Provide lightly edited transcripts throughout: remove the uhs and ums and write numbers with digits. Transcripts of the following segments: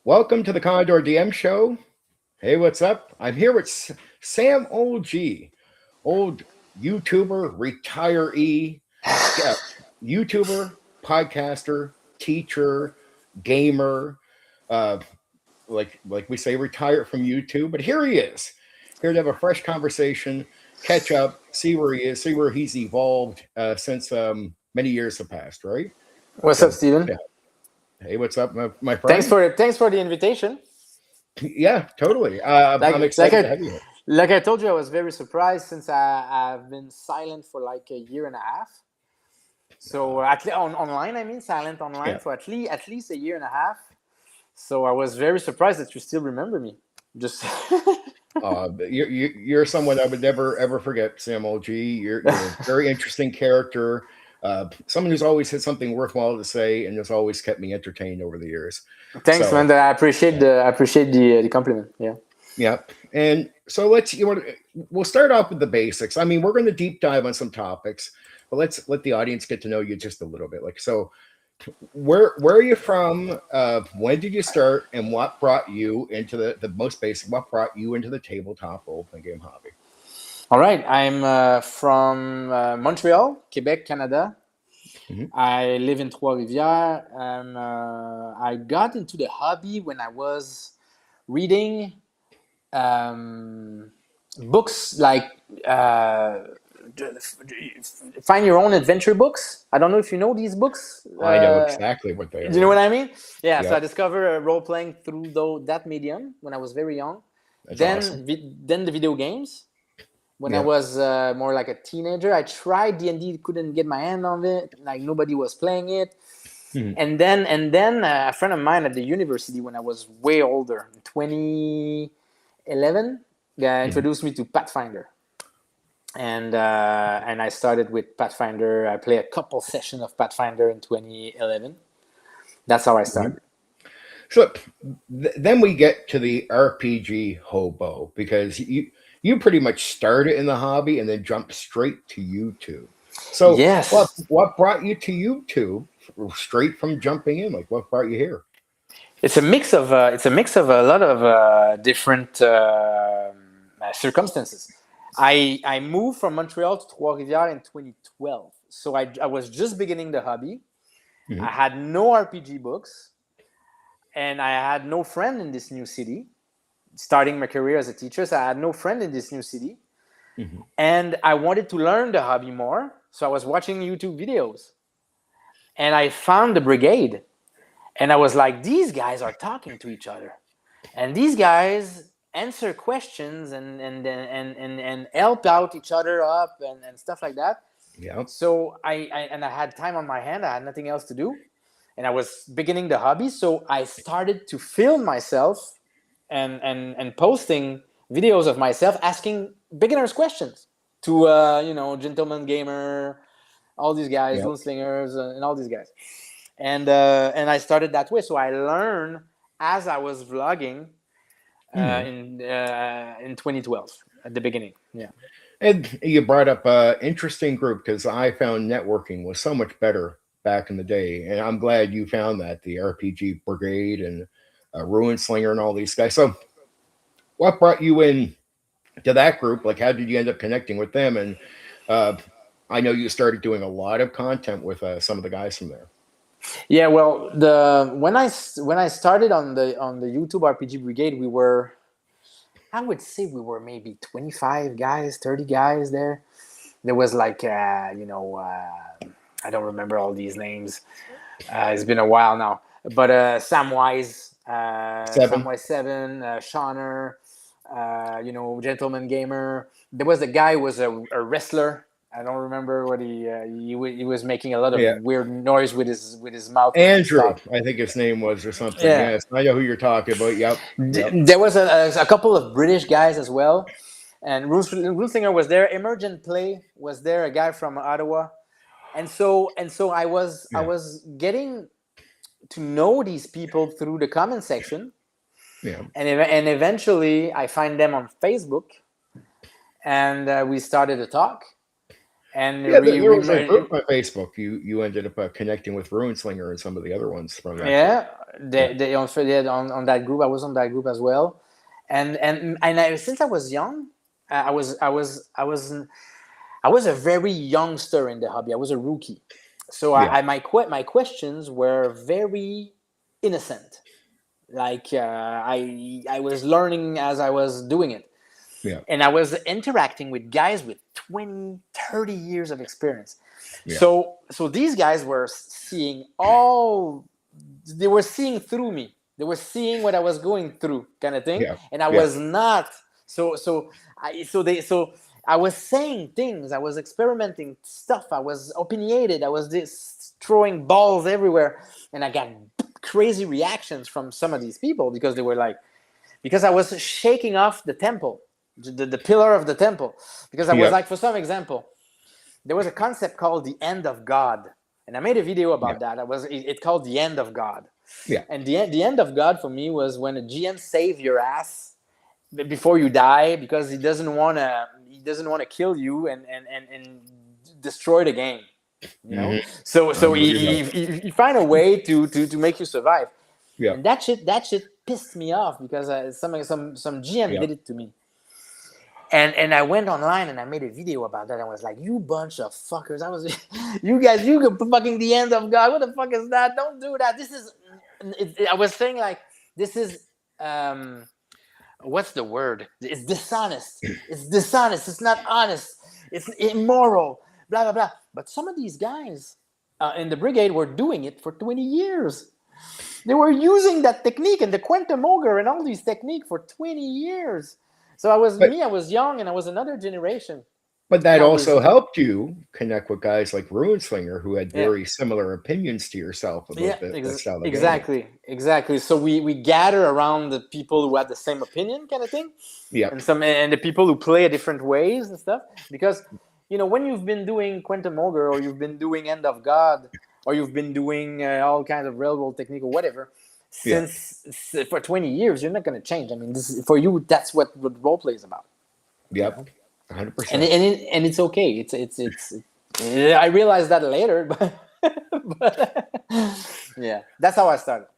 Welcome to the Condor DM show. Hey, what's up? I'm here with Sameøldji, old YouTuber, retiree, yeah, YouTuber, podcaster, teacher, gamer, uh, like we say, retired from YouTube. But here he is, here to have a fresh conversation, catch up, see where he is, see where he's evolved since many years have passed, right? What's up, So, Steven? yeah. Hey, what's up, my Thanks friend? for thanks for the invitation. Yeah, totally. I'm Like like excited to I have you here. like I told you, I was very surprised since I've been silent for like a year and a half. So at least online, I mean silent online Yeah. for at least a year and a half. So I was very surprised that you still remember me. Just You're someone I would never ever forget, Sam OG. You're a very interesting character. Someone who's always had something worthwhile to say and has always kept me entertained over the years. thanks, So man. I appreciate the compliment. Yeah. yeah, and so we'll start off with the basics. I mean, we're going to deep dive on some topics, but let's let the audience get to know you just a little bit. Like, so where are you from? When did you start, and what brought you into the most basic? What brought you into the tabletop role playing game hobby? All right. I'm from Montreal, Quebec, Canada. Hmm. I live in Trois-Rivières. I got into the hobby when I was reading books like uh, Find Your Own Adventure books. I don't know if you know these books. I know exactly what they Do are. you know what Yep. I mean? Yeah, so I Yep. discovered role playing through that medium when I was very young. That's awesome. Then the video games when I Yep. was more like a teenager. I tried D&D, couldn't get my hand on it. Like nobody was playing it. Mhm. And then a friend of mine at the university when I was way older, in 2011, Mhm. introduced me to Pathfinder. And I started with Pathfinder. I played a couple sessions of Pathfinder in 2011. That's how I Mhm. started. So then we get to the RPG hobo because you pretty much started in the hobby and then jumped straight to YouTube. So Yes, what brought you to YouTube straight from jumping in? Like what brought you here? it's a mix of a lot of different circumstances. I moved from Montreal to Trois-Rivières in 2012, so I was just beginning the hobby. I Hmm. had no RPG books, and I had no friend in this new city. Starting my career as a teacher, so I had no friend in this new city, Hmm. and I wanted to learn the hobby more. So I was watching YouTube videos, and I found the brigade, and I was like, these guys are talking to each other. And these guys answer questions and help out each other up and stuff like that. Yeah. So I had time on my hand. I had nothing else to do, and I was beginning the hobby. So I started to film myself and posting videos of myself asking beginners questions to gentleman gamer, all these guys, Yeah. rune slingers, and all these guys. And I started that way. So I learned as I was vlogging Hmm. in 2012 at the beginning. Yeah. And you brought up a interesting group because I found networking was so much better back in the day, and I'm glad you found that the RPG Brigade and Ruin Slinger and all these guys. So what brought you in to that group? Like, how did you end up connecting with them? And uh, I know you started doing a lot of content with some of the guys from there. Yeah. Well, the when I started on the YouTube RPG Brigade, I would say we were maybe 25 guys, 30 guys there. There was like I don't remember all these names. It's been a while now. But Seven. Samwise 7, Shauner, Gentleman Gamer. There was a guy who was a wrestler. I don't remember what he was making a lot of Yeah. weird noise with his mouth when he was Andrew, talking. I think his name was or something. Yeah, Yes, I know who you're talking about. Yep. Yep. there was a couple of British guys as well, and Ruthlinger was there. Emergent Play was there, a guy from Ottawa, and so I Yeah. was getting to know these people through the comment section, Yeah. and eventually I find them on Facebook, and we started to talk, And Yeah, there was a group on Facebook. You ended up connecting with Ruinslinger and some of the other ones from that. yeah, Yeah. they also did on that group. I was on that group as well, since I was young, I was a very youngster in the hobby. I was a rookie, so Yeah. my questions were very innocent. Like I was learning as I was doing it, Yeah. and I was interacting with guys with 20, 30 years of experience. Yeah. So these guys were seeing all. They were seeing through me. They were seeing what I was going through, kind of thing, Yeah. and I Yeah. was not. So I was saying things. I was experimenting stuff. I was opinionated. I was throwing balls everywhere, and I got crazy reactions from some of these people because they were like, because I was shaking off the temple, the pillar of the temple, because I was Yeah. like, for some example, there was a concept called the end of God, and I made a video about that. It called the end of God, Yeah. and the end of God for me was when a GM save your ass before you die because he doesn't want to kill you and destroy the game. You know, Mm-hmm. so he find a way to make you survive, Yeah. and that shit pissed me off because some GM Yeah. did it to me. And I went online and I made a video about that. I was like, "You bunch of fuckers! You guys, you fucking the end of God. What the fuck is that? Don't do that. This is." I was saying like, this is what's the word? It's dishonest. It's dishonest. It's not honest. It's immoral. Blah blah blah. But some of these guys in the brigade were doing it for 20 years. They were using that technique and the quantum ogre and all these techniques for 20 years. So I was young and I was another generation. But that And I also was, helped you connect with guys like Ruinslinger who had yeah, very similar opinions to yourself about the style of game. exactly. So we gather around the people who had the same opinion, kind of thing, Yep. and the people who play different ways and stuff. Because when you've been doing Quantum Ogre or you've been doing End of God or you've been doing all kinds of railroad technique or whatever, Yeah. for 20 years, you're not going to change. I mean, for you, that's what role play is about. Yep. 100%. And it's okay. It's I realized that later, but yeah, that's how I started.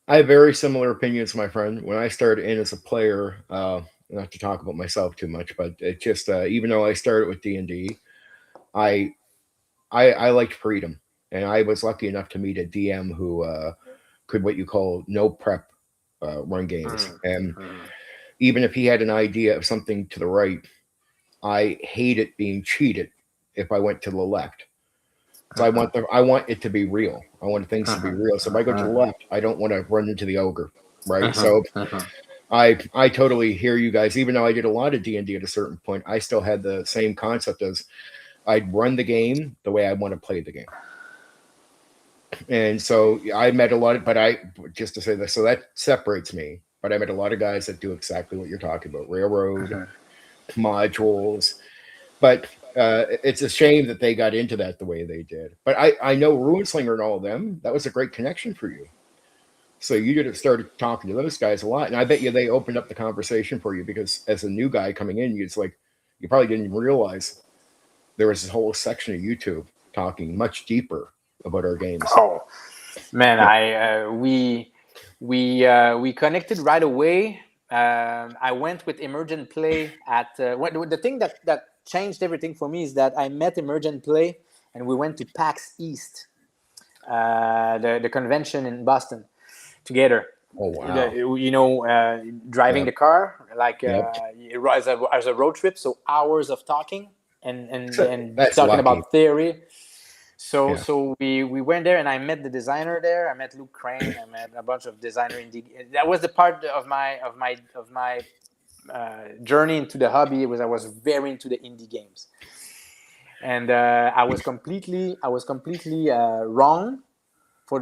I have very similar opinions, my friend. When I started in as a player, not to talk about myself too much, but it just even though I started with D&D, I liked freedom, and I was lucky enough to meet a DM who could what you call no prep run games, and even if he had an idea of something to the right, I hated being cheated if I went to the left. So I want it to be real. I want things to be real. So if I go to the left, I don't want to run into the ogre, right? So I totally hear you guys. Even though I did a lot of D&D at a certain point, I still had the same concept as I'd run the game the way I want to play the game. And so I met a lot of, just to say this, so that separates me. But I met a lot of guys that do exactly what you're talking about: railroad modules. But it's a shame that they got into that the way they did. But I know Ruinslinger and all of them. That was a great connection for you. So you did have started talking to those guys a lot, and I bet you they opened up the conversation for you because as a new guy coming in, you probably didn't even realize there was this whole section of YouTube talking much deeper about our games. Oh man, we connected right away. I went with Emergent Play at the thing that changed everything for me is that I met Emergent Play and we went to PAX East, the convention in Boston together. Oh wow! Driving the car like Yep. as a road trip, so hours of talking and That's talking lucky. about theory. So Yeah. so we went there and I met the designer there. I met Luke Crane. I met a bunch of designer indie. That was the part of my journey into the hobby. I was very into the indie games, and I was completely wrong for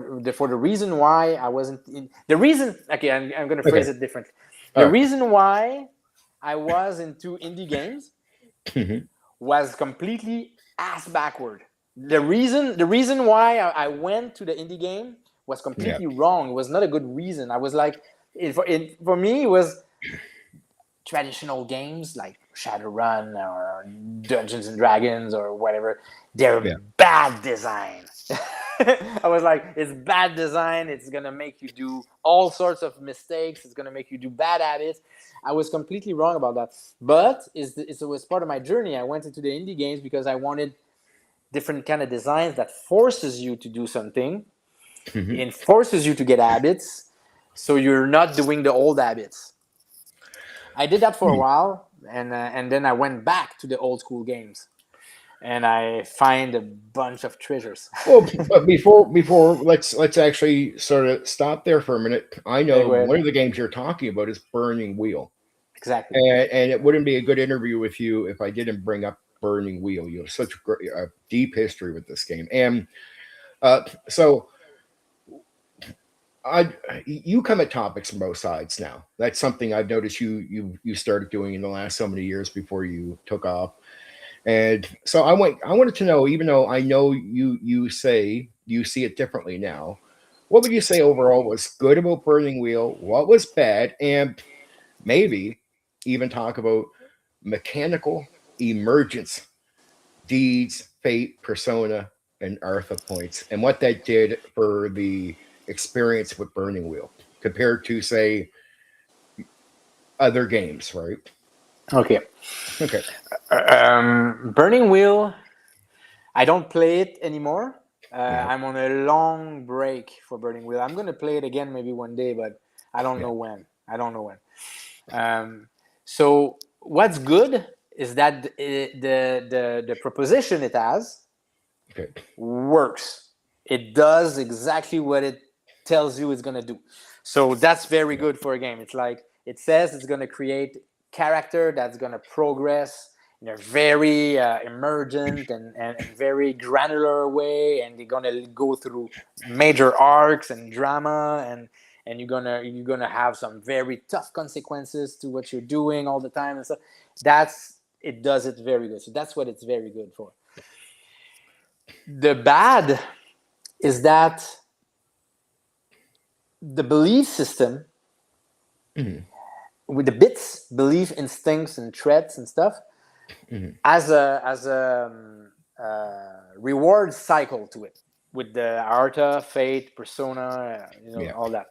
the reason why I wasn't in the reason. Okay, I'm going to phrase it differently. The reason why I was into indie games was completely ass backward. The reason why I went to the indie game was completely wrong. It was not a good reason. I was like, for me, it was traditional games like Shadowrun or Dungeons and Dragons or whatever, they're Yeah. bad design. I was like, it's bad design. It's going to make you do all sorts of mistakes. It's going to make you do bad habits. I was completely wrong about that. But it was part of my journey. I went into the indie games because I wanted different kind of designs that forces you to do something. Mhm. It forces you to get habits. So you're not doing the old habits. I did that for a while. And then I went back to the old school games. And I find a bunch of treasures. Well, but before let's actually sort of stop there for a minute. I Yeah, know go ahead. one of the games you're talking about is Burning Wheel, Exactly. and it wouldn't be a good interview with you if I didn't bring up Burning Wheel. You have such a deep history with this game, and so you come at topics from both sides now. That's something I've noticed you started doing in the last so many years before you took off. And so I wanted to know, even though I know you say you see it differently now, what would you say overall was good about Burning Wheel? What was bad? And maybe even talk about mechanical emergence, deeds, fate, persona, and Artha points, and what that did for the experience with Burning Wheel compared to, say, other games, right? Okay. Okay. Burning Wheel, I don't play it anymore. Yeah. I'm on a long break for Burning Wheel. I'm going to play it again maybe one day, but I don't Yeah. know when. I don't know when. So what's good is that the proposition it has Okay. works. It does exactly what it tells you it's going to do. So that's very good for a game. It's like it says it's going to create character that's going to progress in a very emergent and very granular way, and they're going to go through major arcs and drama, and you're gonna have some very tough consequences to what you're doing all the time, and so that's it does it very good. So that's what it's very good for. The bad is that the belief system Mhm. with the bits, belief, instincts, and threats and stuff, Mhm. as a reward cycle to it with the arta, fate, persona, Yeah. all that.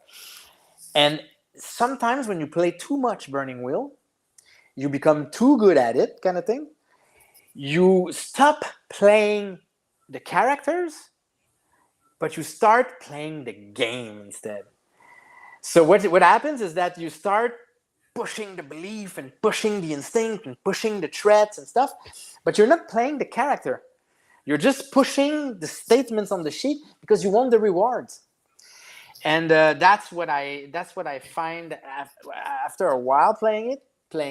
And sometimes when you play too much Burning Wheel, you become too good at it, kind of thing. You stop playing the characters, but you start playing the game instead. So what happens is that you start pushing the belief and pushing the instinct and pushing the threats and stuff, but you're not playing the character. You're just pushing the statements on the sheet because you want the rewards. And that's what I find after a while playing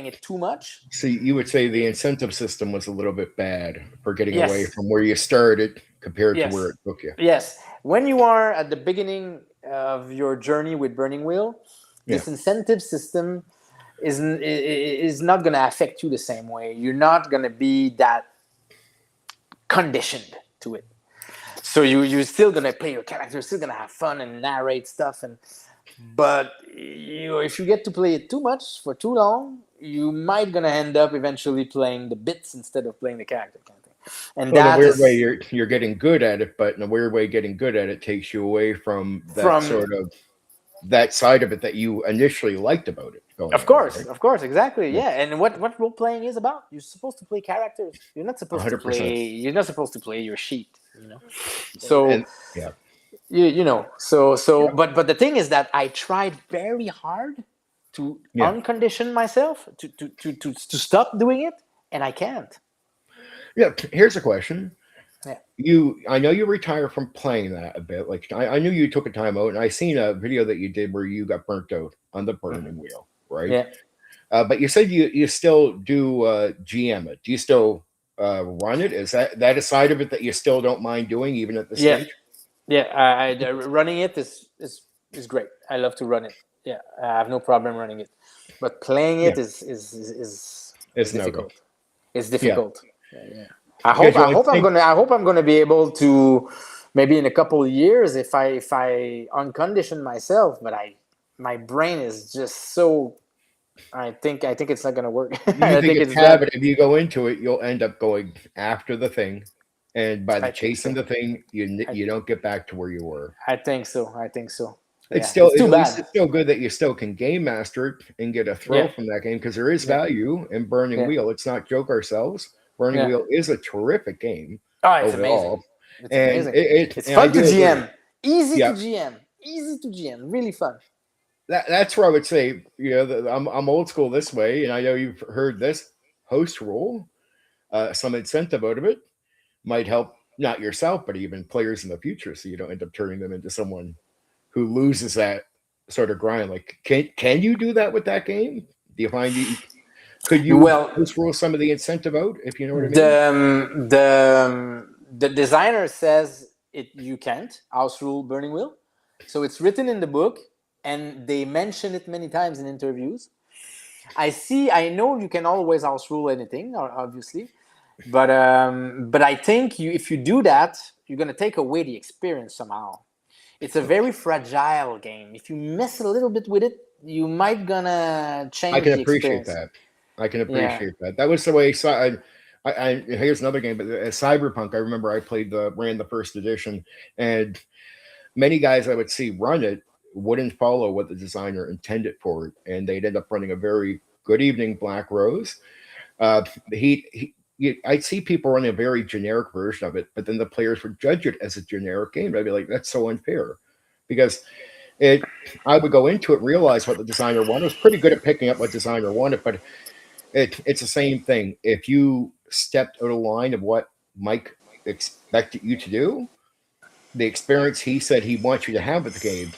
it too much. So you would say the incentive system was a little bit bad for getting away Yes, from where you started compared to where yes, it took you. yes. When you are at the beginning of your journey with Burning Wheel, Yeah. this incentive system is not going to affect you the same way. You're not going to be that conditioned to it. So you're still going to play your character, you're still going to have fun and narrate stuff, but if you get to play it too much for too long, you might going to end up eventually playing the bits instead of playing the character, kind of thing. And So in a that weird way, is you're getting good at it, but in a weird way, getting good at it takes you away from that from. sort of that side of it that you initially liked about it going in, right? Of course, exactly, Yeah. yeah. And what role playing is about? You're supposed to play characters. You're not supposed to 100%. play. You're not supposed to play your sheet. So And yeah, so. yeah, But the thing is that I tried very hard to yeah, uncondition myself to stop doing it, and I can't. yeah. Here's a question. Yeah, I know you retire from playing that a bit. Like I knew you took a time out, and I seen a video that you did where you got burnt out on the burning wheel, right? yeah, But you said you still do GM it. Do you still run it? Is that a side of it that you still don't mind doing even at this yeah, stage? yeah. Running it is great. I love to run it. Yeah, I have no problem running it, but playing Yeah, it is it's no go. difficult. It's Yeah, difficult. Yeah. I hope because you I only hope I'm think gonna I hope I'm gonna be able to maybe in a couple of years if I uncondition myself, but my brain is just so I think it's not gonna work. You I think think it's it's bad, done. but if you go into it, you'll end up going after the thing, and by the I think chasing so. the thing, I, you don't get back to where you were. I think so. I think so. It's Yeah, still it's at too least bad. it's still good that you still can game master it and get a thrill Yeah, from that game because there is yeah, value in Burning yeah, Wheel. Let's not joke ourselves. Burning yeah. Wheel is a terrific game Oh, it's amazing. overall, It's and amazing. It's and I fun to do agree. GM. Easy to Yeah, GM. Easy to GM. Really fun. that's where I would say, I'm old school this way, and I know you've heard this host rule. Some incentive out of it might help not yourself, but even players in the future, so you don't end up turning them into someone who loses that sort of grind. Like, can you do that with that game? Do you find you could you Well, host rule some of the incentive out, if you know what I mean? the designer says it you can't house rule burning wheel, so it's written in the book, and they mention it many times in interviews. I know you can always house rule anything, obviously, but I think if you do that, you're gonna take away the experience somehow. It's a very fragile game. If you mess a little bit with it, you might gonna I change can the appreciate experience. that. I can Yeah. appreciate that. That was the way. Here's another game, but Cyberpunk. I remember I ran the first edition, and many guys I would see run it wouldn't follow what the designer intended for it, and they'd end up running a very good evening Black Rose. I'd see people running a very generic version of it, but then the players would judge it as a generic game. I'd be like, that's so unfair, because it. I would go into it, realize what the designer wanted. I was pretty good at picking up what designer wanted, but it's the same thing. If you stepped out of line of what Mike expected you to do, the experience he said he wants you to have with the game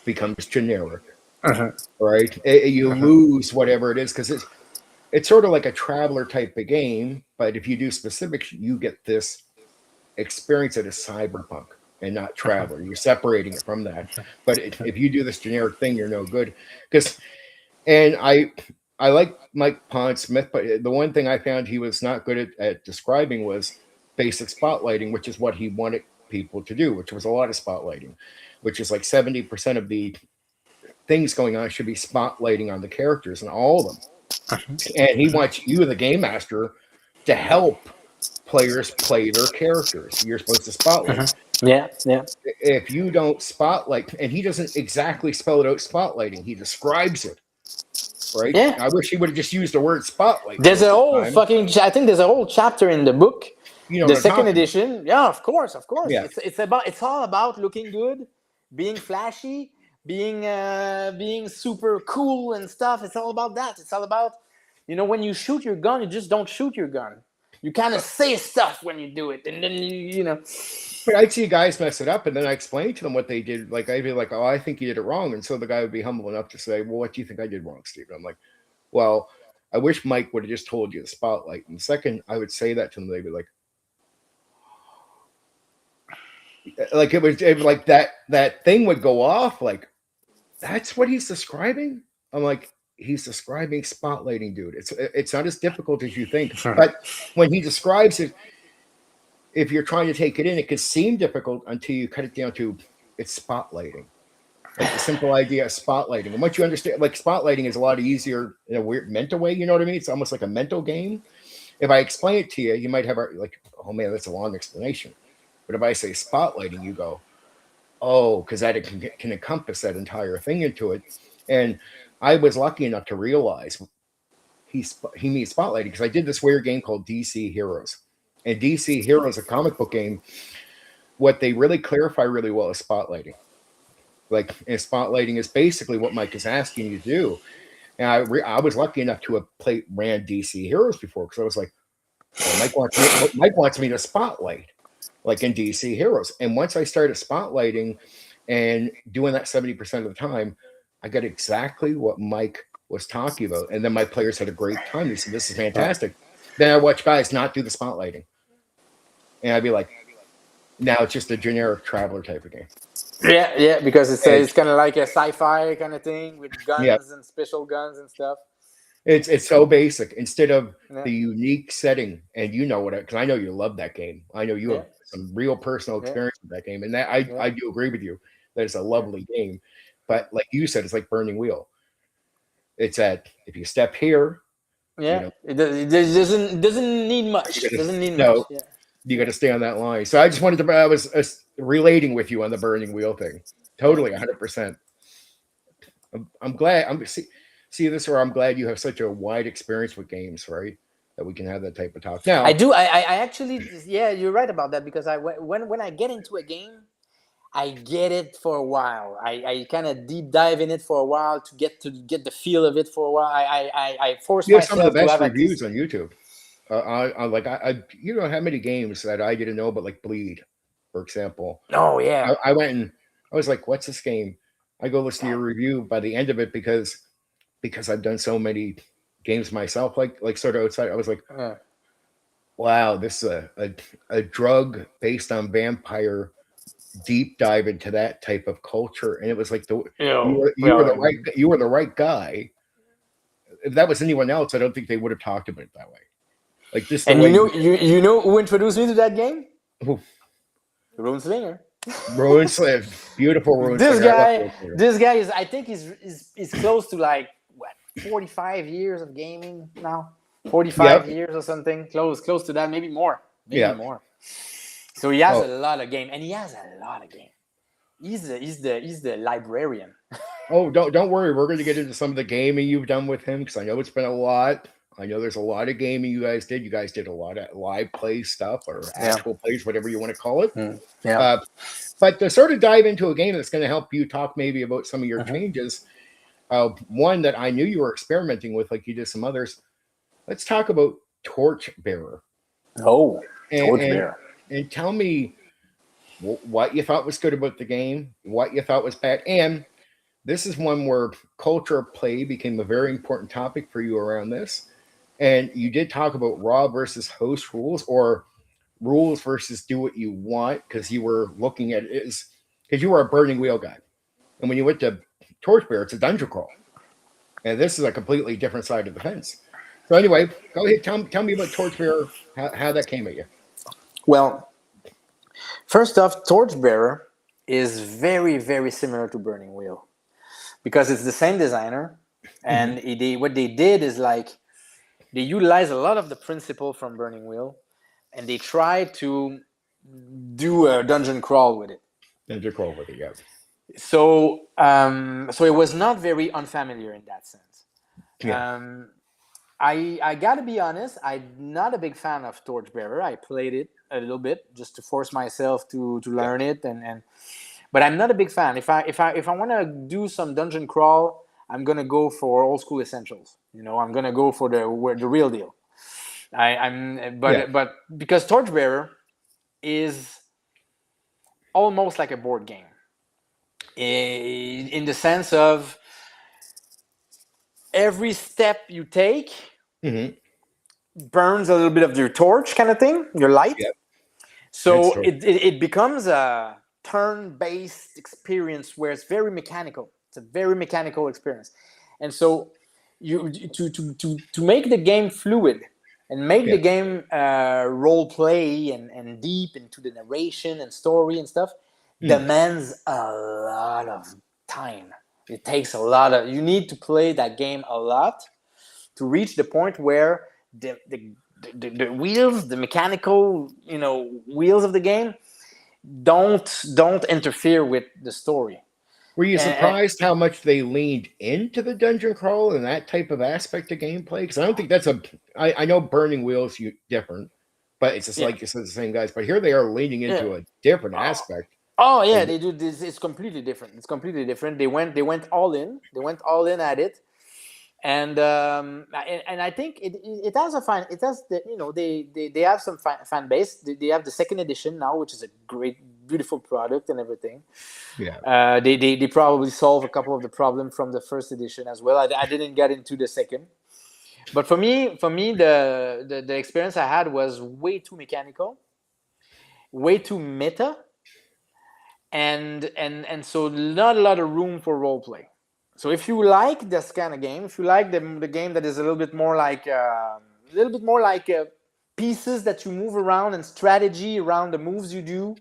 becomes generic, Uh-huh. right? You Uh-huh. lose whatever it is because it's sort of like a traveler type of game, but if you do specifics, you get this experience that is cyberpunk and not traveler. You're separating it from that. But if you do this generic thing, you're no good. Because and I like Mike Pond Smith, but the one thing I found he was not good at describing was basic spotlighting, which is what he wanted people to do, which was a lot of spotlighting, which is like 70% of the things going on should be spotlighting on the characters and all of them. And he wants you, the game master, to help players play their characters. You're supposed to spotlight. Yeah, yeah. If you don't spotlight, and he doesn't exactly spell it out, spotlighting, he describes it, right? Yeah. I wish he would have just used the word spotlight There's a most of the whole time. fucking. I think there's a whole chapter in the book, You know the what I'm second talking about. edition. Yeah, of course, of course. Yeah. It's all about looking good, being flashy, being super cool and stuff. It's all about that. It's all about, when you shoot your gun, you just don't shoot your gun. You kind of say stuff when you do it, and then you. But I'd see guys mess it up, and then I explain to them what they did. Like, I'd be like, oh, I think you did it wrong. And so the guy would be humble enough to say, well, what do you think I did wrong, Steve? And I'm like, well, I wish Mike would have just told you the spotlight. And the second I would say that to them, they'd be like it was like that thing would go off. Like, that's what he's describing. I'm like, he's describing spotlighting, dude. It's not as difficult as you think. But when he describes it, if you're trying to take it in, it can seem difficult until you cut it down to it's spotlighting. Like the simple idea of spotlighting. And once you understand, like spotlighting is a lot easier in a weird mental way. You know what I mean? It's almost like a mental game. If I explain it to you, you might have like, oh man, that's a long explanation. But if I say spotlighting, you go, oh, because that it can encompass that entire thing into it. And I was lucky enough to realize he means spotlighting because I did this weird game called DC Heroes. And DC Heroes, a comic book game, what they really clarify really well is spotlighting. Like, and spotlighting is basically what Mike is asking you to do. And I was lucky enough to have ran DC Heroes before because I was like, well, Mike wants me to spotlight, like in DC Heroes. And once I started spotlighting and doing that 70% of the time, I got exactly what Mike was talking about. And then my players had a great time. They said, this is fantastic. Then I watch guys not do the spotlighting. And I'd be like, now it's just a generic traveler type of game. Yeah, because And it's kind of like a sci-fi kind of thing with yeah, guns and special guns and stuff. it's so basic. Instead of Yeah, the unique setting, and you know what? Because I know you love that game. I know you yeah, have some real personal yeah, experience with that game, and that yeah, I do agree with you that it's a yeah, lovely game. yeah. But like you said, it's like Burning Wheel. It's that if you step here, you Yeah, know, it doesn't need much. you gotta, Doesn't need much. no, Yeah. you got to stay on that line. So I just wanted to, I was relating with you on the burning wheel thing. Yeah. Totally, 100%. I'm glad. See this, where I'm glad you have such a wide experience with games, right? That we can have that type of talk. I Now, do. I actually, yeah, you're right about that because when I get into a game, I get it for a while. I kind of deep dive in it for a while to get the feel of it for a while. I force you have some of the myself to best have at reviews least. on YouTube. You know how many games that I didn't know, but like Bleed, for example. Oh yeah. I went and I was like, "What's this game?" I go listen to your review by the end of it because I've done so many games myself, like sort of outside. I was like, Yeah. "Wow, this is a drug based on vampire deep dive into that type of culture." And it was like Well, you were the right guy. If that was anyone else, I don't think they would have talked about it that way. Like just the and way you you know who introduced me to that game? did. Rune Slinger. Ruin Slinger, beautiful Ruin This Slinger. I love guy, Ruin Slinger. this guy is. I think he's close to like what 45 years of gaming now. 45 Yep. years or something. Close to that. Maybe more. Maybe Yeah. more. So he has Oh. a lot of game, and he has a lot of game. He's the librarian. Oh, don't worry. We're going to get into some of the gaming you've done with him because I know it's been a lot. I know there's a lot of gaming you guys did. You guys did a lot of live play stuff or actual plays, whatever you want to call it. Yeah. But to sort of dive into a game that's going to help you talk maybe about some of your changes, one that I knew you were experimenting with, like you did some others. Let's talk about Torchbearer. Oh, And, Torchbearer. and tell me what you thought was good about the game, what you thought was bad, and this is one where culture of play became a very important topic for you around this. And you did talk about raw versus host rules or rules versus do what you want because you were looking at it as because you were a burning wheel guy. And when you went to Torchbearer, it's a dungeon crawl. And this is a completely different side of the fence. So anyway, go ahead, tell me about Torchbearer, how that came at you. Well, first off, Torchbearer is very, very similar to Burning Wheel because it's the same designer, and what they did is like they utilize a lot of the principle from Burning Wheel, and they try to do a dungeon crawl with it. Dungeon crawl with it, yeah. So it was not very unfamiliar in that sense. Yeah. I gotta be honest, I'm not a big fan of Torchbearer. I played it a little bit just to force myself to learn it, but I'm not a big fan. If I want to do some dungeon crawl, I'm gonna go for old school essentials. I'm gonna go for the real deal. But because Torchbearer is almost like a board game in the sense of every step you take burns a little bit of your torch kind of thing, your light. Yep. So it becomes a turn-based experience where it's very mechanical. It's a very mechanical experience. And so you to make the game fluid and make the game role play and deep into the narration and story and stuff demands a lot of time. It takes a lot of, you need to play that game a lot to reach the point where the wheels, the mechanical, wheels of the game don't interfere with the story. Were you surprised how much they leaned into the dungeon crawl and that type of aspect of gameplay? Because I don't think that's I know Burning Wheel's different, but it's just like you said, the same guys. But here they are leaning into a different aspect. Oh yeah, they do this. It's completely different. They went all in. They went all in at it, and I think it has a fan. It has they have some fan base. They have the second edition now, which is a great, beautiful product and everything. Yeah. They probably solve a couple of the problems from the first edition as well. I didn't get into the second, but for me, the experience I had was way too mechanical, way too meta. And so not a lot of room for role play. So if you like this kind of game, if you like the game that is a little bit more like pieces that you move around and strategy around the moves you do,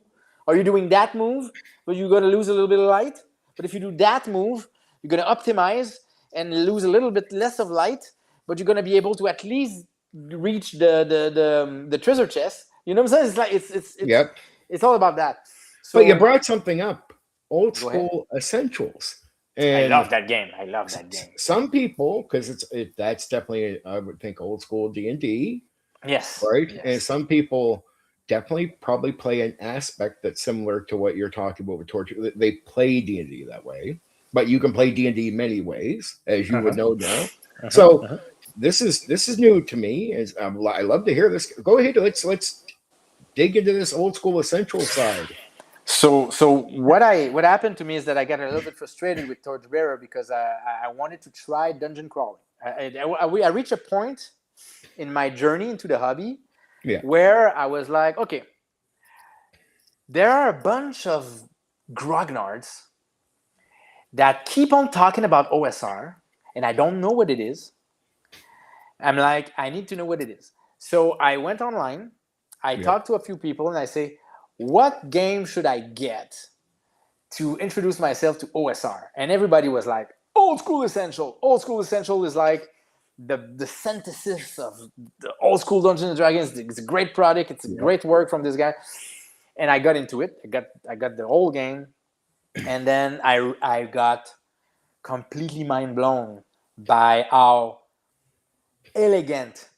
or you're doing that move, but you're gonna lose a little bit of light. But if you do that move, you're gonna optimize. and lose a little bit less of light, but you're gonna be able to at least reach the treasure chest. You know what I'm saying? It's like Yep. it's all about that. But you So brought something up, old go ahead. school essentials. I And love that game. I love that game. some people, because that's definitely, I would think, old school D&D, Yes. right? Yes. And some people definitely probably play an aspect that's similar to what you're talking about with Torture. They play D&D that way, but you can play D&D many ways, as you would know now. So this is new to me. I love to hear this. Go ahead. Let's dig into this old school essential side. So what happened to me is that I got a little bit frustrated with Torchbearer because I wanted to try dungeon crawling. I reached a point in my journey into the hobby where I was like, okay, there are a bunch of grognards that keep on talking about OSR, and I don't know what it is. I'm like, I need to know what it is. So I went online, I talked to a few people, and I say, what game should I get to introduce myself to OSR? And everybody was like, Old School Essential. Old School Essential is like the synthesis of the old school Dungeons and Dragons. It's a great product. It's a great work from this guy. And I got into it. I got the whole game. And then I got completely mind blown by how elegant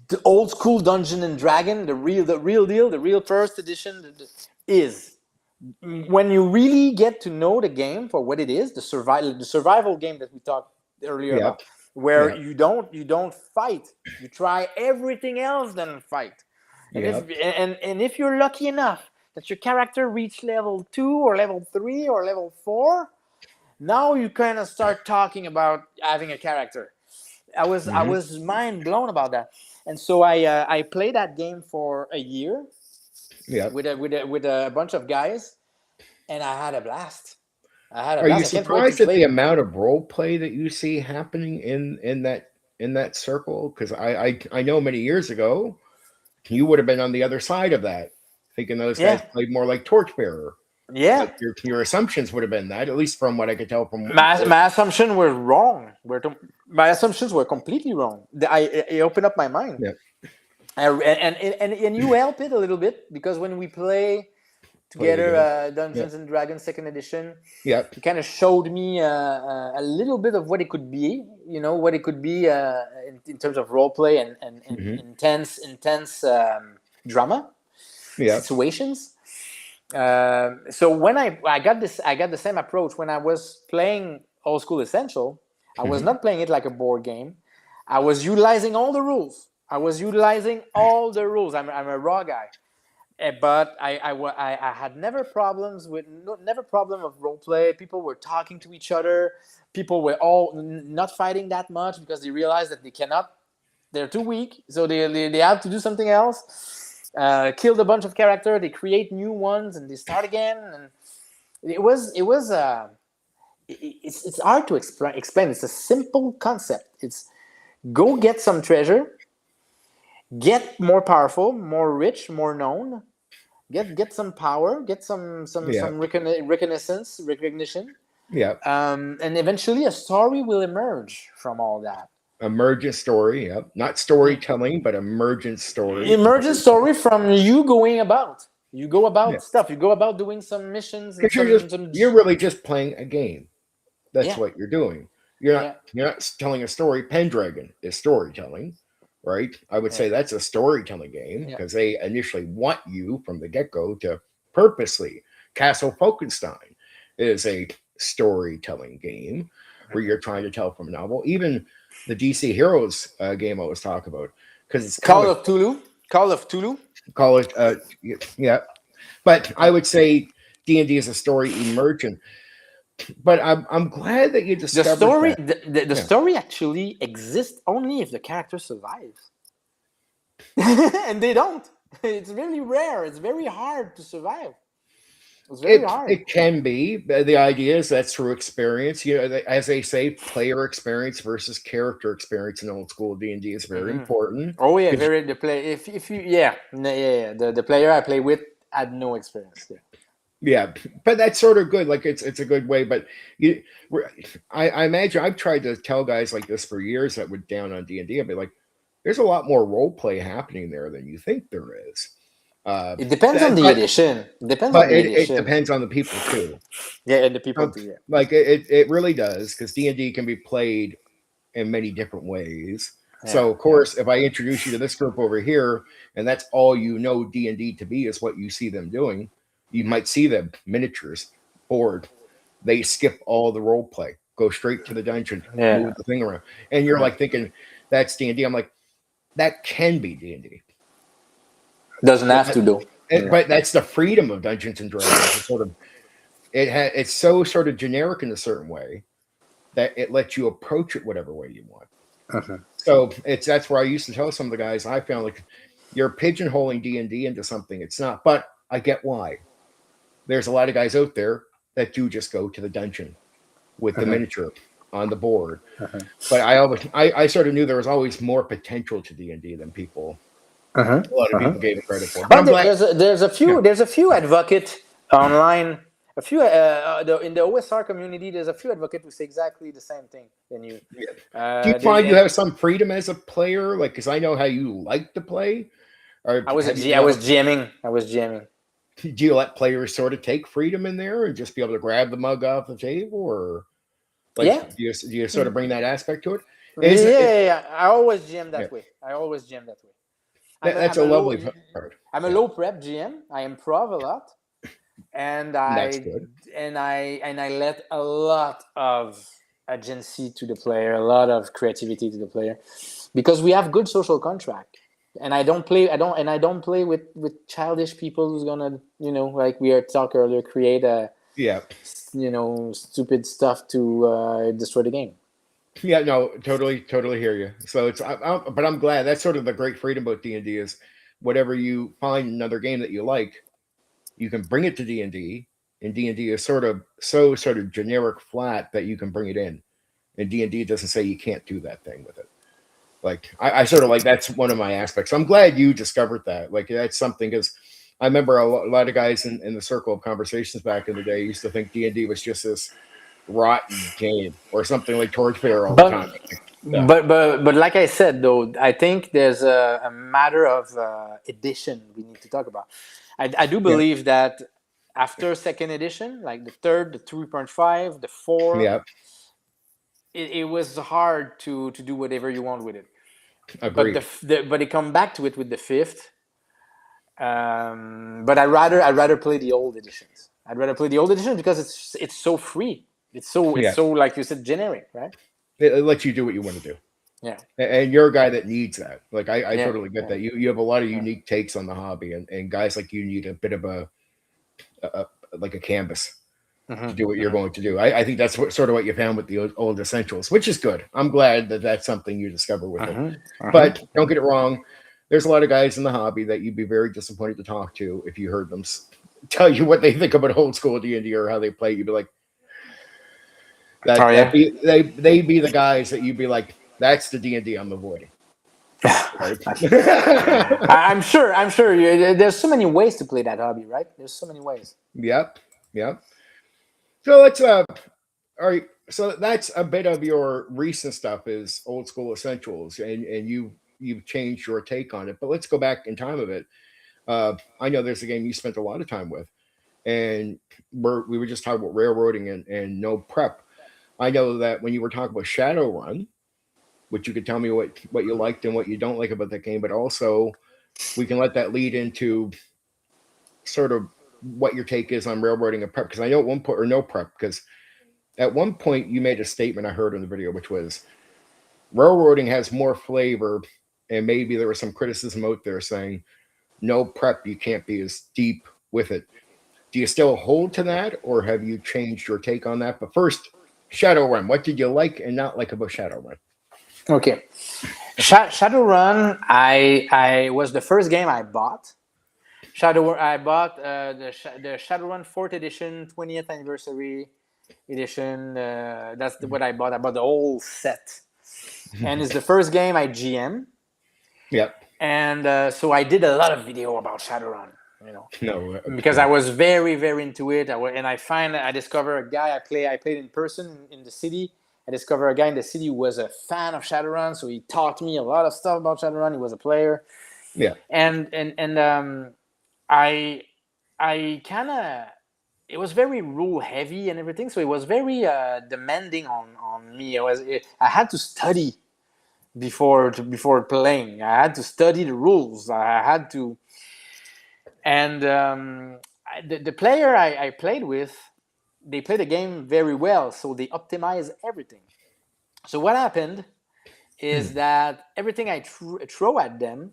the old school Dungeon and Dragon, the real deal, the real first edition is. When you really get to know the game for what it is, the survival game that we talked earlier about, where you don't fight, you try everything else than fight. And if you're lucky enough that your character reached level 2 or level 3 or level 4, now you kind of start talking about having a character. I was mind blown about that, and so I played that game for a year, with a bunch of guys, and I had a blast. Are you surprised at the amount of role play that you see happening in that circle? Because I know many years ago you would have been on the other side of that, thinking those guys played more like Torchbearer. Yeah, like your assumptions would have been that, at least from what I could tell from my assumptions were wrong. My assumptions were completely wrong. I opened up my mind. Yeah. And you help it a little bit, because when we play together Dungeons and Dragons Second Edition, you kind of showed me a little bit of what it could be. You know, what it could be in terms of role play and intense drama situations. So when I got the same approach when I was playing Old School Essential. I was not playing it like a board game. I was utilizing all the rules. I'm a raw guy, but I had never problem of role play. People were talking to each other. People were all not fighting that much because they realized that they're too weak, so they have to do something else. Killed a bunch of characters. They create new ones and they start again. And it's hard to explain. It's a simple concept. It's go get some treasure, get more powerful, more rich, more known, get some power, get some recognition. Yeah. And eventually a story will emerge from all that. Emergent story, not storytelling, but emergent story. Emergent story from you going about. You go about stuff. You go about doing some missions. You're really just playing a game. That's what you're doing. You're not telling a story. Pendragon is storytelling, right? I would say that's a storytelling game because they initially want you from the get-go to purposely. Castle Falkenstein is a storytelling game where you're trying to tell from a novel. Even the DC Heroes game I was talking about, because it's Call of Cthulhu. Call it, but I would say D&D is a story emergent. But I'm glad that you discovered the story. The story actually exists only if the character survives, and they don't. It's really rare. It's very hard to survive. It's very hard. It can be. The idea is that's through experience. You know, as they say, player experience versus character experience in old school D&D is very important. Oh yeah, the player I play with had no experience. Yeah. Yeah, but that's sort of good. Like it's a good way. But you, I imagine I've tried to tell guys like this for years that would down on D&D. I'd be like, there's a lot more role play happening there than you think there is. Uh, It depends on that, the edition. It depends on the it edition. depends on the people too. Yeah, and the people too. Yeah. Like it really does because D&D can be played in many different ways. Yeah. So of course, if I introduce you to this group over here, and that's all you know D&D to be is what you see them doing, you might see them miniatures, board. They skip all the role play, go straight to the dungeon, Yeah. move the thing around, and you're like thinking that's D&D. I'm like, that can be D&D. Doesn't have to though. But that's the freedom of Dungeons and Dragons. It's sort of it's so sort of generic in a certain way that it lets you approach it whatever way you want. So that's where I used to tell some of the guys I found like you're pigeonholing D&D into something it's not. But I get why. There's a lot of guys out there that do just go to the dungeon with the miniature on the board. But I sort of knew there was always more potential to D&D than people. A lot of people gave it credit for. But There's a few advocate online. A few in the OSR community, there's a few advocates who say exactly the same thing than you. Do you find you have some freedom as a player? Like, because I know how you like to play. Or I was GMing. Do you let players sort of take freedom in there and just be able to grab the mug off the table, or like do you sort of bring that aspect to it? I always GM that way. That's a lovely part. I'm a low prep GM. I improv a lot, and That's good. I let a lot of agency to the player, a lot of creativity to the player, because we have good social contract. And I don't play with childish people who's gonna, like we talked earlier, create stupid stuff to destroy the game. Yeah, no, totally hear you. So but I'm glad that's sort of the great freedom about D&D is whatever you find another game that you like, you can bring it to D&D, and D&D is sort of generic flat that you can bring it in, and D&D doesn't say you can't do that thing with it. Like I sort of like that's one of my aspects. I'm glad you discovered that. Like that's something because I remember a lot of guys in the circle of conversations back in the day used to think D&D was just this rotten game or something like Torchbearer all the time. But like I said though, I think there's a matter of edition we need to talk about. I do believe that after second edition, like the third, the 3.5, the 4, it was hard to do whatever you want with it. Agreed. But they come back to it with the 5th. But I'd rather play the old editions. Because it's so free. It's so like you said, generic, right? It lets you do what you want to do. Yeah. And you're a guy that needs that. Like I totally get that. You have a lot of unique takes on the hobby, and guys like you need a bit of a canvas to do what you're going to do. I think that's sort of what you found with the old essentials, which is good. I'm glad that that's something you discover with it. But don't get it wrong. There's a lot of guys in the hobby that you'd be very disappointed to talk to if you heard them tell you what they think about old school D&D or how they play. You'd be like, they'd be the guys that you'd be like, that's the D&D I'm avoiding. Right? I'm sure. There's so many ways to play that hobby, right? There's so many ways. Yep. So let's all right. So that's a bit of your recent stuff is old school essentials, and you've changed your take on it. But let's go back in time a bit. I know there's a game you spent a lot of time with, and we were just talking about railroading and no prep. I know that when you were talking about Shadowrun, which you could tell me what you liked and what you don't like about that game, but also we can let that lead into sort of what your take is on railroading and prep. Because I know at one point, or no prep, because at one point you made a statement I heard in the video, which was railroading has more flavor, and maybe there was some criticism out there saying no prep, you can't be as deep with it. Do you still hold to that, or have you changed your take on that? But first, Shadowrun. What did you like and not like about Shadowrun? Okay, Shadowrun. I was the first game I bought. I bought the Shadowrun 4th edition, 20th anniversary edition. That's what I bought. I bought the whole set, and it's the first game I GM. Yep. And so I did a lot of video about Shadowrun. No, because I was very, very into it. I discovered a guy I played in person in the city. I discovered a guy in the city who was a fan of Shadowrun, so he taught me a lot of stuff about Shadowrun. He was a player, yeah, and I kind of, it was very rule heavy and everything, so it was very demanding on me. I had to study before playing. I had to study the rules. I had to, and the player I played with, they played the game very well, so they optimized everything. So what happened is that everything I threw at them,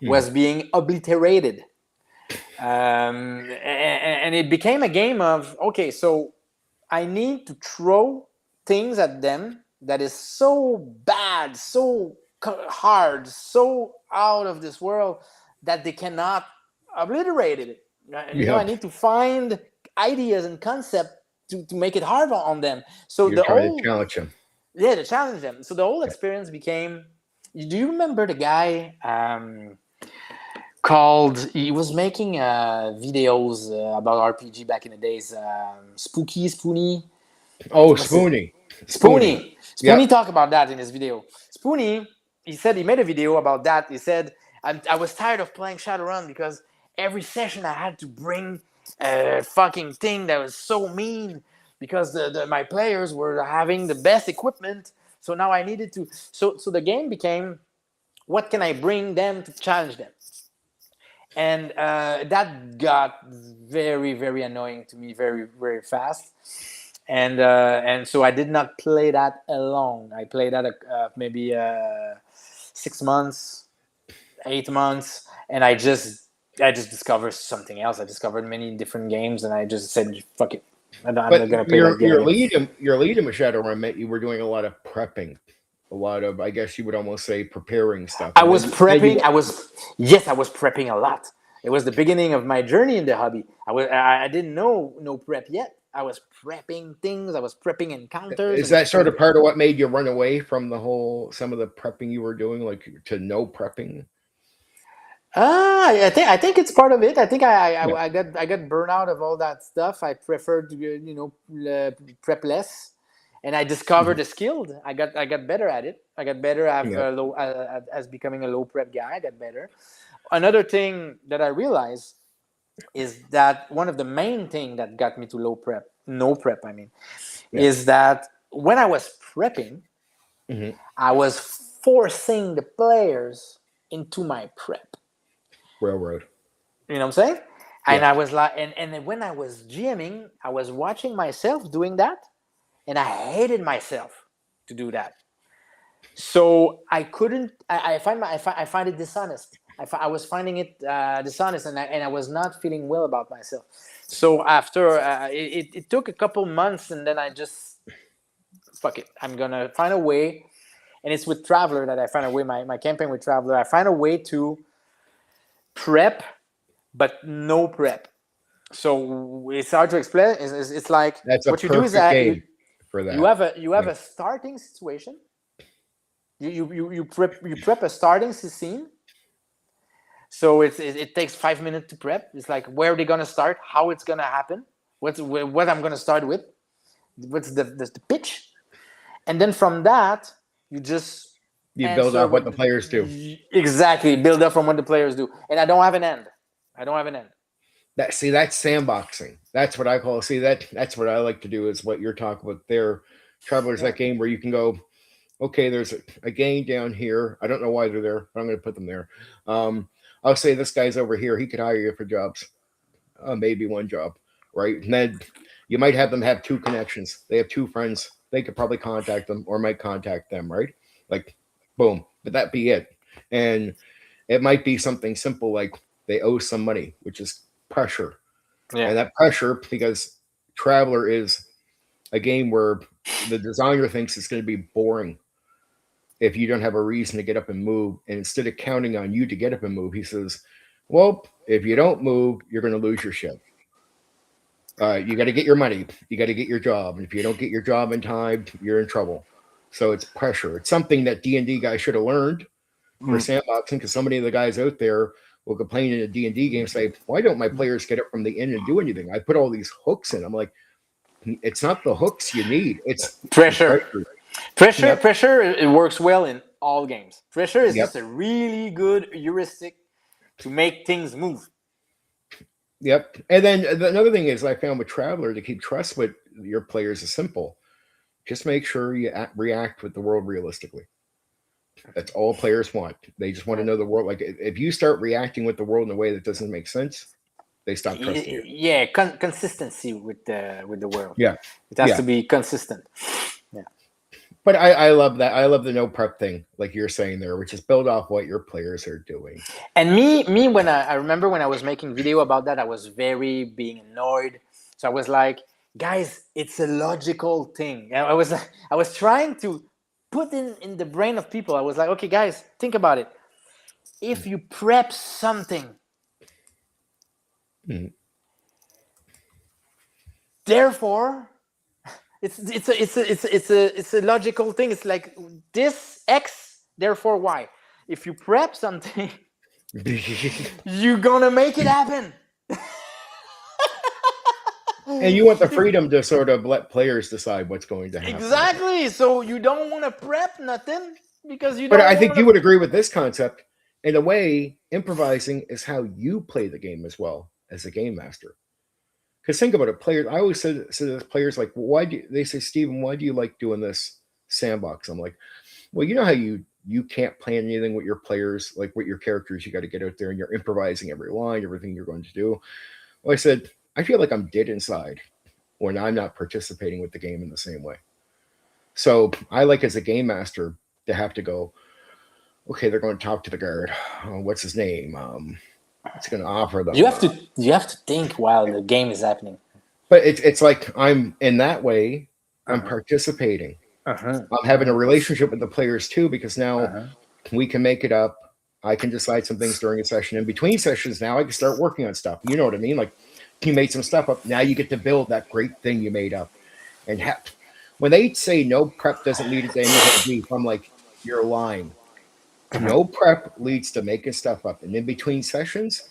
was being obliterated. And it became a game of, okay, so I need to throw things at them that is so bad, so hard, so out of this world that they cannot obliterate it. I need to find ideas and concept to make it hard on them. So you're trying to challenge them. Yeah, to challenge them. So the whole experience became. Do you remember the guy called? He was making videos about RPG back in the days. Spoony. Oh, Spoony. Spoony talked about that in his video. Spoony, he said he made a video about that. He said, I was tired of playing Shadowrun because every session I had to bring a fucking thing that was so mean because my players were having the best equipment. So now I needed to. So the game became, what can I bring them to challenge them? And that got very, very annoying to me very, very fast. And so I did not play that alone. I played that maybe 6 months, 8 months, and I just discovered something else. I discovered many different games, and I just said, "Fuck it, I'm not gonna play that game." Your lead in Shadowrun meant you were doing a lot of prepping, a lot of, I guess you would almost say, preparing stuff. I was prepping. I was prepping a lot. It was the beginning of my journey in the hobby. I didn't know no prep yet. I was prepping things. I was prepping encounters. Is that sort of part of what made you run away from some of the prepping you were doing, like to no prepping? I think it's part of it. I think I got burnt out of all that stuff. I preferred to prep less, and I discovered the skill. I got better at it. I got better as becoming a low prep guy. I got better. Another thing that I realized is that one of the main thing that got me to no prep, is that when I was prepping, I was forcing the players into my prep. Railroad. You know what I'm saying? And I was like, and when I was GMing, I was watching myself doing that, and I hated myself to do that. So I couldn't. I find it dishonest. I was finding it dishonest, and I was not feeling well about myself. So after it took a couple months, and then I just, fuck it, I'm gonna find a way. And it's with Traveler that I find a way. My campaign with Traveler, I find a way to prep, but no prep. So it's hard to explain. It's like that's what you do is that you have a starting situation. You prep a starting scene. So it takes 5 minutes to prep. It's like, where are they gonna start? How it's gonna happen? What I'm gonna start with? What's the pitch? And then from that, you build up what the players do. Exactly, build up from what the players do. And I don't have an end. That's sandboxing. That's what I call. That's what I like to do. Is what you're talking about there. Traveler's that game where you can go, okay, there's a gang down here. I don't know why they're there, but I'm going to put them there. I'll say this guy's over here. He could hire you for jobs, maybe one job, right? And then you might have them have 2 connections. They have 2 friends. They could probably contact them or might contact them, right? Like, boom. But that be it. And it might be something simple like they owe some money, which is pressure. Yeah. And that pressure, because Traveler is a game where the designer thinks it's going to be boring if you don't have a reason to get up and move. And instead of counting on you to get up and move, he says, well, if you don't move, you're going to lose your ship. You got to get your money. You got to get your job. And if you don't get your job in time, you're in trouble. So it's pressure. It's something that D&D guys should have learned for sandboxing, because so many of the guys out there will complain in a D&D game, say, why don't my players get up from the inn and do anything? I put all these hooks in. I'm like, it's not the hooks you need. It's Pressure. Yep. Pressure, it works well in all games. Pressure is Yep. just a really good heuristic to make things move. Yep. And then another thing is I found with Traveler to keep trust with your players is simple. Just make sure you react with the world realistically. That's all players want. They just want to know the world. Like if you start reacting with the world in a way that doesn't make sense, they stop trusting you. Yeah, consistency with the world. Yeah. It has to be consistent. Yeah. But I love that. I love the no prep thing, like you're saying there, which is build off what your players are doing. And me when I remember when I was making video about that, I was very being annoyed. So I was like, guys, it's a logical thing. And I was trying to put in the brain of people. I was like, okay, guys, think about it. If you prep something, therefore, it's a logical thing. It's like this X, therefore Y. If you prep something, you're gonna make it happen. And you want the freedom to sort of let players decide what's going to happen. Exactly. So you don't want to prep nothing because you. But I think you would agree with this concept. In a way, improvising is how you play the game as well as a game master. Because think about it, players. I always say to players like, well, why do they say, Steven, why do you like doing this sandbox? I'm like, well, you know how you can't plan anything with your players, like with your characters. You got to get out there and you're improvising every line, everything you're going to do. Well, I said, I feel like I'm dead inside when I'm not participating with the game in the same way. So I like as a game master to have to go, okay, they're going to talk to the guard. Oh, what's his name? It's going to offer them. You have to think while the game is happening. But it's like I'm in that way. I'm participating. I'm having a relationship with the players too, because now we can make it up. I can decide some things during a session. In between sessions, now I can start working on stuff. You know what I mean? Like you made some stuff up. Now you get to build that great thing you made up. And when they say no prep doesn't lead to anything deep, I'm like, you're lying. No prep leads to making stuff up. And in between sessions,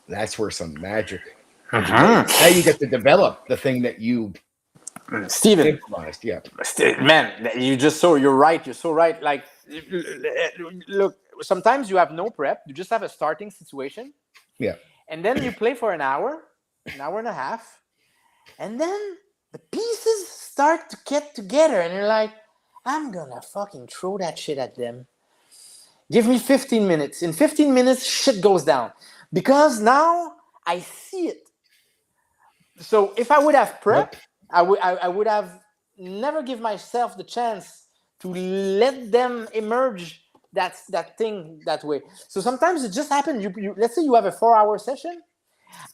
that's where some magic. Now you get to develop the thing that you Steven improvised. Yeah. Man, you're right. You're so right. Like, look, sometimes you have no prep. You just have a starting situation. Yeah. And then you play for an hour and a half. And then the pieces start to get together. And you're like, I'm going to fucking throw that shit at them. Give me 15 minutes. In 15 minutes, shit goes down. Because now I see it. So if I would have prep, I would have never give myself the chance to let them emerge that thing that way. So sometimes it just happens. You let's say you have a 4-hour session.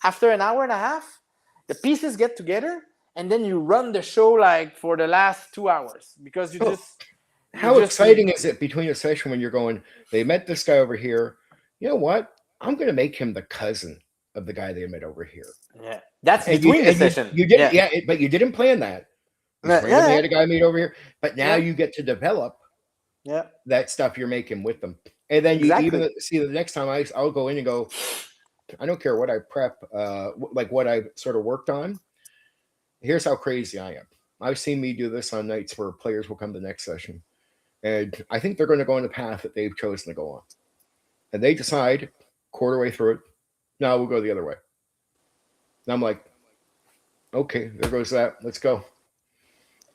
After an hour and a half, the pieces get together, and then you run the show like for the last 2 hours because you just. How exciting is it between a session when you're going, they met this guy over here. You know what? I'm going to make him the cousin of the guy they met over here. Yeah. That's between the session. You did, but you didn't plan that. You had a guy meet over here. But now you get to develop that stuff you're making with them. And then you even see the next time I'll go in and go, I don't care what I prep, like what I sort of worked on. Here's how crazy I am. I've seen me do this on nights where players will come to the next session. And I think they're going to go on the path that they've chosen to go on. And they decide, quarter way through it, no, we'll go the other way. And I'm like, okay, there goes that. Let's go.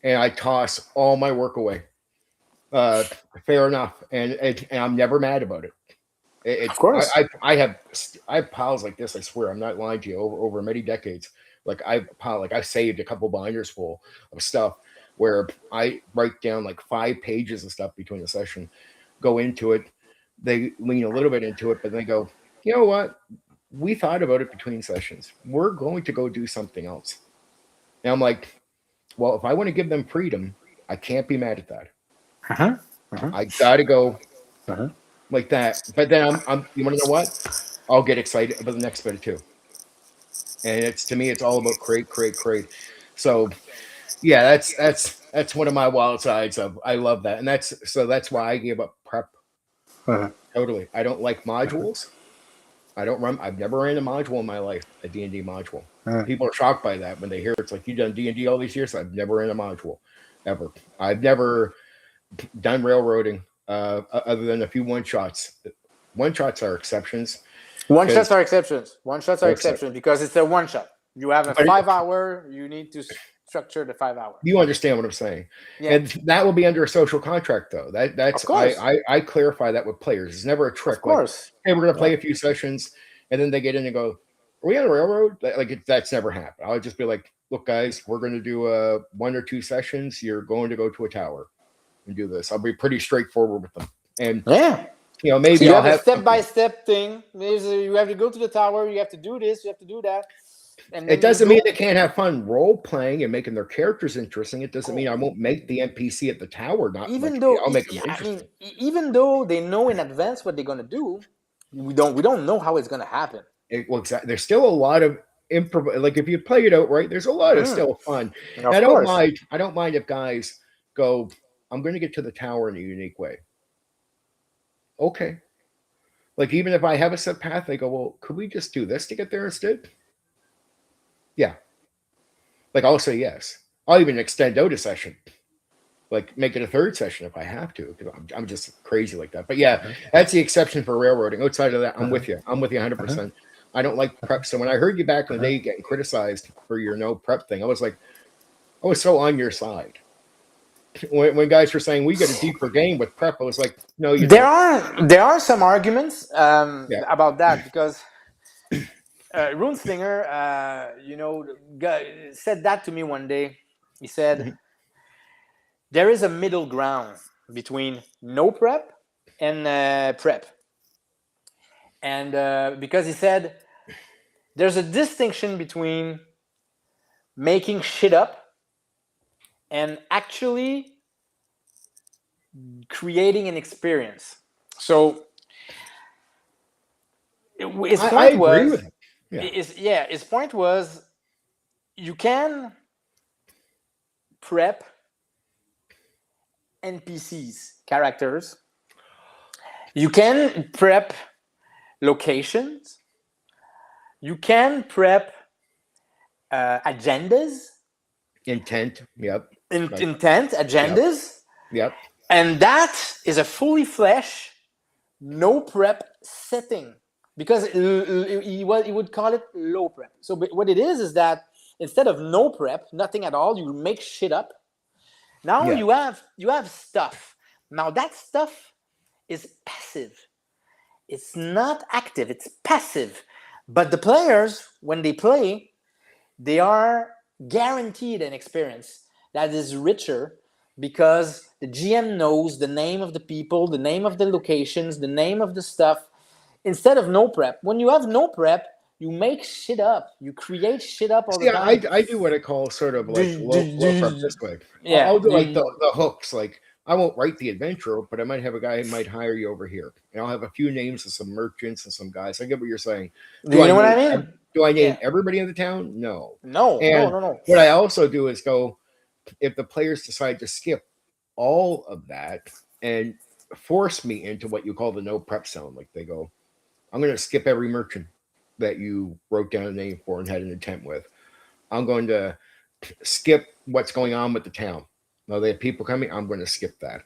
And I toss all my work away. Fair enough. And I'm never mad about it. Of course. I have piles like this, I swear. I'm not lying to you, over many decades. Like I've saved a couple binders full of stuff where I write down like 5 pages of stuff between the session, go into it. They lean a little bit into it, but they go, you know what? We thought about it between sessions. We're going to go do something else. And I'm like, well, if I want to give them freedom, I can't be mad at that. I got to go like that. But then you want to know what? I'll get excited about the next bit too. And to me, it's all about create. So yeah, that's one of my wild sides of, I love that. And that's why I gave up prep. Totally. I don't like modules. I've never ran a module in my life, a D&D module. Hmm. People are shocked by that when they hear it's like, you've done D&D all these years. I've never ran a module, ever. I've never done railroading, other than a few one-shots. One-shots are exceptions. One shots are exceptions. One shots are Except- exceptions because it's a one shot. You have a But 5 hour. You need to structure the 5 hour. You understand what I'm saying. Yeah. And that will be under a social contract, though. That's Of course. I clarify that with players. It's never a trick. Of course. Like, hey, we're gonna play a few sessions, and then they get in and go, "Are we on a railroad?" That's never happened. I'll just be like, "Look, guys, we're gonna do 1 or 2 sessions. You're going to go to a tower and do this." I'll be pretty straightforward with them, and Yeah. maybe So you I'll have a have step-by-step thing. Maybe you have to go to the tower. You have to do this. You have to do that. And then It doesn't mean they can't have fun role playing and making their characters interesting. It doesn't mean I won't make the NPC at the tower not even much. though I'll make them interesting. even though they know in advance what they're gonna do, we don't know how it's gonna happen. Exactly. There's still a lot of improv. Like if you play it out right, there's a lot of still fun. Of I course. don't mind if guys go, I'm going to get to the tower in a unique way. Okay. Like even if I have a set path, they go, well, could we just do this to get there instead? Yeah. Like I'll say yes. I'll even extend out a session. Like make it a 3rd session if I have to, because I'm just crazy like that. But yeah, that's the exception for railroading. Outside of that, I'm with you. I'm with you 100%. I don't like prep. So when I heard you back in the day getting criticized for your no prep thing, I was so on your side. When guys were saying we get a deeper game with prep, I was like, no, you don't. There are some arguments about that because Runeslinger, said that to me one day. He said, there is a middle ground between no prep and prep. And because he said, there's a distinction between making shit up and actually creating an experience. So his point I agree was, with him. his point was, you can prep NPCs, characters. You can prep locations. You can prep agendas. Intent. Yep. Intent, agendas. Yep. And that is a fully fleshed, no prep setting. Because he would call it low prep. So what it is that instead of no prep, nothing at all, you make shit up. Now you have stuff. Now that stuff is passive. It's not active, it's passive. But the players, when they play, they are guaranteed an experience that is richer because the GM knows the name of the people, the name of the locations, the name of the stuff. Instead of no prep. When you have no prep, you make shit up. You create shit up all the time. I do what I call sort of like low prep this way. Yeah. I'll do like the hooks. Like I won't write the adventure, but I might have a guy who might hire you over here. And I'll have a few names of some merchants and some guys. I get what you're saying. Do you know what I mean? Do I name everybody in the town? No. No. What I also do is go, if the players decide to skip all of that and force me into what you call the no prep zone, like they go, I'm going to skip every merchant that you wrote down a name for and had an intent with. I'm going to skip what's going on with the town. Now they have people coming. I'm going to skip that.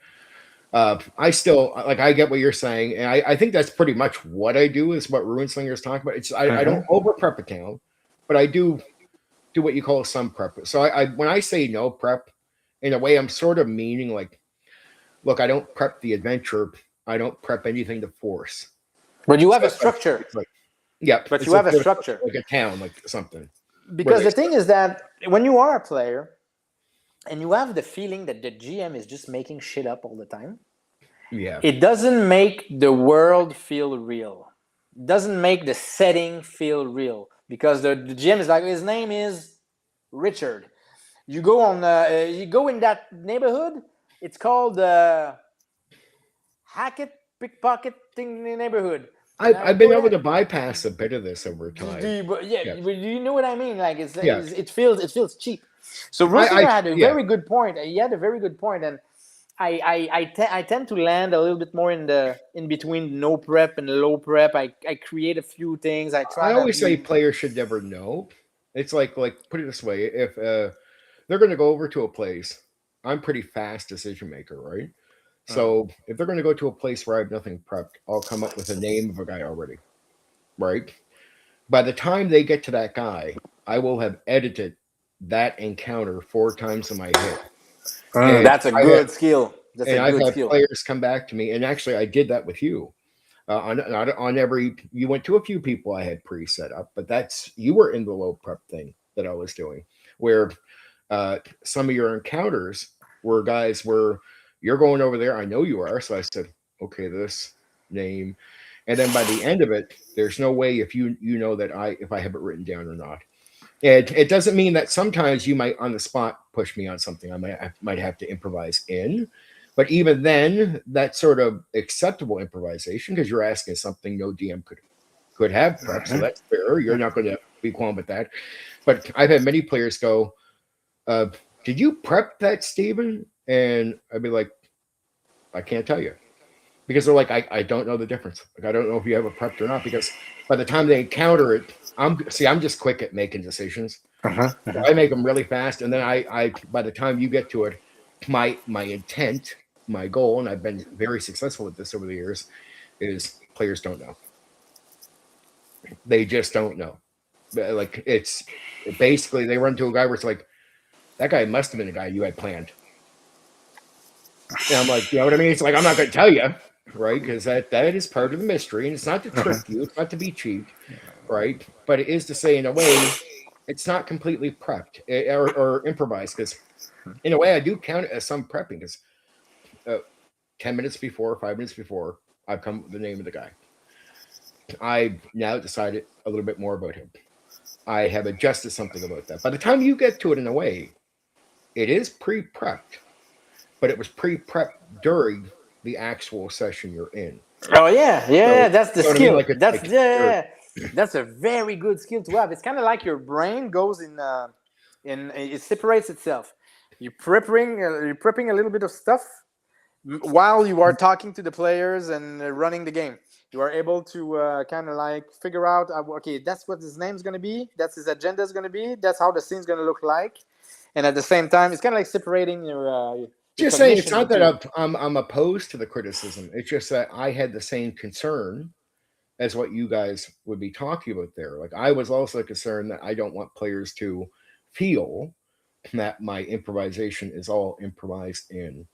I still I get what you're saying, and I think that's pretty much what I do. Is what Runeslinger's talking about. It's I don't over prep a town, but I do what you call some prep. So I when I say no prep, in a way, I'm sort of meaning like, look, I don't prep the adventure. I don't prep anything to force. But you have a structure. But you have a structure. Like a town, like something. Because the thing is that when you are a player and you have the feeling that the GM is just making shit up all the time, it doesn't make the world feel real. It doesn't make the setting feel real. Because the GM is like, his name is Richard. You go you go in that neighborhood, it's called Hackett Pickpocket neighborhood. I've been able to bypass a bit of this over time. Do you know what I mean? Like it feels cheap. So Runeslinger had a very good point. He had a very good point, and I tend to land a little bit more in between no prep and low prep. I create a few things. I try I to always say be. players should never know. It's like put it this way: if they're going to go over to a place, I'm pretty fast decision maker, right? So if they're going to go to a place where I have nothing prepped, I'll come up with a name of a guy already, right? By the time they get to that guy, I will have edited that encounter 4 times in my head, and That's a I have, good skill. That's a I've good had skill. players come back to me, and actually I did that with you. On every, you went to a few people I had pre-set up, but that's, you were in the low prep thing that I was doing, where some of your encounters were guys where you're going over there. I know you are. So I said, okay, this name. And then by the end of it, there's no way if you know that if I have it written down or not. It doesn't mean that sometimes you might on the spot push me on something I might have to improvise in. But even then, that's sort of acceptable improvisation because you're asking something no DM could have prep. So that's fair. You're not going to be qualm with that. But I've had many players go, did you prep that, Steven? And I'd be like, I can't tell you. Because they're like, I don't know the difference. Like, I don't know if you have it prepped or not. Because by the time they encounter it, I'm just quick at making decisions. So I make them really fast. And then I by the time you get to it, my intent, my goal, and I've been very successful at this over the years, is players don't know. They just don't know. Like, it's basically they run to a guy where it's like, that guy must have been the guy you had planned. And I'm like, you know what I mean? It's like, I'm not going to tell you, right? Because that is part of the mystery. And it's not to trick you. It's not to be cheap, right? But it is to say, in a way, it's not completely prepped or improvised. Because in a way, I do count it as some prepping. Because 10 minutes before, 5 minutes before, I've come up with the name of the guy. I've now decided a little bit more about him. I have adjusted something about that. By the time you get to it, in a way, it is pre-prepped, but it was pre-prepped during the actual session you're in. Oh yeah, So, that's the you know what I mean? skill. Like, it's That's like that's a very good skill to have. It's kind of like your brain goes in it separates itself. You're prepping a little bit of stuff while you are talking to the players and running the game. You are able to kind of like figure out, okay, that's what his name's going to be, that's his agenda is going to be, that's how the scene's going to look like, and at the same time, it's kind of like separating your just saying, it's cognition not into. that I'm opposed to the criticism. It's just that I had the same concern as what you guys would be talking about there. Like, I was also concerned that I don't want players to feel that my improvisation is all improvised in.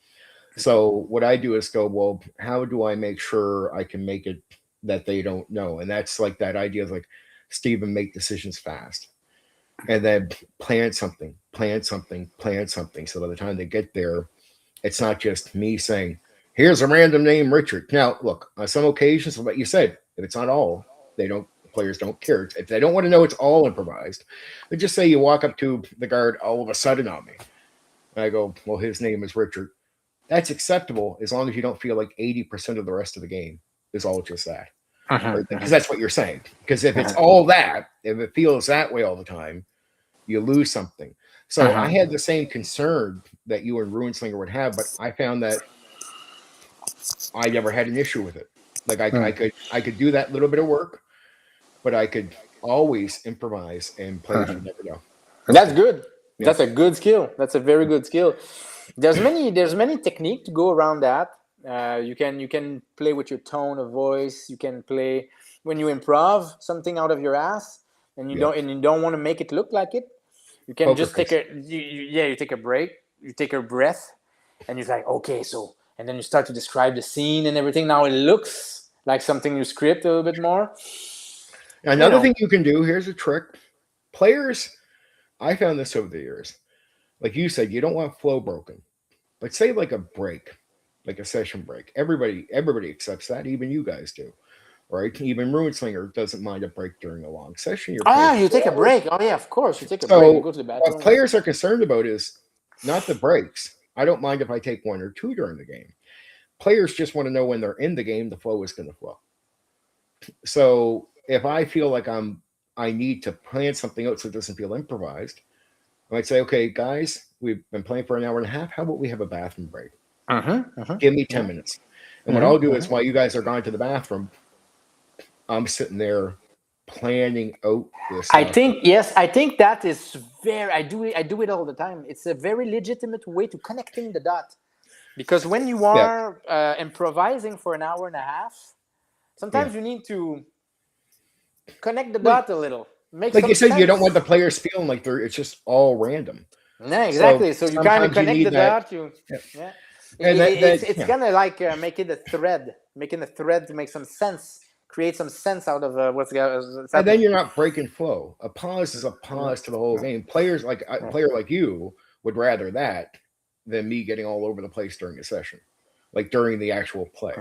So what I do is go, well, how do I make sure I can make it that they don't know? And that's like that idea of like, Stephen, make decisions fast. And then plan something. So by the time they get there, it's not just me saying, here's a random name, Richard. Now, look, on some occasions, what you said, if it's not all, players don't care. If they don't want to know it's all improvised, they just say you walk up to the guard all of a sudden on me. And I go, well, his name is Richard. That's acceptable as long as you don't feel like 80% of the rest of the game is all just that. Right? Because that's what you're saying. Because if it's all that, if it feels that way all the time, you lose something. So I had the same concern that you and Ruinslinger would have, but I found that I never had an issue with it. Like, I could do that little bit of work, but I could always improvise, and players would never know. That's good. Yeah. That's a good skill. That's a very good skill. There's many techniques to go around that. You can play with your tone of voice. You can play when you improv something out of your ass, and you don't want to make it look like it. You can Poker just take face. you take a break. You take a breath, and you're like, okay, so, and then you start to describe the scene and everything. Now it looks like something you script a little bit more. Another thing you can do, here's a trick. Players, I found this over the years. Like you said, you don't want flow broken. But say like a break, like a session break. Everybody accepts that. Even you guys do. Right? Even Ruinslinger doesn't mind a break during a long session. You're playing. You take a break. Oh yeah, of course, you take a break. You So go to the what bathroom. players are concerned about is not the breaks. I don't mind if I take 1 or 2 during the game. Players just want to know when they're in the game, the flow is going to flow. So if I feel like I need to plan something out so it doesn't feel improvised, I might say, okay, guys, we've been playing for an hour and a half. How about we have a bathroom break? Give me 10 minutes. And what I'll do is while you guys are gone to the bathroom, I'm sitting there planning out this stuff. I think that is very. I do it all the time. It's a very legitimate way to connecting the dot, because when you are improvising for an hour and a half, sometimes you need to connect the dot a little. Make like some you said, sense. you don't want the players feeling like it's just all random. Yeah, exactly. So you kind of connect the dot. And it's kind of like making a thread to make some sense, create some sense out of what's happening. And then you're not breaking flow. A pause is a pause to the whole game. Players like a player like you would rather that than me getting all over the place during a session, like during the actual play.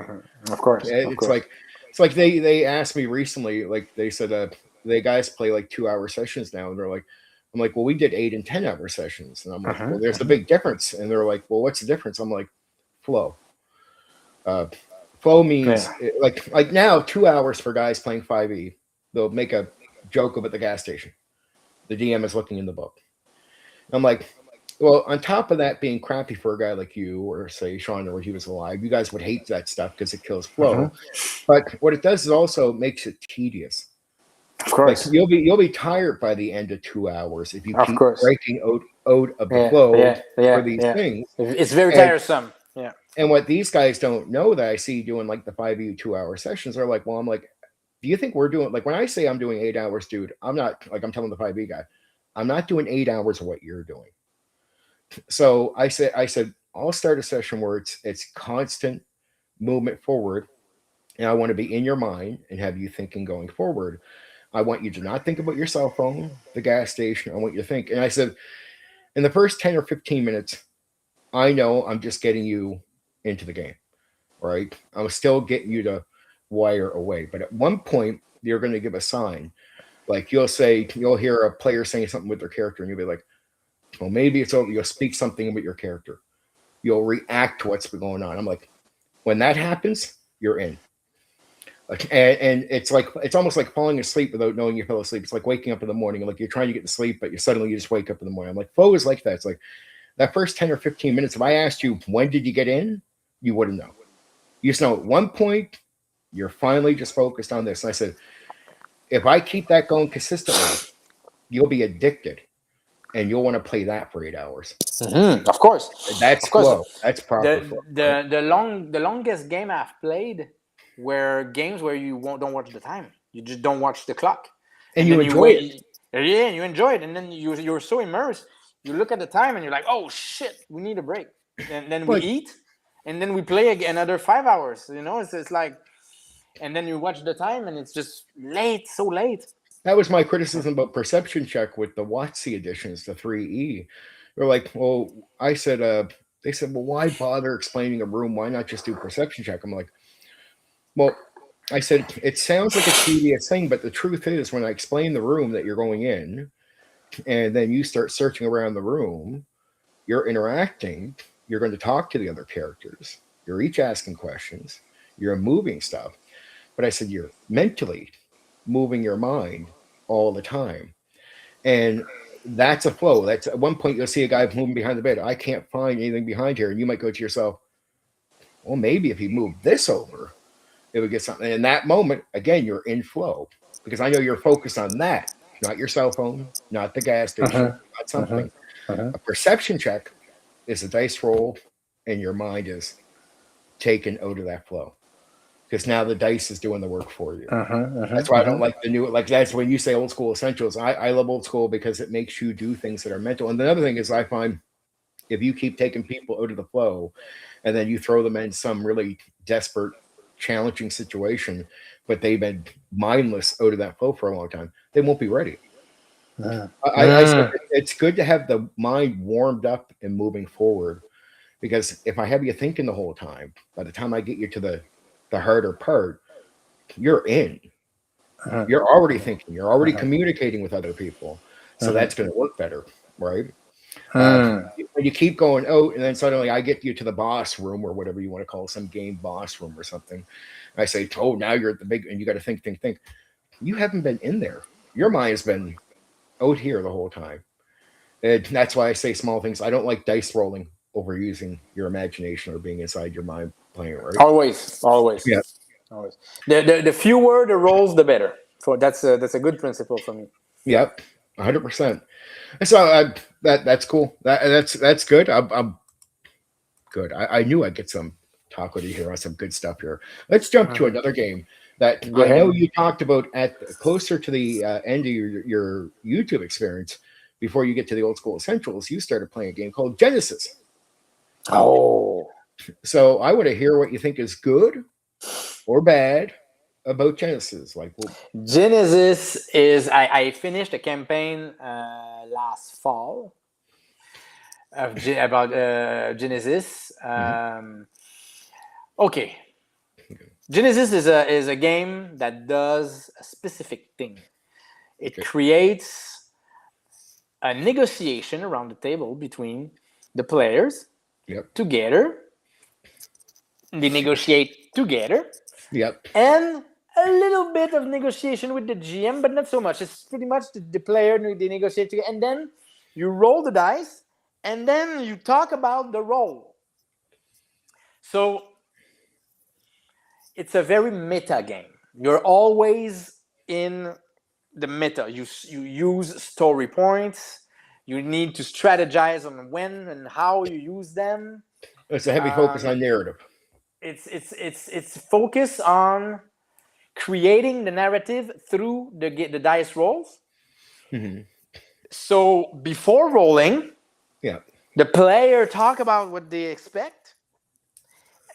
Of course, it's like they asked me recently, like they said, the guys play like 2-hour sessions now, and they're like, I'm like, well, we did 8 and 10-hour sessions, and I'm like, well, there's a big difference, and they're like, well, what's the difference? I'm like, flow. Flow means like now 2 hours for guys playing 5e. They'll make a joke of at the gas station. The DM is looking in the book. I'm like, well, on top of that being crappy for a guy like you, or say Sean, or he was alive, you guys would hate that stuff because it kills flow. But what it does is also makes it tedious. Of course, like you'll be tired by the end of 2 hours if you keep breaking out of the flow for these things. It's very tiresome. Yeah. And what these guys don't know that I see doing like the 5e 2-hour sessions are like, well, I'm like, do you think we're doing, like when I say I'm doing 8 hours, dude, I'm not, like I'm telling the 5e guy, I'm not doing 8 hours of what you're doing. So I said, I'll start a session where it's constant movement forward, and I want to be in your mind and have you thinking going forward. I want you to not think about your cell phone, the gas station. I want you to think. And I said, in the first 10 or 15 minutes, I know I'm just getting you into the game, right? I'm still getting you to wire away. But at one point, you're going to give a sign. Like you'll hear a player saying something with their character, and you'll be like, well, maybe it's over. You'll speak something about your character. You'll react to what's been going on. I'm like, when that happens, you're in. Like, and it's like, it's almost like falling asleep without knowing you fell asleep. It's like waking up in the morning, like you're trying to get to sleep, but you just wake up in the morning. I'm like, flow is like that. It's like that first 10 or 15 minutes. If I asked you, when did you get in? You wouldn't know. You just know at one point, you're finally just focused on this. And I said, if I keep that going consistently, you'll be addicted and you'll want to play that for 8 hours. Of course. That's flow. That's proper flow. The longest game I've played were games where you don't watch the time. You just don't watch the clock. And you enjoy it. Yeah, you enjoy it. And then you're so immersed. You look at the time and you're like, oh, shit, we need a break. And then we eat. And then we play another 5 hours. You know, it's like, and then you watch the time and it's just late, so late. That was my criticism about Perception Check with the WotC editions, the 3E. They're like, well, I said, they said, well, why bother explaining a room? Why not just do Perception Check? I'm like, well, I said, it sounds like a tedious thing, but the truth is when I explain the room that you're going in, and then you start searching around the room, you're interacting, you're going to talk to the other characters. You're each asking questions. You're moving stuff. But I said, you're mentally moving your mind all the time. And that's a flow. That's at one point you'll see a guy moving behind the bed. I can't find anything behind here. And you might go to yourself, well, maybe if you move this over, it would get something. And in that moment, again, you're in flow because I know you're focused on that, not your cell phone, not the gas station, not something. A perception check is a dice roll and your mind is taken out of that flow because now the dice is doing the work for you. That's why I don't like the new, like that's when you say old school essentials. I love old school because it makes you do things that are mental. And the other thing is I find if you keep taking people out of the flow and then you throw them in some really desperate, challenging situation, but they've been mindless out of that flow for a long time, they won't be ready. I said it's good to have the mind warmed up and moving forward because if I have you thinking the whole time, by the time I get you to the harder part, you're in. You're already thinking. You're already communicating with other people. So that's going to work better, right? When you keep going out, and then suddenly I get you to the boss room or whatever you want to call it, some game boss room or something. And I say, oh, now you're at the big, and you got to think. You haven't been in there. Your mind has been out here the whole time. And that's why I say small things. I don't like dice rolling overusing your imagination or being inside your mind playing it, right? Always. Yeah. Always. The fewer the rolls, the better. That's a good principle for me. Yep. 100%. So that's cool. That's good. I'm good. I knew I'd get some talk with you here on some good stuff here. Let's jump to another game that Go I know ahead. you talked about at closer to the end of your YouTube experience. Before you get to the old school essentials, you started playing a game called Genesis. Oh. So I want to hear what you think is good or bad about Genesis. Like, well, Genesis is I finished a campaign last fall about Genesis. Okay, Genesis is a game that does a specific thing. It okay. creates a negotiation around the table between the players Yep. together. They negotiate together, Yep. and a little bit of negotiation with the GM, but not so much. It's pretty much the player, they negotiate together, and then you roll the dice, and then you talk about the roll. So it's a very meta game. You're always in the meta. You use story points. You need to strategize on when and how you use them. It's a heavy focus on narrative. It's focus on creating the narrative through the dice rolls. Mm-hmm. So before rolling, Yeah. the player talk about what they expect,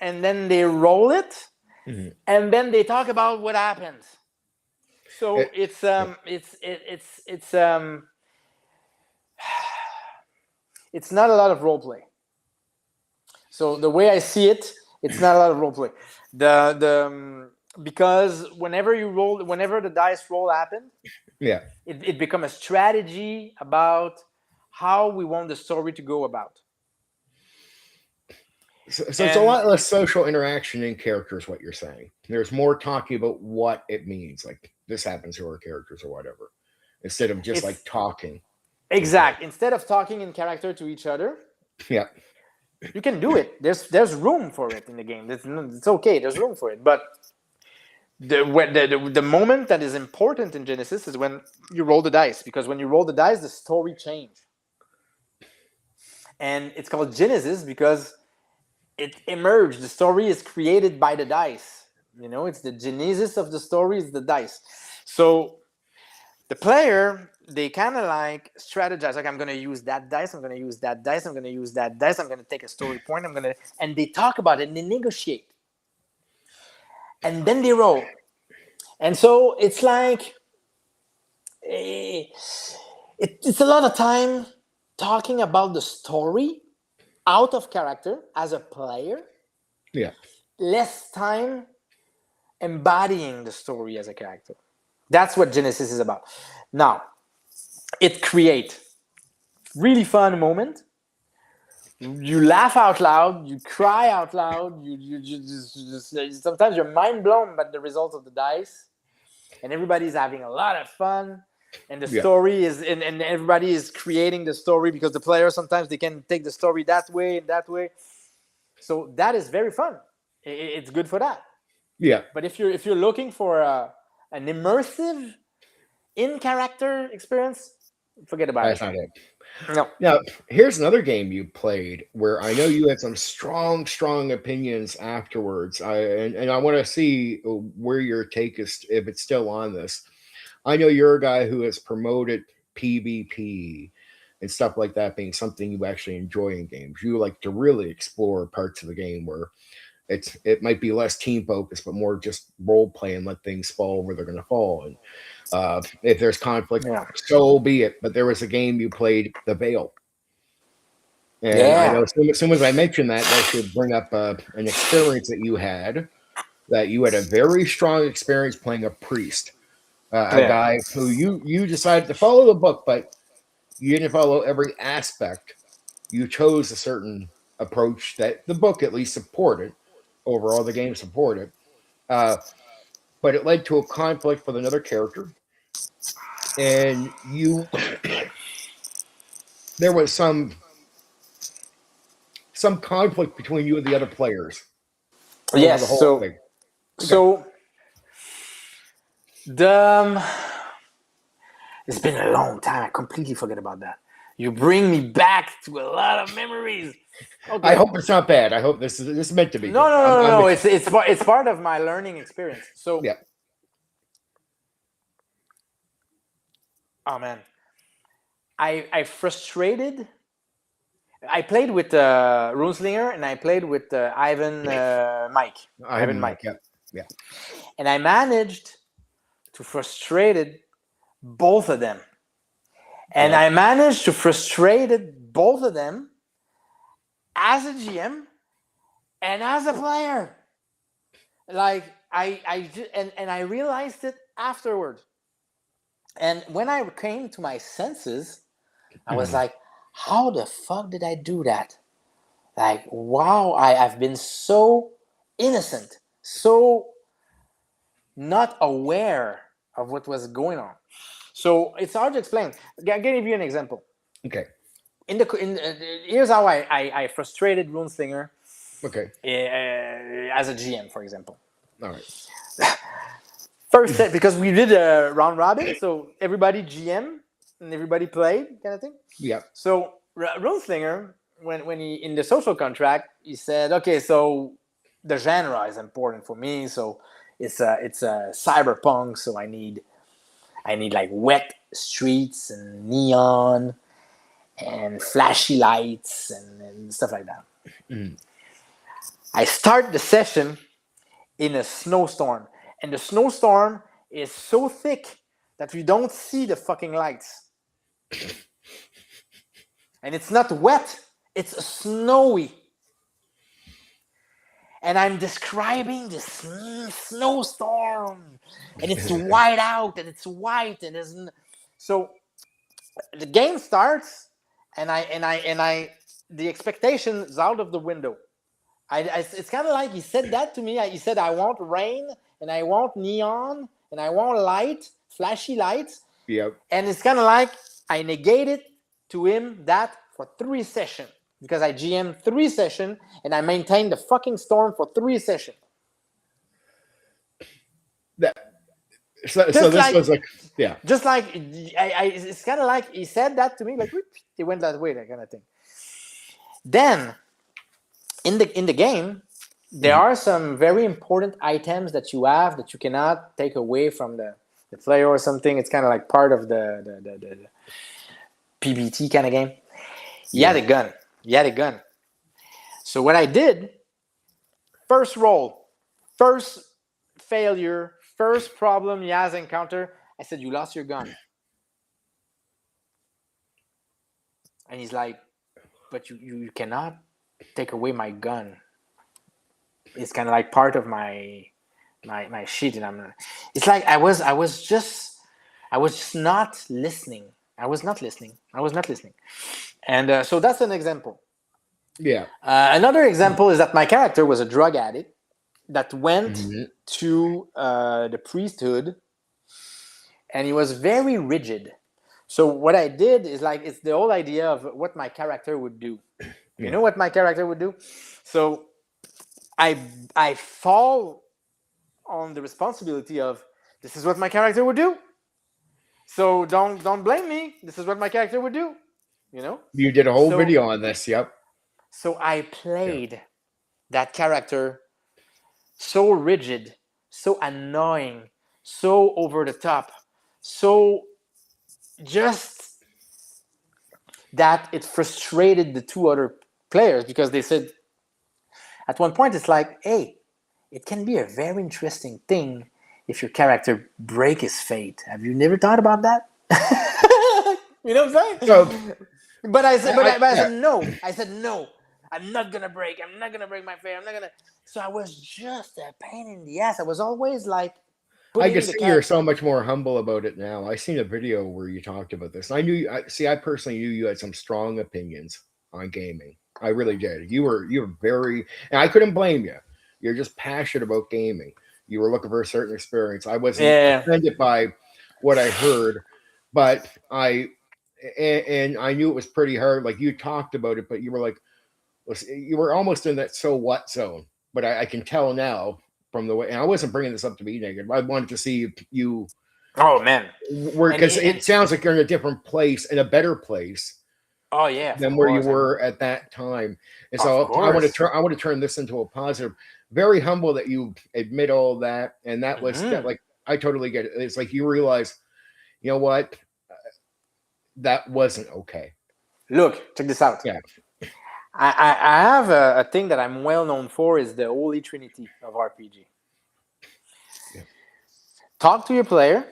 and then they roll it, Mm-hmm. and then they talk about what happens. So it's not a lot of role play. So the way I see it, it's not a lot of role play. Because whenever the dice roll happens, Yeah. it becomes a strategy about how we want the story to go about. So it's a lot less social interaction in characters, what you're saying. There's more talking about what it means, like this happens to our characters or whatever, instead of just like talking. Exact. Instead of talking in character to each other, Yeah. you can do it. There's room for it in the game. It's okay. There's room for it. But the moment that is important in Genesis is when you roll the dice, because when you roll the dice, the story changes. And it's called Genesis because it emerged. The story is created by the dice. It's the genesis of the story is the dice. So the player, they kind of like strategize. Like, I'm going to use that dice. I'm going to use that dice. I'm going to use that dice. I'm going to take a story point. And they talk about it and they negotiate. And then they roll. And so it's like, it's a lot of time talking about the story out of character as a player. Yeah. Less time embodying the story as a character. That's what Genesis is about. Now, it creates really fun moment. You laugh out loud, you cry out loud, you just sometimes you're mind blown by the results of the dice, and everybody's having a lot of fun. And the story is, and everybody is creating the story because the players sometimes they can take the story that way and that way. So that is very fun. It's good for that. Yeah. But if you're looking for an immersive in character experience, forget about That's it. not it. No. Now, here's another game you played where I know you had some strong opinions afterwards. And I want to see where your take is, if it's still on this. I know you're a guy who has promoted PvP and stuff like that being something you actually enjoy in games. You like to really explore parts of the game where it might be less team focused, but more just role play and let things fall where they're going to fall. And if there's conflict, so be it. But there was a game you played, The Veil. And I know as soon as I mentioned that should bring up an experience that you had a very strong experience playing a priest. A guy who you decided to follow the book, but you didn't follow every aspect. You chose a certain approach that the book at least supported. Overall, the game supported. But it led to a conflict with another character. And there was some some conflict between you and the other players. Yes. The whole thing. So it's been a long time. I completely forget about that. You bring me back to a lot of memories. Okay. I hope it's not bad. I hope this is meant to be. No. It's part of my learning experience. So yeah. Oh man, I frustrated. I played with Runeslinger and I played with Ivan Mike. Ivan Mike. Yeah. And I managed to frustrate both of them. And I managed to frustrate both of them as a GM and as a player. Like I realized it afterward. And when I came to my senses, I was like, how the fuck did I do that? Like, wow, I've been so innocent, so not aware of what was going on. So it's hard to explain. I'll give you an example. Okay. Here's how I frustrated Runeslinger. Okay. As a GM, for example. All right. First set, because we did a round robin, so everybody GM and everybody played, kind of thing. Yeah. So Runeslinger, when he in the social contract, he said, okay, so the genre is important for me, so it's a cyberpunk, so I need like wet streets and neon and flashy lights and stuff like that. I start the session in a snowstorm, and the snowstorm is so thick that we don't see the fucking lights. And it's not wet, it's snowy. And I'm describing this snowstorm, and it's white out, and it's white, and isn't. So the game starts, and the expectation is out of the window. It's kind of like he said that to me. He said, I want rain, and I want neon, and I want light, flashy lights. Yep. And it's kind of like I negated to him that for 3 sessions. Because I GM 3 sessions, and I maintained the fucking storm for 3 sessions. So this was like, yeah. Just like, it's kind of like he said that to me, like, it went that way, that kind of thing. Then, in the game, there are some very important items that you have that you cannot take away from the player or something. It's kind of like part of the PBT kind of game. He had a gun. So what I did, first roll, first failure, first problem he has encountered, I said, you lost your gun. And he's like, but you cannot take away my gun. It's kind of like part of my shit, and it's like I was just not listening. I was not listening. And so that's an example. Yeah. Another example is that my character was a drug addict that went to the priesthood, and he was very rigid. So what I did is like, it's the whole idea of what my character would do. You know what my character would do? So I fall on the responsibility of, this is what my character would do. So don't blame me. This is what my character would do. You know? You did a whole video on this, yep. So I played that character so rigid, so annoying, so over the top, so just that it frustrated the 2 other players, because they said, at one point, it's like, hey, it can be a very interesting thing if your character break his fate. Have you never thought about that? You know what I'm saying? So, but I said no. I said no. I'm not gonna break my fate. I'm not gonna. So I was just a pain in the ass. I was always like, I can see you're so much more humble about it now. I seen a video where you talked about this. I personally knew you had some strong opinions on gaming. I really did. You were very, and I couldn't blame you. You're just passionate about gaming. You were looking for a certain experience. I wasn't offended by what I heard, but I knew it was pretty hard. Like, you talked about it, but you were like, you were almost in that so what zone. But I can tell now from the way, and I wasn't bringing this up to be negative. I wanted to see if you Oh man, were, and because it sounds like you're in a different place, in a better place oh yeah, of than where you course, were at that time. And of so course. I want to turn this into a positive. Very humble that you admit all that, and that was that. Mhm. Like I totally get it. It's like you realize, you know what, that wasn't okay. Look, check this out. Yeah, I have a thing that I'm well known for is the Holy Trinity of RPG. yeah, Talk to your player,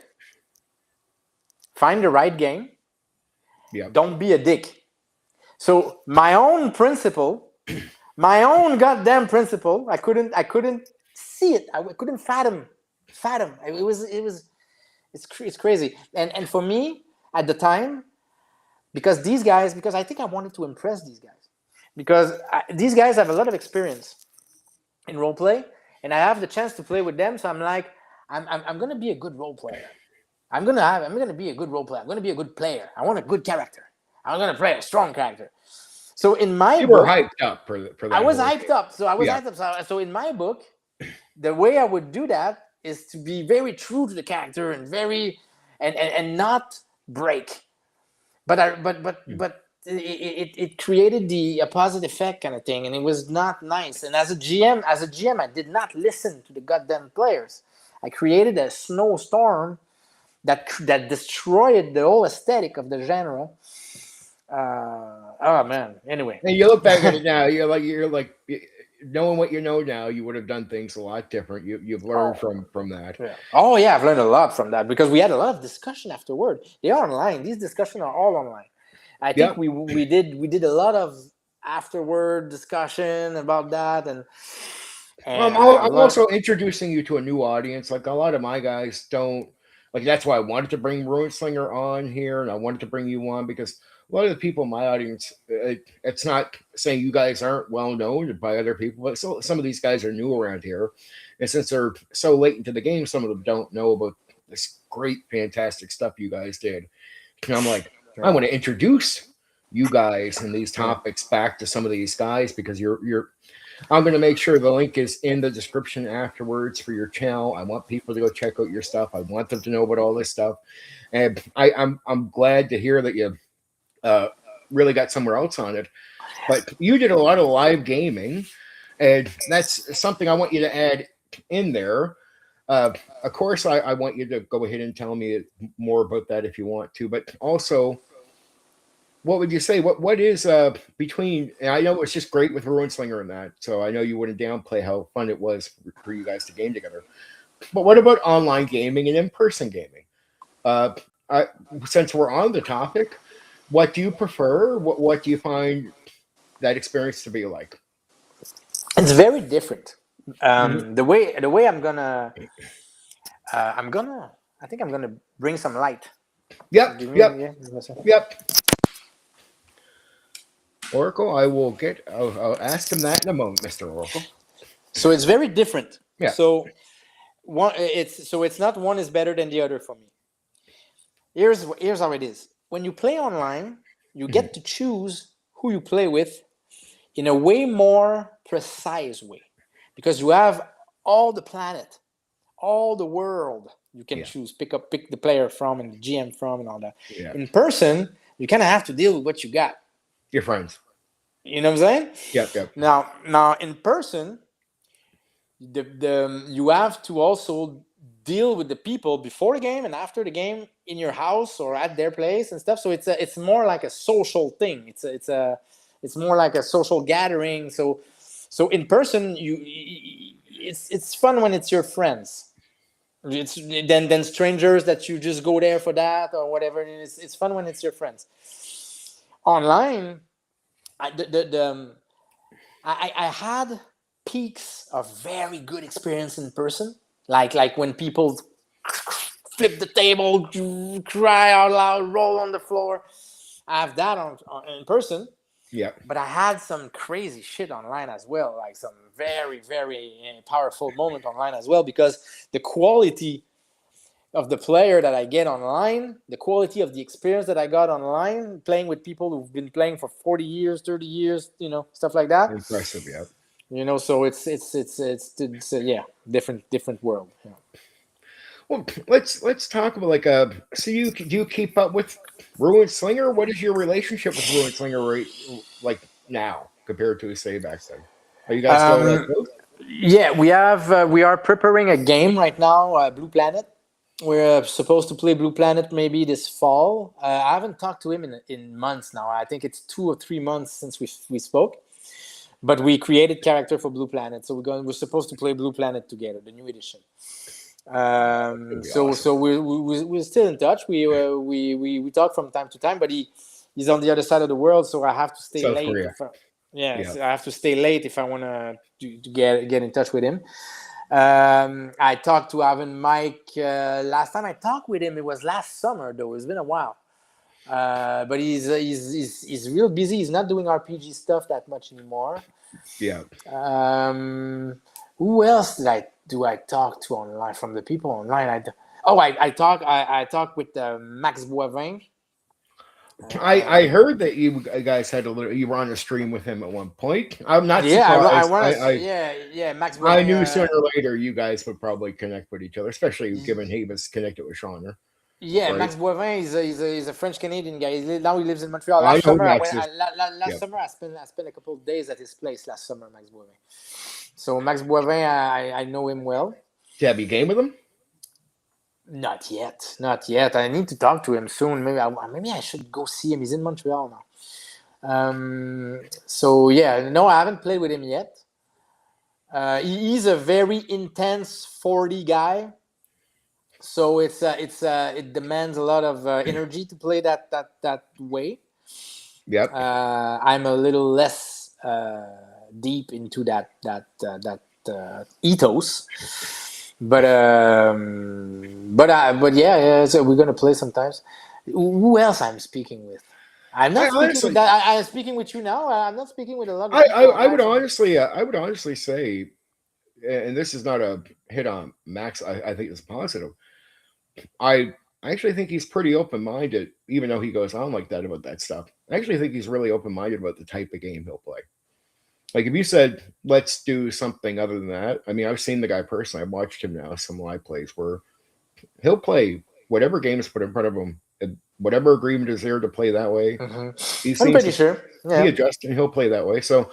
find the right game, yeah. don't be a dick. So my own principle, my own goddamn principle, I couldn't see it. I couldn't fathom. It's crazy. And for me at the time, because I think I wanted to impress these guys, because these guys have a lot of experience in role play, and I have the chance to play with them. So I'm like, I'm gonna be a good role player. I'm gonna be a good role player. I'm gonna be a good player. I want a good character. I'm gonna play a strong character. So in my You were book, hyped up for I that was whole hyped thing. up. So I was Yeah, hyped up. So in my book, the way I would do that is to be very true to the character and very and not break. But it created a positive effect kind of thing, and it was not nice. And as a GM, I did not listen to the goddamn players. I created a snowstorm that destroyed the whole aesthetic of the genre. Oh man. Anyway. and you look back at it now, you're like knowing what you know now, you would have done things a lot different. You've learned Oh from that. yeah. Oh yeah. I've learned a lot from that because we had a lot of discussion afterward. They are online. These discussions are all online. I think Yep. we did a lot of afterward discussion about that and I've I'm learned. also introducing you to a new audience. Like a lot of my guys don't like. That's why I wanted to bring Ruin Slinger on here, and I wanted to bring you on because a lot of the people in my audience, it's not saying you guys aren't well known by other people, but some of these guys are new around here, and since they're so late into the game, some of them don't know about this great, fantastic stuff you guys did. And I'm like, I Yeah. want to introduce you guys and these Yeah. topics back to some of these guys because you're I'm going to make sure the link is in the description afterwards for your channel. I want people to go check out your stuff. I want them to know about all this stuff, and I'm glad to hear that you uh, really got somewhere else on it. But you did a lot of live gaming, and that's something I want you to add in there. Of course, I want you to go ahead and tell me more about that if you want to, but also what would you say? What is between? And I know it's just great with Ruin Slinger and that, so I know you wouldn't downplay how fun it was for you guys to game together. But what about online gaming and in-person gaming? Uh, I, since we're on the topic, what do you prefer? What do you find that experience to be like? It's very different. Mhm. The way I'm gonna I think I'm gonna bring some light. Yep, Give me yep, yeah. Give me a second. yep. Oracle, I will get. I'll ask him that in a moment, Mister Oracle. So it's very different. Yeah, So it's not one is better than the other for me. Here's how it is. When you play online, you Mhm. get to choose who you play with in a way more precise way because you have all the planet, all the world you can Yeah, choose, pick the player from and the GM from and all that. yeah. In person, you kind of have to deal with what you got. Your friends. You know what I'm saying? Yep, yep. Now in person, you have to also deal with the people before the game and after the game in your house or at their place and stuff. So it's more like a social thing. It's more like a social gathering. So in person, it's fun when it's your friends. It's then strangers that you just go there for that or whatever. It's fun when it's your friends. Online, I had peaks of very good experience in person, like when people flip the table, cry out loud, roll on the floor. I have that in person, Yep. but I had some crazy shit online as well, like some very very powerful moment online as well because the quality of the player that I get online, the quality of the experience that I got online, playing with people who've been playing for 40 years, 30 years, stuff like that. Impressive, yeah. So it's yeah, different world. Yeah. Well, let's talk about so do you keep up with Ruin Slinger? What is your relationship with Ruin Slinger like now compared to say back then? Are you guys still close? Yeah, we are preparing a game right now, Blue Planet. We're supposed to play Blue Planet maybe this fall. I haven't talked to him in months now. I think it's 2 or 3 months since we spoke. But we created character for Blue Planet, so we're supposed to play Blue Planet together, the new edition. So awesome. we're still in touch. We talk from time to time, but he's on the other side of the world, so I have to stay South late. Korea. So I have to stay late if I want to get in touch with him. I talked to Ivan Mike last time I talked with him. It was last summer, though. It's been a while. But he's real busy. He's not doing RPG stuff that much anymore. Yeah. Who else do I talk to online from the people online? I talk with Max Boivin. I heard that you guys had you were on a stream with him at one point. I'm not surprised. Max Boivin. I knew sooner or later you guys would probably connect with each other, especially given he was connected with Shauna. Yeah, right? Max Boivin is a French Canadian guy. Now he lives in Montreal. Last summer I spent a couple of days at his place last summer. Max Boivin. So Max Boivin, I know him well. Did you have a game with him? Not yet. I need to talk to him soon. Maybe I should go see him. He's in Montreal now. So yeah, no, I haven't played with him yet. He's a very intense 40 guy. So it demands a lot of energy to play that way. Yep. I'm a little less deep into that ethos, but yeah. So we're gonna play sometimes. Who else I'm speaking with? I'm not speaking with that. I'm speaking with you now. I'm not speaking with a lot of people. I would honestly say, and this is not a hit on Max. I think it's positive. I actually think he's pretty open-minded, even though he goes on like that about that stuff. I actually think he's really open-minded about the type of game he'll play. Like if you said, let's do something other than that. I mean, I've seen the guy personally. I've watched him now, some live plays where he'll play whatever game is put in front of him, whatever agreement is there to play that way. Mm-hmm. I'm pretty sure. Yeah. He adjusts and he'll play that way. So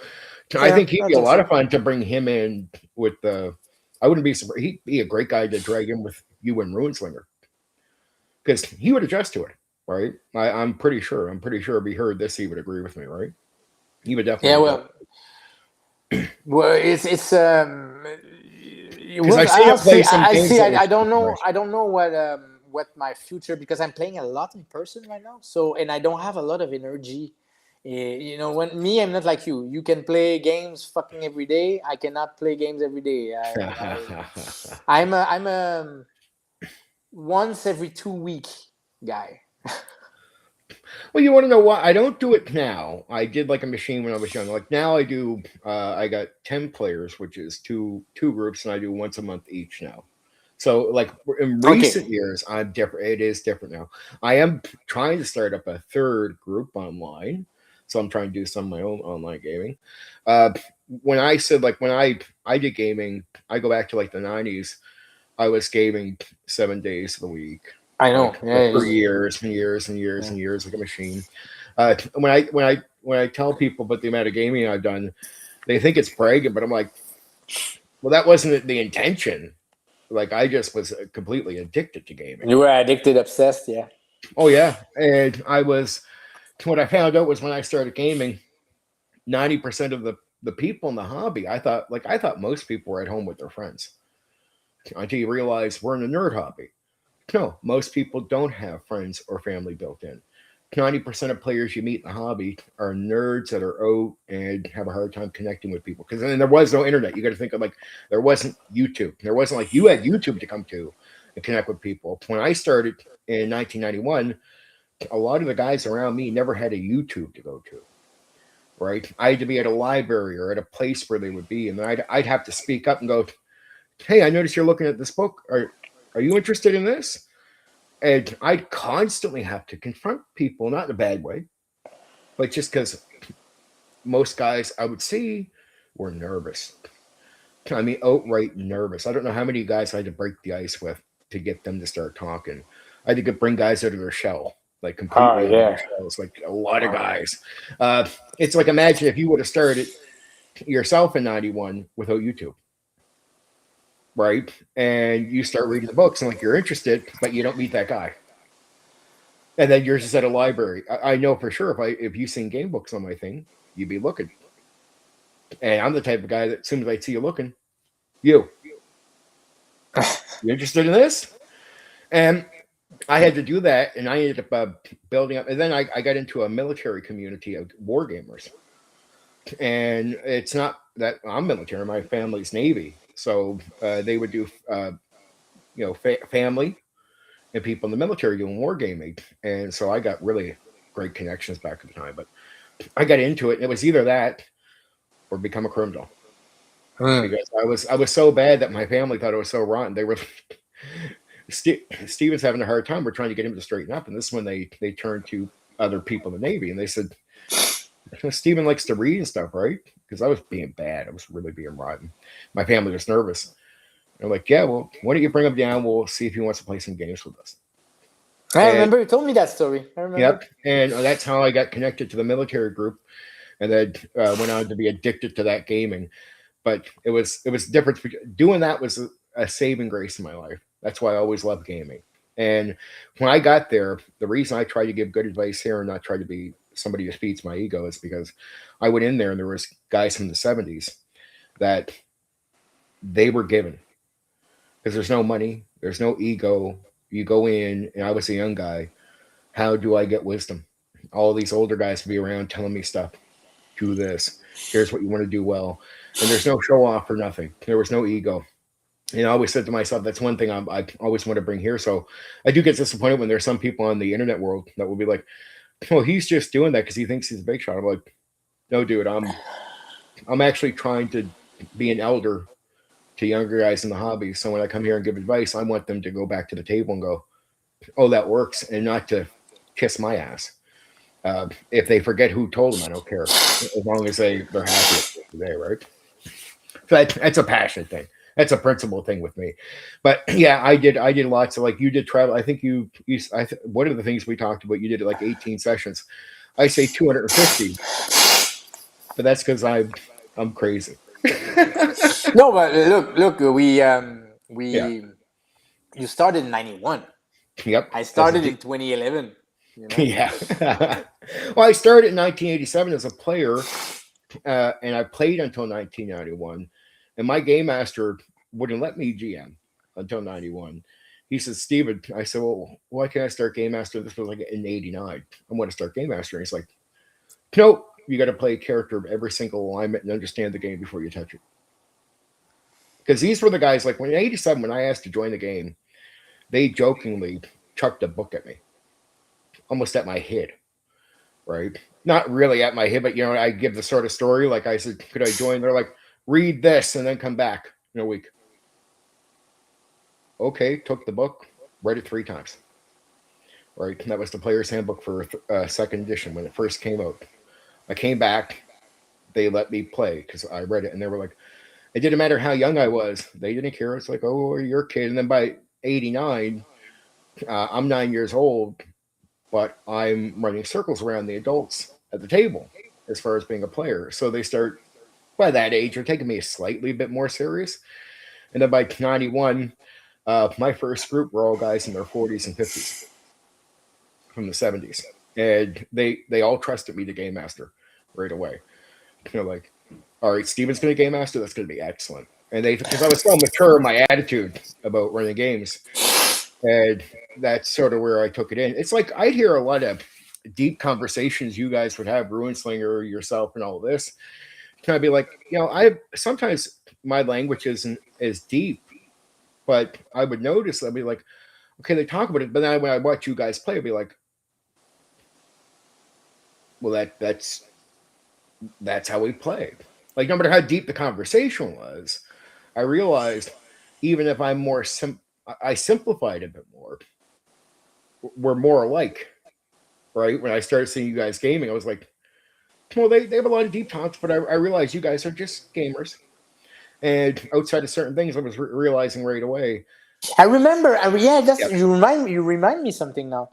I think he'd be a lot of fun to bring him in with the. I wouldn't be surprised. He'd be a great guy to drag in with you and Ruinslinger. Because he would adjust to it, right? I'm pretty sure. If he heard this, he would agree with me, right? He would definitely. Yeah, well, it's. I don't know what my future, because I'm playing a lot in person right now. So, and I don't have a lot of energy. I'm not like you. You can play games fucking every day. I cannot play games every day. I'm a once every 2 week guy. Well, you want to know what? I don't do it now. I did like a machine when I was young. Like now I do, I got 10 players, which is two groups, and I do once a month each now. So like in recent years, I'm different. It is different now. I am trying to start up a third group online. So I'm trying to do some of my own online gaming. When I said when I did gaming, I go back to the 90s. I was gaming 7 days of the week. I know, for years and years and years and years, like a machine. When I tell people about the amount of gaming I've done, they think it's bragging, but I'm like, well, that wasn't the intention. Like I just was completely addicted to gaming. You were addicted, obsessed, yeah. Oh yeah, and I was. What I found out was when I started gaming, 90% of the people in the hobby, I thought most people were at home with their friends. Until you realize we're in a nerd hobby. No, most people don't have friends or family built in. 90% of players you meet in the hobby are nerds that are out and have a hard time connecting with people. Because there was no internet. You got to think of there wasn't YouTube. There wasn't you had YouTube to come to and connect with people. When I started in 1991, a lot of the guys around me never had a YouTube to go to. Right? I had to be at a library or at a place where they would be. And then I'd have to speak up and go, hey, I noticed you're looking at this book. Are you interested in this? And I'd constantly have to confront people, not in a bad way, but just because most guys I would see were nervous. I mean, outright nervous. I don't know how many guys I had to break the ice with to get them to start talking. I had to bring guys out of their shell, like Oh completely out of their yeah. shells, like a lot of guys. It's like imagine if you would have started yourself in '91 without YouTube, right? And you start reading the books and like you're interested, but you don't meet that guy. And then yours is at a library. I know for sure if you seen game books on my thing, you'd be looking. And I'm the type of guy that as soon as I see you looking, you interested in this? And I had to do that, and I ended up building up. And then I got into a military community of war gamers. And it's not that I'm military; my family's Navy, so they would do, family and people in the military doing war gaming, and so I got really great connections back at the time. But I got into it, and it was either that or become a criminal because I was so bad that my family thought it was so rotten. They were Steven's having a hard time. We're trying to get him to straighten up, and this is when they turned to other people in the Navy, and they said, Steven likes to read and stuff, right? Because I was being bad. I was really being rotten. My family was nervous. They're like, yeah, well, why don't you bring him down? We'll see if he wants to play some games with us. I And, remember you told me that story. I remember. yep. And that's how I got connected to the military group, and then went on to be addicted to that gaming. But it was different. Doing that was a saving grace in my life. That's why I always loved gaming. And when I got there, the reason I try to give good advice here and not try to be somebody who feeds my ego is because I went in there and there was guys from the 70s that they were given because there's no money, there's no ego. You go in, and I was a young guy. How do I get wisdom? All these older guys would be around telling me stuff. Do this. Here's what you want to do well. And there's no show off or nothing. There was no ego. And I always said to myself, that's one thing I always want to bring here. So I do get disappointed when there's some people on the internet world that will be like, well, he's just doing that because he thinks he's a big shot. I'm like, no, dude, I'm actually trying to be an elder to younger guys in the hobby. So when I come here and give advice, I want them to go back to the table and go, oh, that works, and not to kiss my ass. If they forget who told them, I don't care, as long as they're happy today, right? So that's a passion thing. That's a principle thing with me. But yeah, I did lots of, like, you did travel. I think one of the things we talked about, you did like 18 sessions. I say 250, but that's because I'm crazy. No, but look, Yeah. you started in '91. Yep. I started in 2011. You know? Yeah. Well, I started in 1987 as a player, and I played until 1991. And my game master wouldn't let me GM until 91. He said, Steven, I said, well, why can't I start game master? This was like in 89. I want to start game master. And he's like, nope, you got to play a character of every single alignment and understand the game before you touch it. Because these were the guys, like when in 87, when I asked to join the game, they jokingly chucked a book at me, almost at my head, right? Not really at my head, but, I give the sort of story. Like I said, could I join? They're like, read this and then come back in a week. Okay, took the book, read it 3 times. Right, and that was the player's handbook for second edition when it first came out. I came back, they let me play because I read it, and they were like, it didn't matter how young I was, they didn't care. It's like, oh, you're a kid. And then by 89, I'm 9 years old, but I'm running circles around the adults at the table as far as being a player. So they start, by that age, they're taking me a slightly bit more serious. And then by 91, my first group were all guys in their 40s and 50s from the 70s. And they all trusted me to game master right away. Like, all right, Steven's going to game master. That's going to be excellent. And because I was so mature in my attitude about running games. And that's sort of where I took it in. It's like I'd hear a lot of deep conversations you guys would have, Ruinslinger, yourself, and all of this. Can I be like, I sometimes my language isn't as deep, but I would notice, I'd be like, okay, they talk about it, but then when I watch you guys play, I'd be like, well, that's how we play. Like, no matter how deep the conversation was, I realized even if I'm more I simplified a bit more, were more alike, right? When I started seeing you guys gaming, I was like, well, they have a lot of deep talks, but I realized you guys are just gamers. And outside of certain things, I was realizing right away. I remember. Yeah, that's Yep. you remind me something now.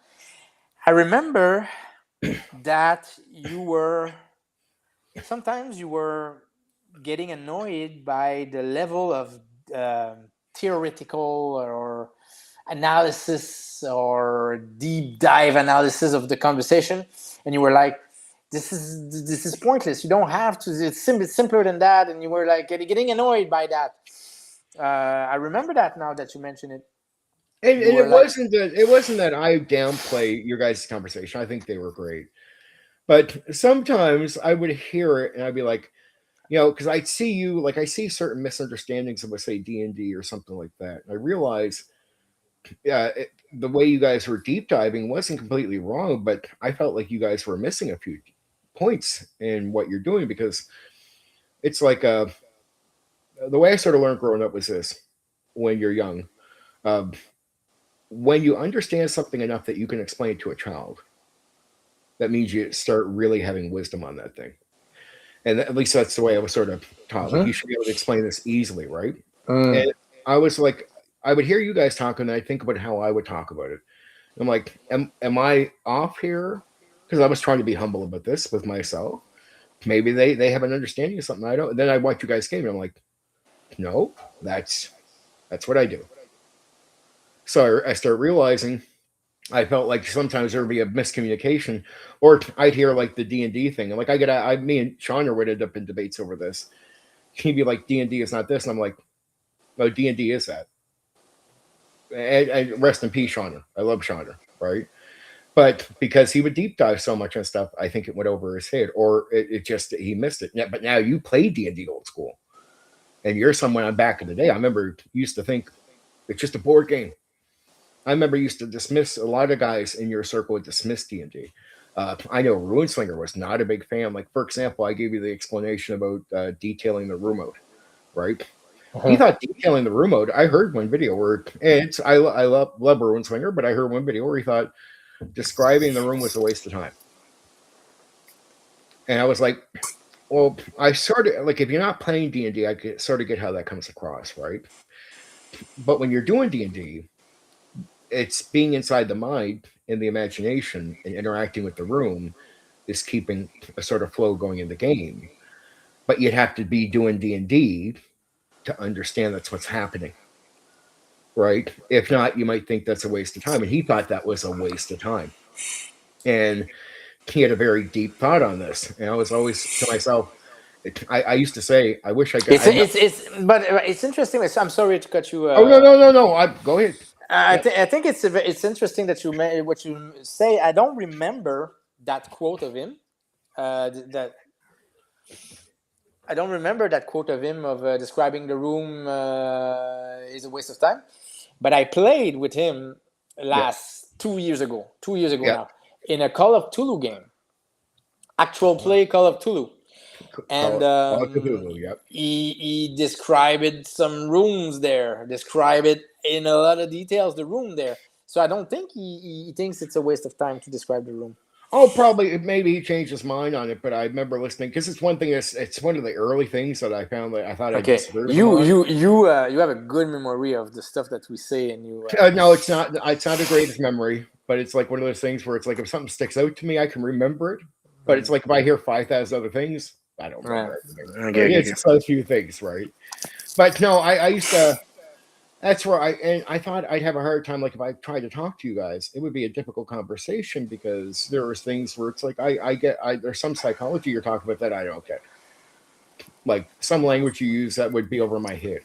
I remember that sometimes you were getting annoyed by the level of theoretical or analysis or deep dive analysis of the conversation, and you were like, this is pointless, you don't have to, it's simpler than that, and you were like getting annoyed by that. I remember that now that you mention it. And You were like, it wasn't that I downplay your guys' conversation. I think they were great. But sometimes I would hear it and I'd be like, because I'd see you, like I see certain misunderstandings of, let's say, D&D or something like that. And I realize, the way you guys were deep diving wasn't completely wrong, but I felt like you guys were missing a few points in what you're doing, because it's like the way I sort of learned growing up was this: when you're young, um, when you understand something enough that you can explain it to a child, that means you start really having wisdom on that thing. And at least that's the way I was sort of taught. Like, you should be able to explain this easily, right? mm, And I was like, I would hear you guys talk, and I think about how I would talk about it. I'm like, am I off here? Because I was trying to be humble about this with myself. Maybe they have an understanding of something I don't. And then I watch you guys game, and I'm like, no, that's what I do. So I start realizing, I felt like sometimes there would be a miscommunication, or I'd hear like the D&D thing, and like me and Sean would end up in debates over this. He'd be like, D&D is not this, and I'm like, no, D&D is that. And rest in peace, Sean. I love Sean, right? But because he would deep dive so much on stuff, I think it went over his head, or it just, he missed it. Yeah, but now you play D&D old school, and you're someone I'm back in the day. I remember used to think it's just a board game. I remember used to dismiss, a lot of guys in your circle would dismiss D&D. I know Ruinslinger was not a big fan. Like, for example, I gave you the explanation about detailing the room out, right? He thought detailing the room out. I heard one video where, and I love Ruinslinger, but I heard one video where he thought describing the room was a waste of time. And I was like, well, I sort of, like, if you're not playing D&D, I could sort of get how that comes across, right? But when you're doing D&D, it's being inside the mind and the imagination and interacting with the room is keeping a sort of flow going in the game. But you'd have to be doing D&D to understand that's what's happening, right? If not, you might think that's a waste of time. And he thought that was a waste of time. And he had a very deep thought on this. And I was always to myself, I used to say, I wish I could. but it's interesting. I'm sorry to cut you. Oh, no. Go ahead. Yep. I think it's interesting that what you say. I don't remember that quote of him. That I don't remember that quote of him of describing the room is a waste of time. But I played with him last 2 years ago. 2 years ago now, in a Call of Cthulhu game. Actual play Call of Cthulhu. And he described some rooms there, describe it in a lot of details, the room there. So I don't think he thinks it's a waste of time to describe the room. Oh, probably, maybe he changed his mind on it, but I remember listening, because it's one thing. It's one of the early things that I found that I thought I disagreed with. You have a good memory of the stuff that we say, and you. No, it's not. It's not the greatest memory, but it's like one of those things where it's like, if something sticks out to me, I can remember it. But it's like, if I hear 5,000 other things, I don't remember everything. It's just those few things, right? But no, I used to. That's where I thought I'd have a hard time. Like, if I tried to talk to you guys, it would be a difficult conversation, because there was things where it's like there's some psychology you're talking about that I don't get. Like, some language you use that would be over my head.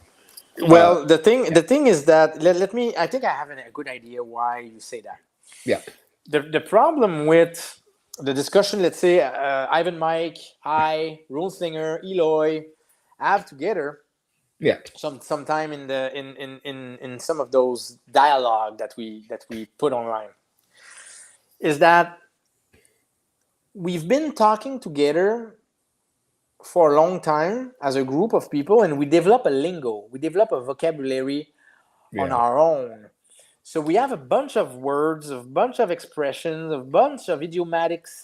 Well, the thing is that let me. I think I have a good idea why you say that. Yeah. The problem with the discussion, let's say Ivan, Mike, Runslinger, Eloy have together. Yeah. Sometime in some of those dialogue that we put online, is that we've been talking together for a long time as a group of people, and we develop a lingo, we develop a vocabulary on our own. So we have a bunch of words, a bunch of expressions, a bunch of idiomatics,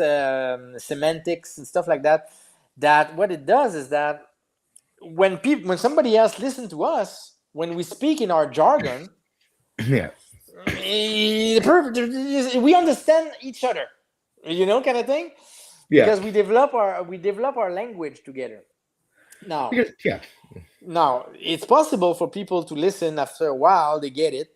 semantics, and stuff like that. That what it does is that when somebody else listens to us, when we speak in our jargon, Yeah. we understand each other, kind of thing, Yeah. because we develop our language together. Because, yeah. Now it's possible for people to listen after a while, they get it,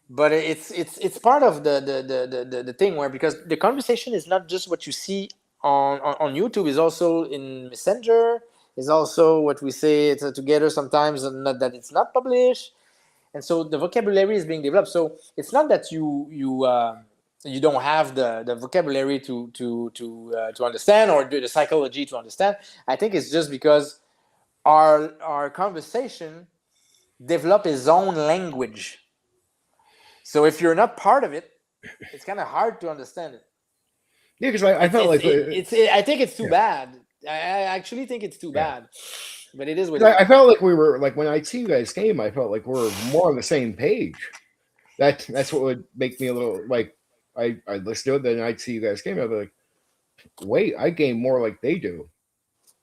but it's part of the thing where, because the conversation is not just what you see on YouTube, is also in Messenger, is also what we say together sometimes, and not that it's not published. And so the vocabulary is being developed. So it's not that you don't have the vocabulary to understand, or the psychology to understand. I think it's just because our conversation develop its own language. So if you're not part of it, it's kind of hard to understand it. Yeah, because I felt like I think it's too bad. I actually think it's too bad, but it is what it is. I felt like we were like, when I see you guys game, I felt like we're more on the same page. That's what would make me a little like, I'd listen to it, then I'd see you guys game, I'd be like, wait, I game more like they do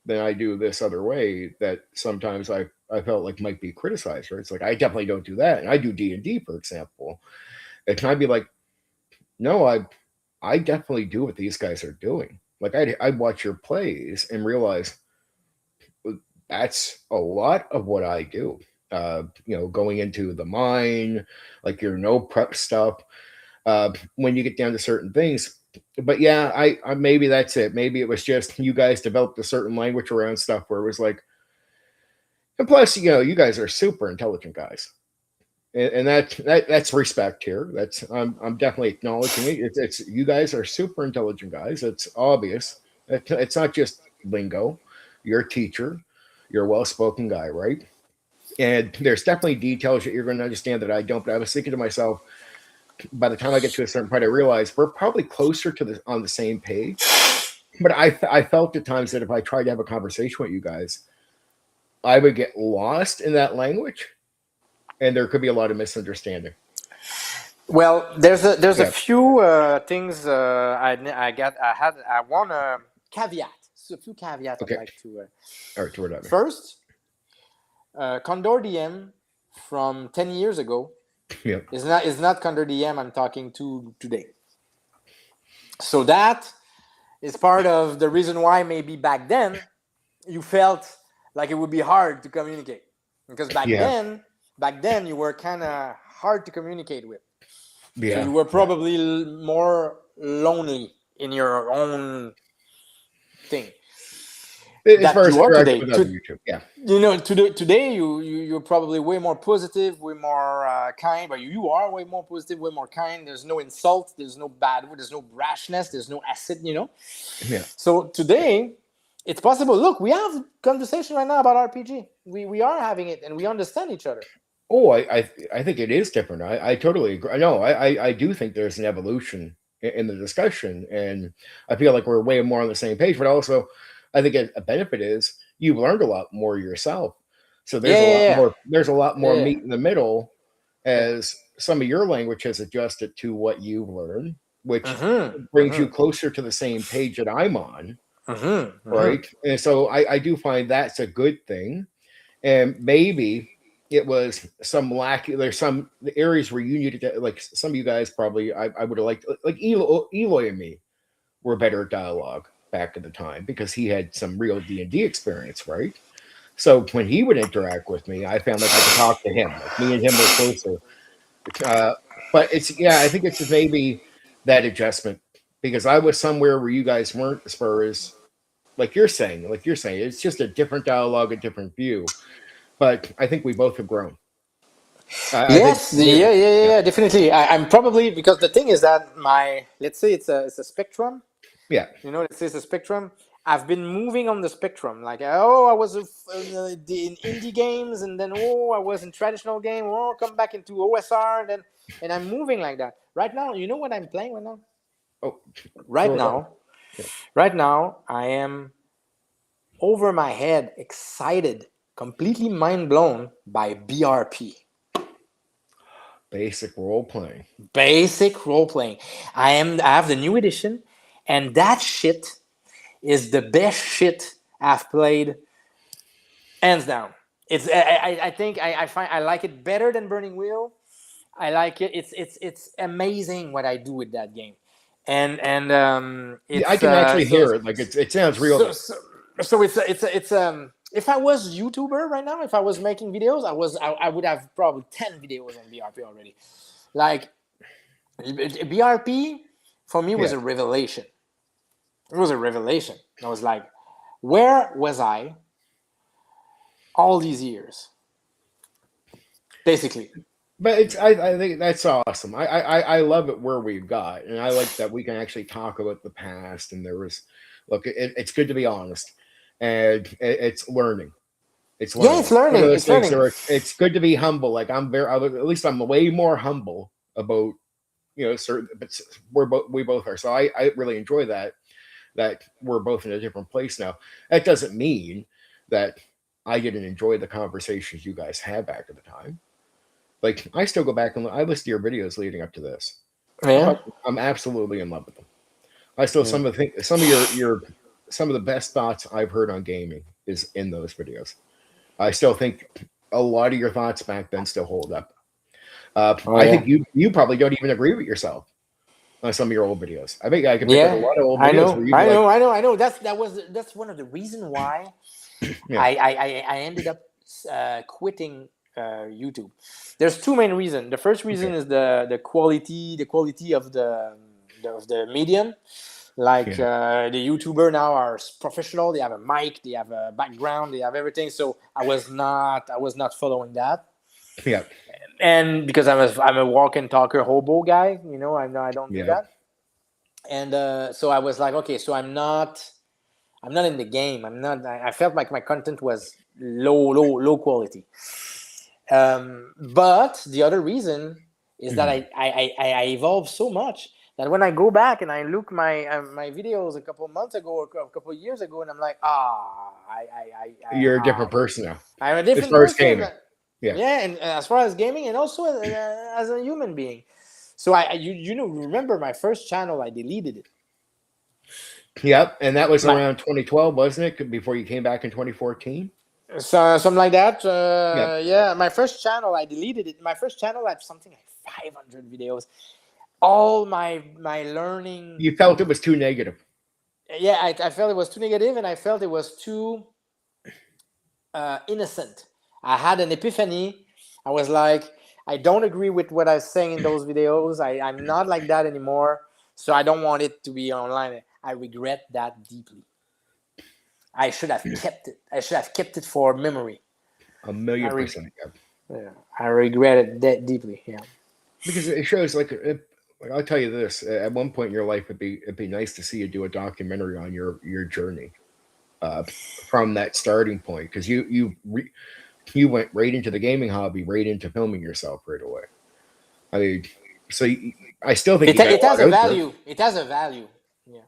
than I do this other way that sometimes I felt like might be criticized. Right? It's like, I definitely don't do that, and I do D&D, for example. And can I be like, no, I definitely do what these guys are doing. Like I'd watch your plays and realize that's a lot of what I do. Going into the mine, like your no prep stuff. When you get down to certain things, but yeah, I maybe that's it. Maybe it was just you guys developed a certain language around stuff where it was like, and plus, you guys are super intelligent guys, and that's respect here. I'm definitely acknowledging it. It's you guys are super intelligent guys. It's obvious. It's not just lingo. You're a teacher. You're a well-spoken guy, right? And there's definitely details that you're going to understand that I don't. But I was thinking to myself, by the time I get to a certain point, I realize we're probably closer to on the same page. But I felt at times that if I tried to have a conversation with you guys, I would get lost in that language, and there could be a lot of misunderstanding. Well, there's a few things I want to caveat. So a few caveats I'd like to. All right, to whatever. First, Condor DM from 10 years ago is not Condor DM I'm talking to today. So that is part of the reason why maybe back then you felt like it would be hard to communicate, because back then you were kind of hard to communicate with. So you were probably more lonely in your own thing. As far as you are today, YouTube, today you're probably way more positive, way more kind. But you are way more positive, way more kind. There's no insult, there's no bad word, there's no brashness, there's no acid. Yeah. So today, it's possible. Look, we have a conversation right now about RPG. We are having it, and we understand each other. Oh, I think it is different. I totally agree. No, I do think there's an evolution in the discussion, and I feel like we're way more on the same page. But also, I think a benefit is you've learned a lot more yourself. So there's a lot more meat in the middle as some of your language has adjusted to what you've learned, which brings you closer to the same page that I'm on. Right. And so I do find that's a good thing. And maybe it was some lack. There's some areas where you needed to, like some of you guys probably, I would have liked, like Eloy and me were better at dialogue back at the time because he had some real D&D experience, right? So when he would interact with me, I found like I could talk to him. Like me and him were closer. But I think it's maybe that adjustment because I was somewhere where you guys weren't, as far as like you're saying, it's just a different dialogue, a different view. But I think we both have grown. Definitely. I'm probably, because the thing is that let's say it's a spectrum. Yeah. Let's say it's a spectrum. I've been moving on the spectrum. Like, I was in indie games, and then I was in traditional game. Come back into OSR, and I'm moving like that. Right now, you know what I'm playing right now? Oh, right now, I am over my head, excited, completely mind blown by BRP. Basic role playing. Basic role playing. I have the new edition, and that shit is the best shit I've played, hands down. It's I think I like it better than Burning Wheel. I like it. It's amazing what I do with that game, and Yeah, I it's can actually so hear it. Like it sounds real. so so, so it's if I was YouTuber right now, if I was making videos, I would have probably 10 videos on BRP already. Like BRP for me was Yeah. a revelation. It was a revelation. I was like, where was I all these years? Basically. But I think that's awesome. I love it where we've got, and I like that we can actually talk about the past. And there was, look, it's good to be honest, and it's learning. It's Yeah, learning. it's It's one of learning. those It's things learning. where it's good to be humble. Like at least I'm way more humble about certain. But we both are. So I really enjoy that we're both in a different place now. That doesn't mean that I didn't enjoy the conversations you guys had back at the time. Like I still go back and I listen to your videos leading up to this. Yeah. I'm absolutely in love with them. I still Yeah. some of your some of the best thoughts I've heard on gaming is in those videos. I still think a lot of your thoughts back then still hold up. Oh I think yeah. you probably don't even agree with yourself on some of your old videos. I think I can pick up a Yeah. lot of old I videos where know. you'd be I like, know. I know. I know. That's one of the reason why yeah, I ended up quitting YouTube. There's two main reasons. The first okay, reason is the quality of the medium. Like yeah, the YouTuber now are professional. They have a mic. They have a background. They have everything. So I was not following that. yeah, And because I'm a walk and talker hobo guy, I don't do yeah, that. And so I was like, okay, so I'm not in the game. I felt like my content was low quality. But the other reason is that mhm. I evolved so much that when I go back and I look my videos a couple months ago or a couple of years ago, and I'm like, You're a different person now I'm a as different far as person. gaming. Yeah, Yeah, and as far as gaming, and also as a human being. So remember my first channel, I deleted it. yep, and that was My around 2012, wasn't it? Before you came back in 2014. So something like that. Yep, Yeah, my first channel, I deleted it. My first channel had something like 500 videos. All my learning. you felt it was too negative. Yeah, I felt it was too negative, and I felt it was too innocent. I had an epiphany. I was like, I don't agree with what I was saying in those videos. I'm not like that anymore. So I don't want it to be online. I regret that deeply. I should have kept it. I should have kept it for memory. A I million re- percent. Yep. yeah, I regret it that deeply. Yeah. Because it shows like I'll tell you this: at one point in your life, it'd be nice to see you do a documentary on your journey uh, from that starting point because you went right into the gaming hobby, right into filming yourself right away. I mean, so I still think you got It a has lot a out there. value. It has a value. Yeah.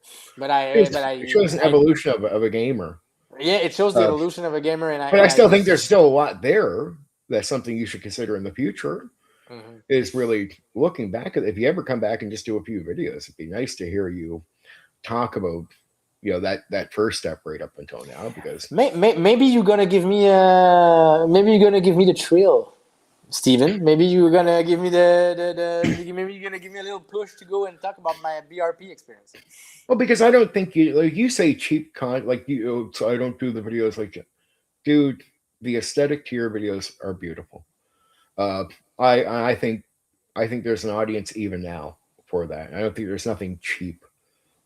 It shows an evolution of a gamer. Yeah, it shows the Uh, evolution of a gamer, but I I still think just. there's still a lot there. That's something you should consider in the future. Mhm. Is really looking back at if you ever come back and just do a few videos, it'd be nice to hear you talk about that first step right up until now because Maybe you're gonna give me the trail, Steven. Maybe you're gonna give me maybe you're gonna give me a little push to go and talk about my BRP experience. well because I don't think you like you say cheap con like you so I don't do the videos like that. Dude, the aesthetic to your videos are beautiful. uh I think there's an audience even now for that. I don't think there's nothing cheap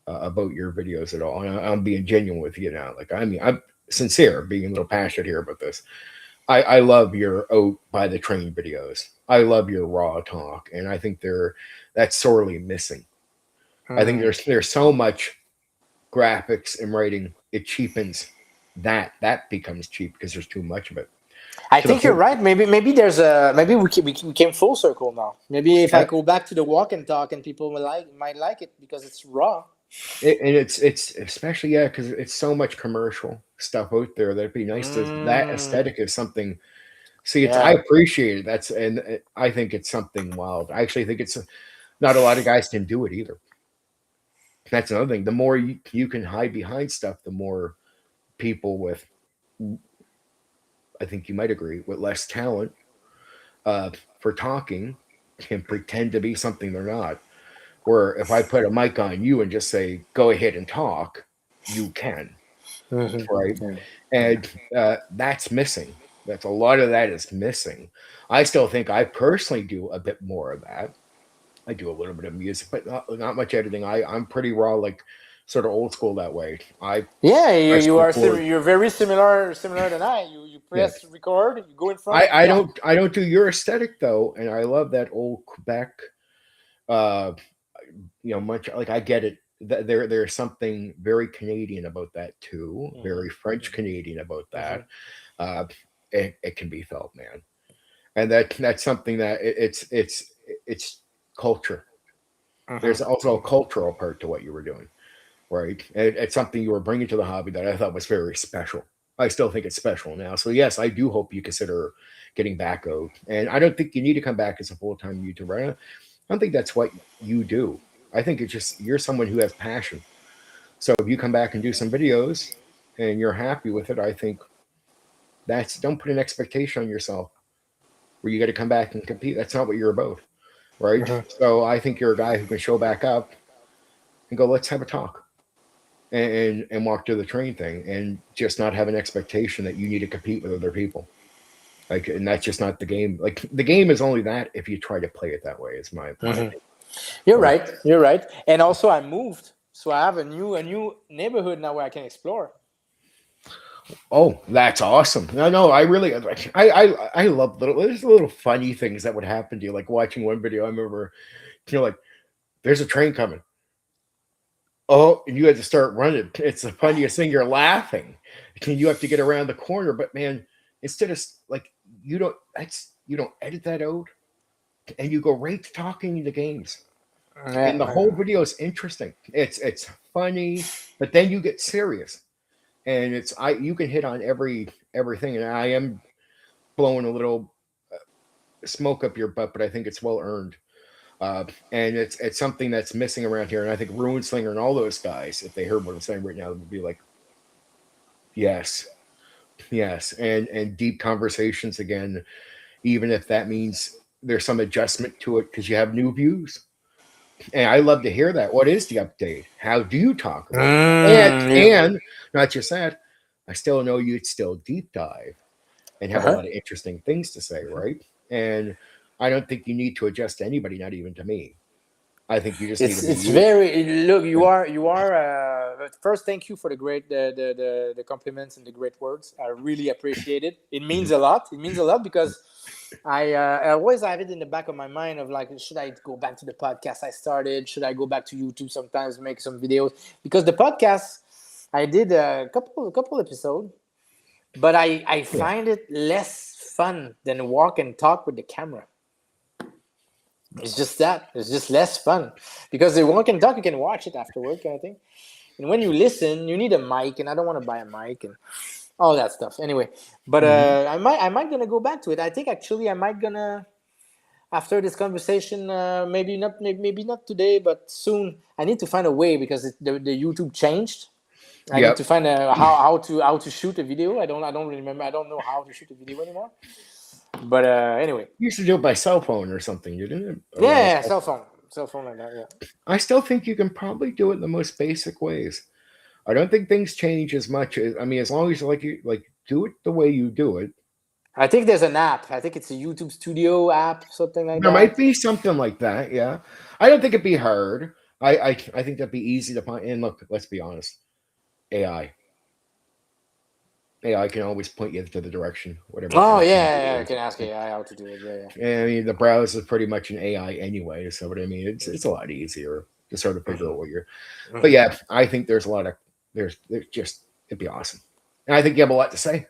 about your videos at all. And I'm being genuine with you now. Like, I mean, I'm sincere, being a little passionate here about this. I love your out by the train videos. I love your raw talk, and I think that's sorely missing. I think Mm. there's so much graphics and writing it cheapens that becomes cheap because there's too much of it I to the think you're point. right. Maybe we came full circle now. Maybe if I Yeah, go back to the walk and talk, and people might like it because it's raw. and it's especially because it's so much commercial stuff out there that it'd be nice to that Mm. aesthetic is something See, I appreciate it. And I think it's something wild. I actually think it's not a lot of guys can do it either. That's another thing. The more you can hide behind stuff, the more people with, I think you might agree, with less talent for talking can pretend to be something they're not. Where if I put a mic on you and just say, go ahead and talk, you can. Right. Yeah. And that's missing. That's a lot of that is missing. I still think I personally do a bit more of that. I do a little bit of music, but not much editing. I'm pretty raw, like sort of old school that way. I press you are record. you're very similar than I. You Yeah. press record, you go in front. I don't do your aesthetic though, and I love that old Quebec. Much like I get it. There's something very Canadian about that too. Very French Canadian about that. It can be felt, man, and that's something that it's culture. There's also a cultural part to what you were doing, right? And it's something you were bringing to the hobby that I thought was very special. I still think it's special now. So yes, I do hope you consider getting back out. And I don't think you need to come back as a full-time YouTuber. I don't think that's what you do. I think it's just you're someone who has passion. So if you come back and do some videos and you're happy with it, I think don't put an expectation on yourself where you got to come back and compete. That's not what you're about, right? So I think you're a guy who can show back up and go, let's have a talk and walk to the train thing and just not have an expectation that you need to compete with other people. Like, and that's just not the game. Like the game is only that if you try to play it that way. Is my opinion. You're right. And also I moved, so I have a new neighborhood now where I can explore. Oh, that's awesome! No, I really, I love there's little funny things that would happen to you. Like watching one video, I remember, like, there's a train coming. Oh, and you had to start running. It's the funniest thing. You're laughing, and you have to get around the corner. But man, instead of like you don't edit that out, and you go right to talking the games. And the whole video is interesting. It's funny, but then you get serious, and you can hit on everything. And I am blowing a little smoke up your butt, but I think it's well earned. And it's something that's missing around here. And I think Ruinslinger and all those guys, if they heard what I'm saying right now, would be like, yes, and deep conversations again, even if that means there's some adjustment to it because you have new views. And I love to hear that. What is the update? How do you talk about it? And not just that, I still know you'd still deep dive and have a lot of interesting things to say, right? And I don't think you need to adjust to anybody, not even to me. I think you just need to be it's very look. You are. First, thank you for the compliments and the great words. I really appreciate it. It means a lot. It means a lot because I always have it in the back of my mind of like, should I go back to the podcast I started? Should I go back to YouTube sometimes, make some videos? Because the podcast, I did a couple episodes, but I find it less fun than walk and talk with the camera. It's just that. It's just less fun. Because the walk and talk, you can watch it afterward kind of thing. And when you listen, you need a mic, and I don't want to buy a mic and all that stuff. Anyway, but I might gonna go back to it. I think actually I might gonna, after this conversation, maybe not today, but soon. I need to find a way because the YouTube changed. I need to find how to shoot a video. I don't remember. I don't know how to shoot a video anymore. But anyway, you used to do it by cell phone or something, didn't it? Yeah, cell phone like that. Yeah. I still think you can probably do it in the most basic ways. I don't think things change as much. As long as you do it the way you do it. I think there's an app. I think it's a YouTube Studio app, something like that. There might be something like that. Yeah, I don't think it'd be hard. I think that'd be easy to find. And look, let's be honest, AI can always point you to the direction, whatever. Oh yeah, I can ask AI how to do it. Yeah. I mean, the browser is pretty much an AI anyway, so what I mean, it's a lot easier to sort of figure out what you're. But yeah, I think there's a lot of it'd be awesome, and I think you have a lot to say.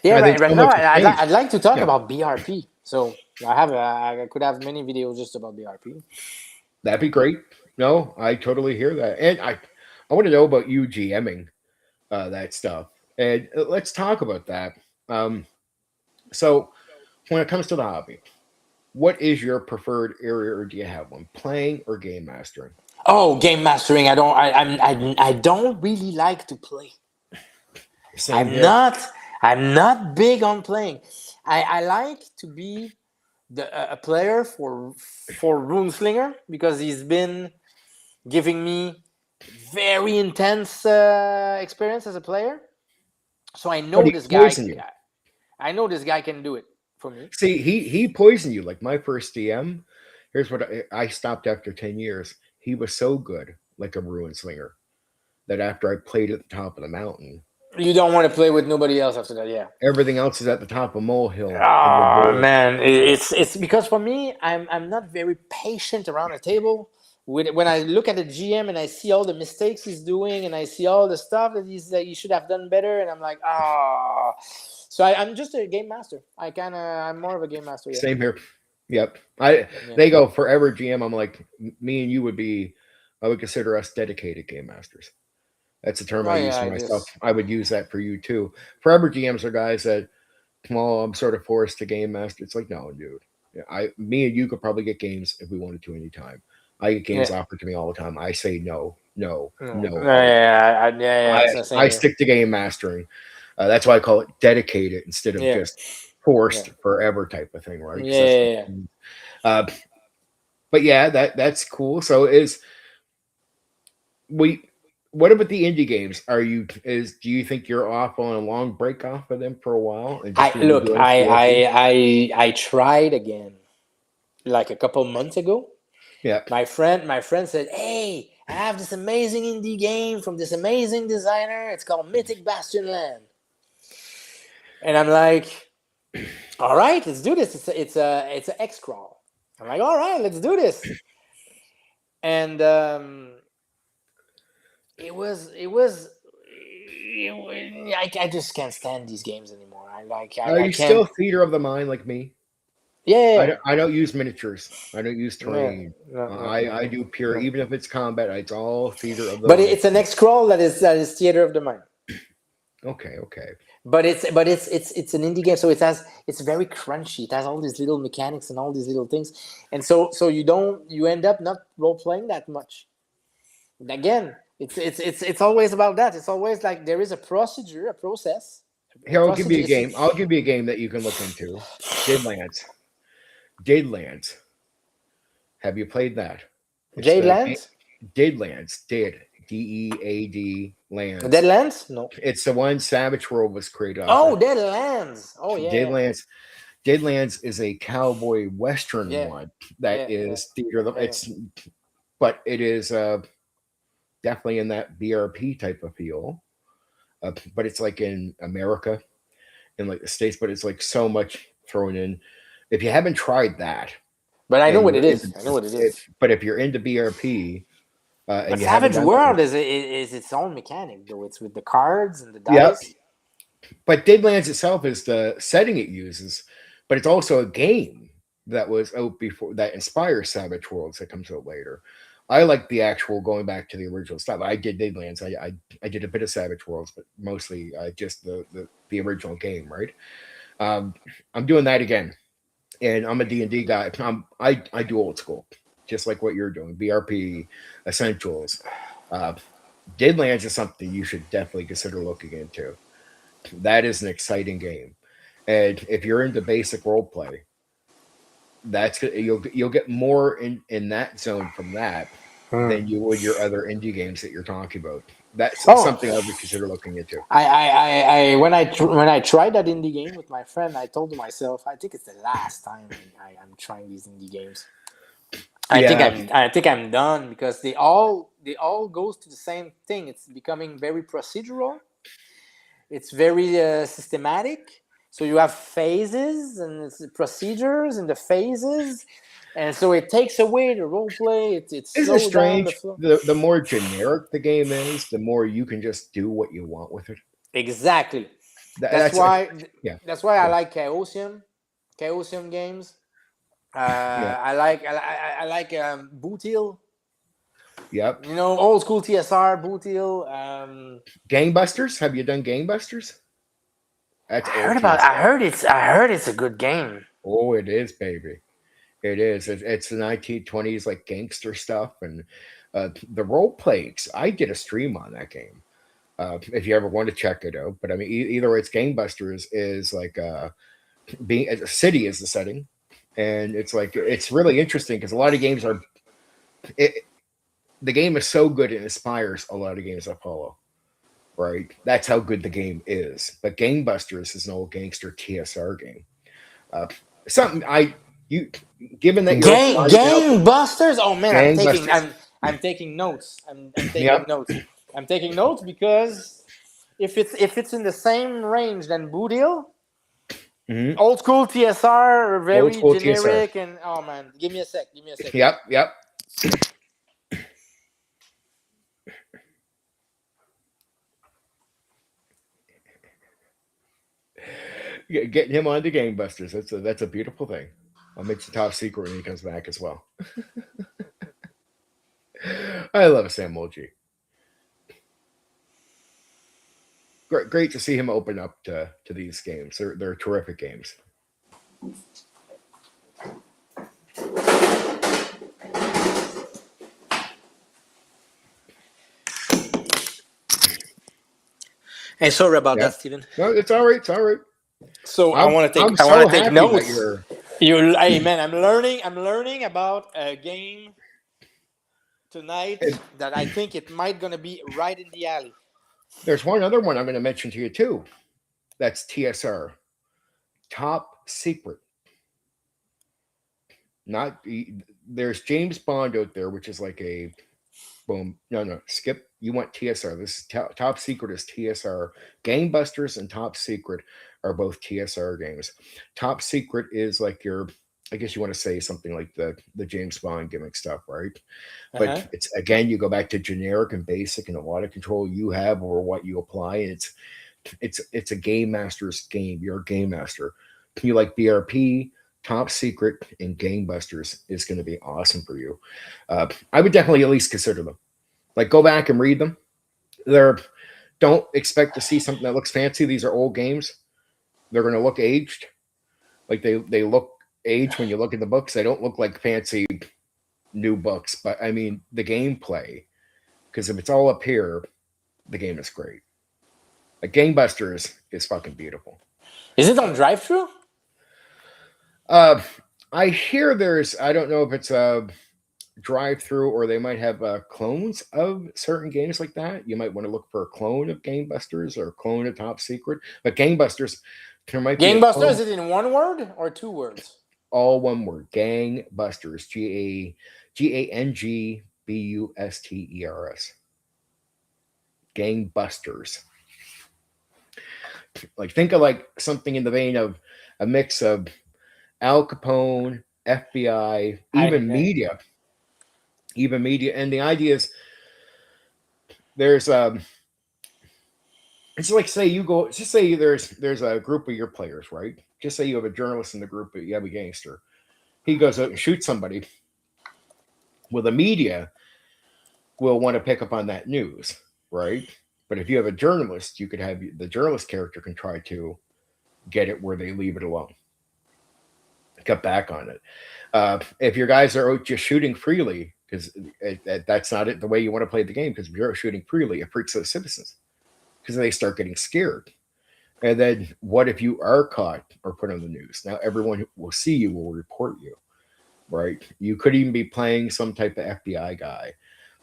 Yeah, right now I'd like to talk about BRP. So I could have many videos just about BRP. That'd be great. No, I totally hear that, and I want to know about you GMing that stuff. And let's talk about that. So when it comes to the hobby, what is your preferred area, or do you have one? Playing or game mastering? Oh, game mastering. I don't really like to play. Same I'm here. not I'm not big on playing. I like to be a player for Runeslinger because he's been giving me very intense experience as a player. So I But know he this guy. poisoned you. I know this guy can do it for me. See, he poisoned you. Like my first DM. Here's what I stopped after 10 years. He was so good, like a ruin slinger, that after I played at the top of the mountain, You don't want to play with nobody else after that, yeah. everything else is at the top of molehill in the Oh board. man, it's because for me, I'm not very patient around a table. When I look at the GM and I see all the mistakes he's doing and I see all the stuff that he should have done better, and I'm like, ah. So I'm just a game master. I'm more of a game master. Yeah. Same here. Yep. Yeah. They go forever GM. I'm like, me and you would be. I would consider us dedicated game masters. That's a term Oh I use yeah, for I myself. just I would use that for you too. Forever GMs are guys that, well, I'm sort of forced to game master. It's like, no, dude. Me and you could probably get games if we wanted to anytime. I get games yeah. offered to me all the time. I say no, no, No. no. Yeah, yeah. It's the I same here. stick to game mastering. That's why I call it dedicated instead of Yeah, just yeah, forced forever type of thing, right? yeah, 'Cause that's, yeah. uh, but yeah, that's cool. So is we what about the indie games? Do you think you're off on a long break off of them for a while and just I going to be look. doing BRP? I tried again like a couple months ago. Yeah. My friend said, "Hey, I have this amazing indie game from this amazing designer. It's called Mythic Bastion Land." And I'm like, "All right, let's do this. It's a X crawl." I'm like, "All right, let's do this." And I just can't stand these games anymore. Are I you can't. still theater of the mind like me? Yeah, I don't use miniatures. I don't use no, terrain. no, no, I do pure, no. even if it's combat, it's all theater of the But mind. it's an X crawl that is theater of the mind. Okay, okay. But it's an indie game, so it's very crunchy. It has all these little mechanics and all these little things, and so you end up not role playing that much. And again, it's always about that. It's always like there is a procedure, a process, a Here, I'll give you procedure. a game. I'll give you a game that you can look into. Deadlands. Deadlands. Have you played that? It's Jade the game Lands, Deadlands. Dead. DEAD lands. Deadlands, no. It's the one Savage World was created off Oh, of. Deadlands. Oh yeah, Deadlands. Deadlands is a cowboy western yeah, one that yeah, yeah, is theater. yeah. But it is definitely in that BRP type of feel. But it's like in America, in like the States, but it's like so much thrown in. If you haven't tried that, But I know and what you're it into, is. I know what it is. but if you're into BRP But and you haven't Savage done that, World is its own mechanic, though. It's with the cards and the yep. dice. But Deadlands itself is the setting it uses, but it's also a game that was out before that inspires Savage Worlds that comes out later. I like the actual going back to the original stuff. I did Deadlands. I did a bit of Savage Worlds, but mostly just the original game. Right. I'm doing that again, and I'm a D&D guy. I do old school, just like what you're doing. BRP Essentials. Deadlands is something you should definitely consider looking into. That is an exciting game, and if you're into basic role play, that's good. You'll get more in that zone from that Hmm. than you would your other indie games that you're talking about. That's Oh, something I would consider looking into. when I tried that indie game with my friend, I told myself, I think it's the last time I'm trying these indie games. Yeah, I think I'm done because they all goes to the same thing. It's becoming very procedural. It's very systematic. So you have phases and it's procedures and the phases, and so it takes away the role play. It isn't it slows down the strange? flow. The more generic the game is, the more you can just do what you want with it. Exactly. That's That's why. yeah, That's why I yeah, like Chaosium games. yeah, I like Bootil. yep. Old school TSR Bootil. Gangbusters. Have you done Gangbusters? That's I old heard about. TSR. I heard it's a good game. Oh, it is, baby. It is. It's the 1920s, like gangster stuff, and the role plays. I did a stream on that game. If you ever want to check it out, but I mean, either it's Gangbusters is like being a city is the setting, and it's like it's really interesting because a lot of games are. The game is so good it inspires a lot of games that follow. Right, that's how good the game is. But Gangbusters is an old gangster TSR game. Uh, something I you given that you're applying now, Gangbusters. Oh man, Gangbusters. I'm taking notes. I'm taking Yep. notes. I'm taking notes because if it's in the same range than Boodle, Mm-hmm. old school TSR, Old very school TSR. generic, and oh man, give me a sec. Give me a sec. Yep. Yep. Getting him on to Gangbusters. That's a beautiful thing. I'll make the top secret when he comes back as well. I love Sameøldji. Great to see him open up to these games. They're terrific games. Hey, sorry about Yeah. that, Steven. No, it's all right. It's all right. So I want to I'm take so take happy that notes. you're. Hey man, I'm learning about a game tonight that I think it might gonna be right in the alley. There's one other one I'm going to mention to you too. That's TSR, Top Secret. Not there's James Bond out there, which is like a boom. No, skip. You want TSR. This is Top Secret is TSR. Gangbusters and Top Secret are both TSR games. Top Secret is like your, I guess you want to say something like the James Bond gimmick stuff, right? But it's again, you go back to generic and basic, and a lot of control you have over what you apply. And it's a game master's game. You're a game master. You like BRP, Top Secret, and Gangbusters is going to be awesome for you. I would definitely at least consider them. Like, go back and read them. Don't expect to see something that looks fancy. These are old games. They're going to look aged. Like they look aged when you look at the books. They don't look like fancy new books. But I mean the gameplay, because if it's all up here, the game is great. Like Gangbusters is fucking beautiful. Is it on drive-through? I hear there's. I don't know if it's a drive-through or they might have clones of certain games like that. You might want to look for a clone of Gangbusters or a clone of Top Secret. But Gangbusters, there might be a Gangbusters, clone. is it in one word or two words? All one word. Gangbusters. Gangbusters. Gangbusters. Like think of like something in the vein of a mix of Al Capone, FBI, even media, and the idea is there's it's like say you go just say there's a group of your players, right? Just say you have a journalist in the group, but you have a gangster. He goes out and shoots somebody. Well, the media will want to pick up on that news, right? But if you have a journalist, you could have the journalist character can try to get it where they leave it alone. Cut back on it. If your guys are out just shooting freely, because that's not it the way you want to play the game, because if you're out shooting freely, it freaks out citizens because they start getting scared. And then what if you are caught or put on the news? Now everyone who will see you will report you, right? You could even be playing some type of FBI guy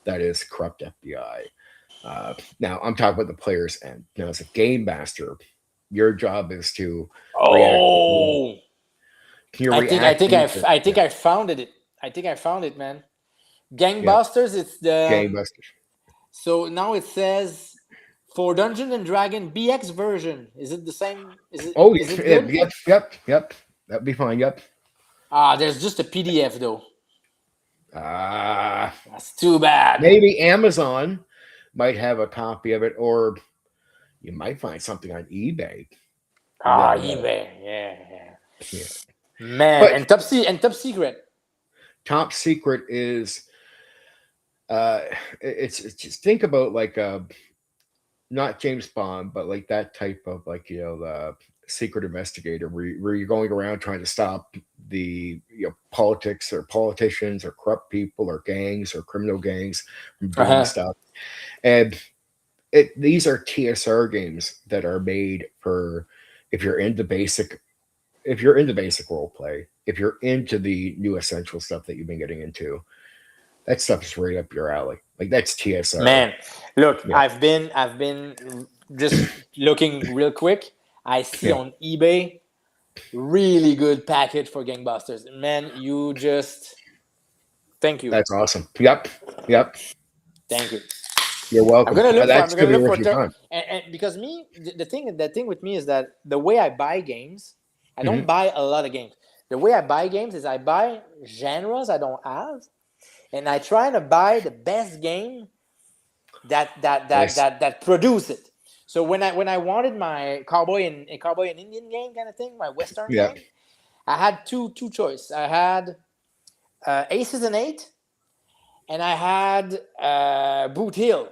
that is corrupt FBI. Now I'm talking about the player's end. Now as a game master, your job is to Oh, I think yeah. I found it. I think I found it, man. Gangbusters. It's the Gangbusters. so now it says for Dungeon and Dragon BX version. Is it the same? Oh, Is it good? yep. That'd be fine. Yep. There's just a PDF though. Ah, That's too bad. maybe Amazon might have a copy of it, or you might find something on eBay. eBay. Yeah. Man, But and Top Secret. Top Secret is it's just think about like not James Bond, but like that type of like secret investigator where you're going around trying to stop the politics or politicians or corrupt people or gangs or criminal gangs from doing Uh-huh. stuff. And these are TSR games that are made for if you're into basic role play, if you're into the new essential stuff that you've been getting into, that stuff is right up your alley. Like that's TSR. Man, look, Yeah, I've been just looking real quick. I see yeah, on eBay really good package for gangbusters. Man, you just thank you. that's awesome. Yep, yep. Thank you. You're I'm welcome. gonna look for I'm That's gonna gonna be look worth for your term time. and because me the thing with me is that the way I buy games, I don't Hmm. buy a lot of games. The way I buy games is I buy genres I don't have, and I try to buy the best game Nice. that produce it. So when I wanted my cowboy and Indian game kind of thing, my Western Yeah. game, I had two choice. I had Aces and Eight, and I had Boot Hill.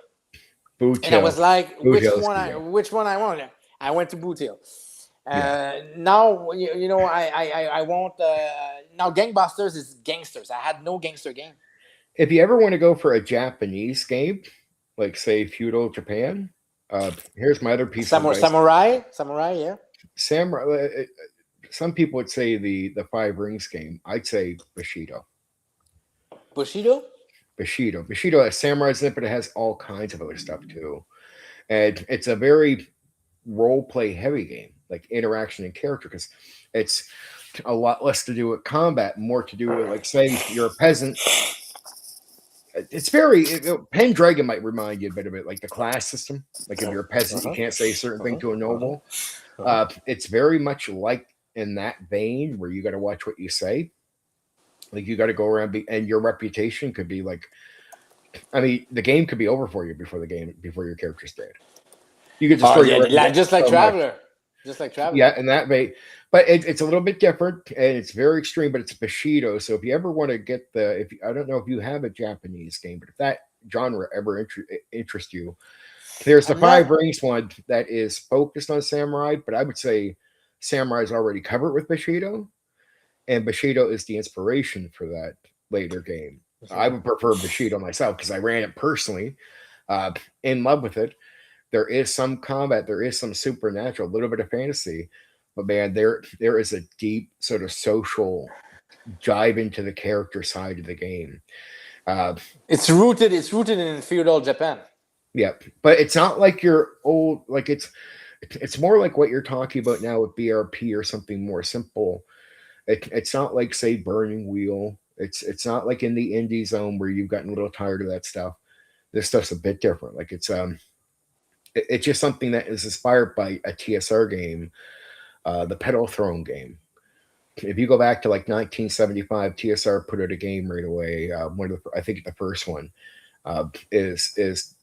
Boot And I Hill. was like, Boot Hill is good. Yeah. which one I want? I went to Boot Hill. Yeah. Now I want now Gangbusters is gangsters. I had no gangster game. If you ever want to go for a Japanese game, like say feudal Japan, here's my other piece of advice. Samurai, yeah. Samurai. Some people would say the Five Rings game. I'd say Bushido. Bushido. Bushido has samurais in it, but it has all kinds of other stuff too. And it's a very role play heavy game, like interaction and character, because it's a lot less to do with combat, more to do with like say you're a peasant. It's very Pendragon might remind you a bit of it, like the class system. Like if you're a peasant, you Uh-huh. can't say a certain thing to a Uh-huh. noble. Uh-huh. It's very much like in that vein where you got to watch what you say. Like you got to go around, and your reputation could be like, I mean, the game could be over for you before your character's dead. You could Oh destroy your yeah, reputation just like so much. Traveler, just like Traveler. Yeah, in that way, but it's a little bit different and it's very extreme. But it's Bushido, so if you ever want to get if I don't know if you have a Japanese game, but if that genre ever interests you, there's the I'm not. Five Rings one that is focused on samurai, but I would say samurai is already covered with Bushido, and Bushido is the inspiration for that later game. I would prefer Bushido myself because I ran it personally, uh, in love with it. There is some combat, there is some supernatural, a little bit of fantasy, but man, there is a deep sort of social dive into the character side of the game. Uh, It's rooted in feudal Japan. yeah, but it's not like your old like it's more like what you're talking about now with BRP or something more simple. It's not like say Burning Wheel. It's not like in the indie zone where you've gotten a little tired of that stuff. This stuff's a bit different. Like it's just something that is inspired by a TSR game, the Pedal Throne game. If you go back to like 1975, TSR put out a game right away. One of I think the first one is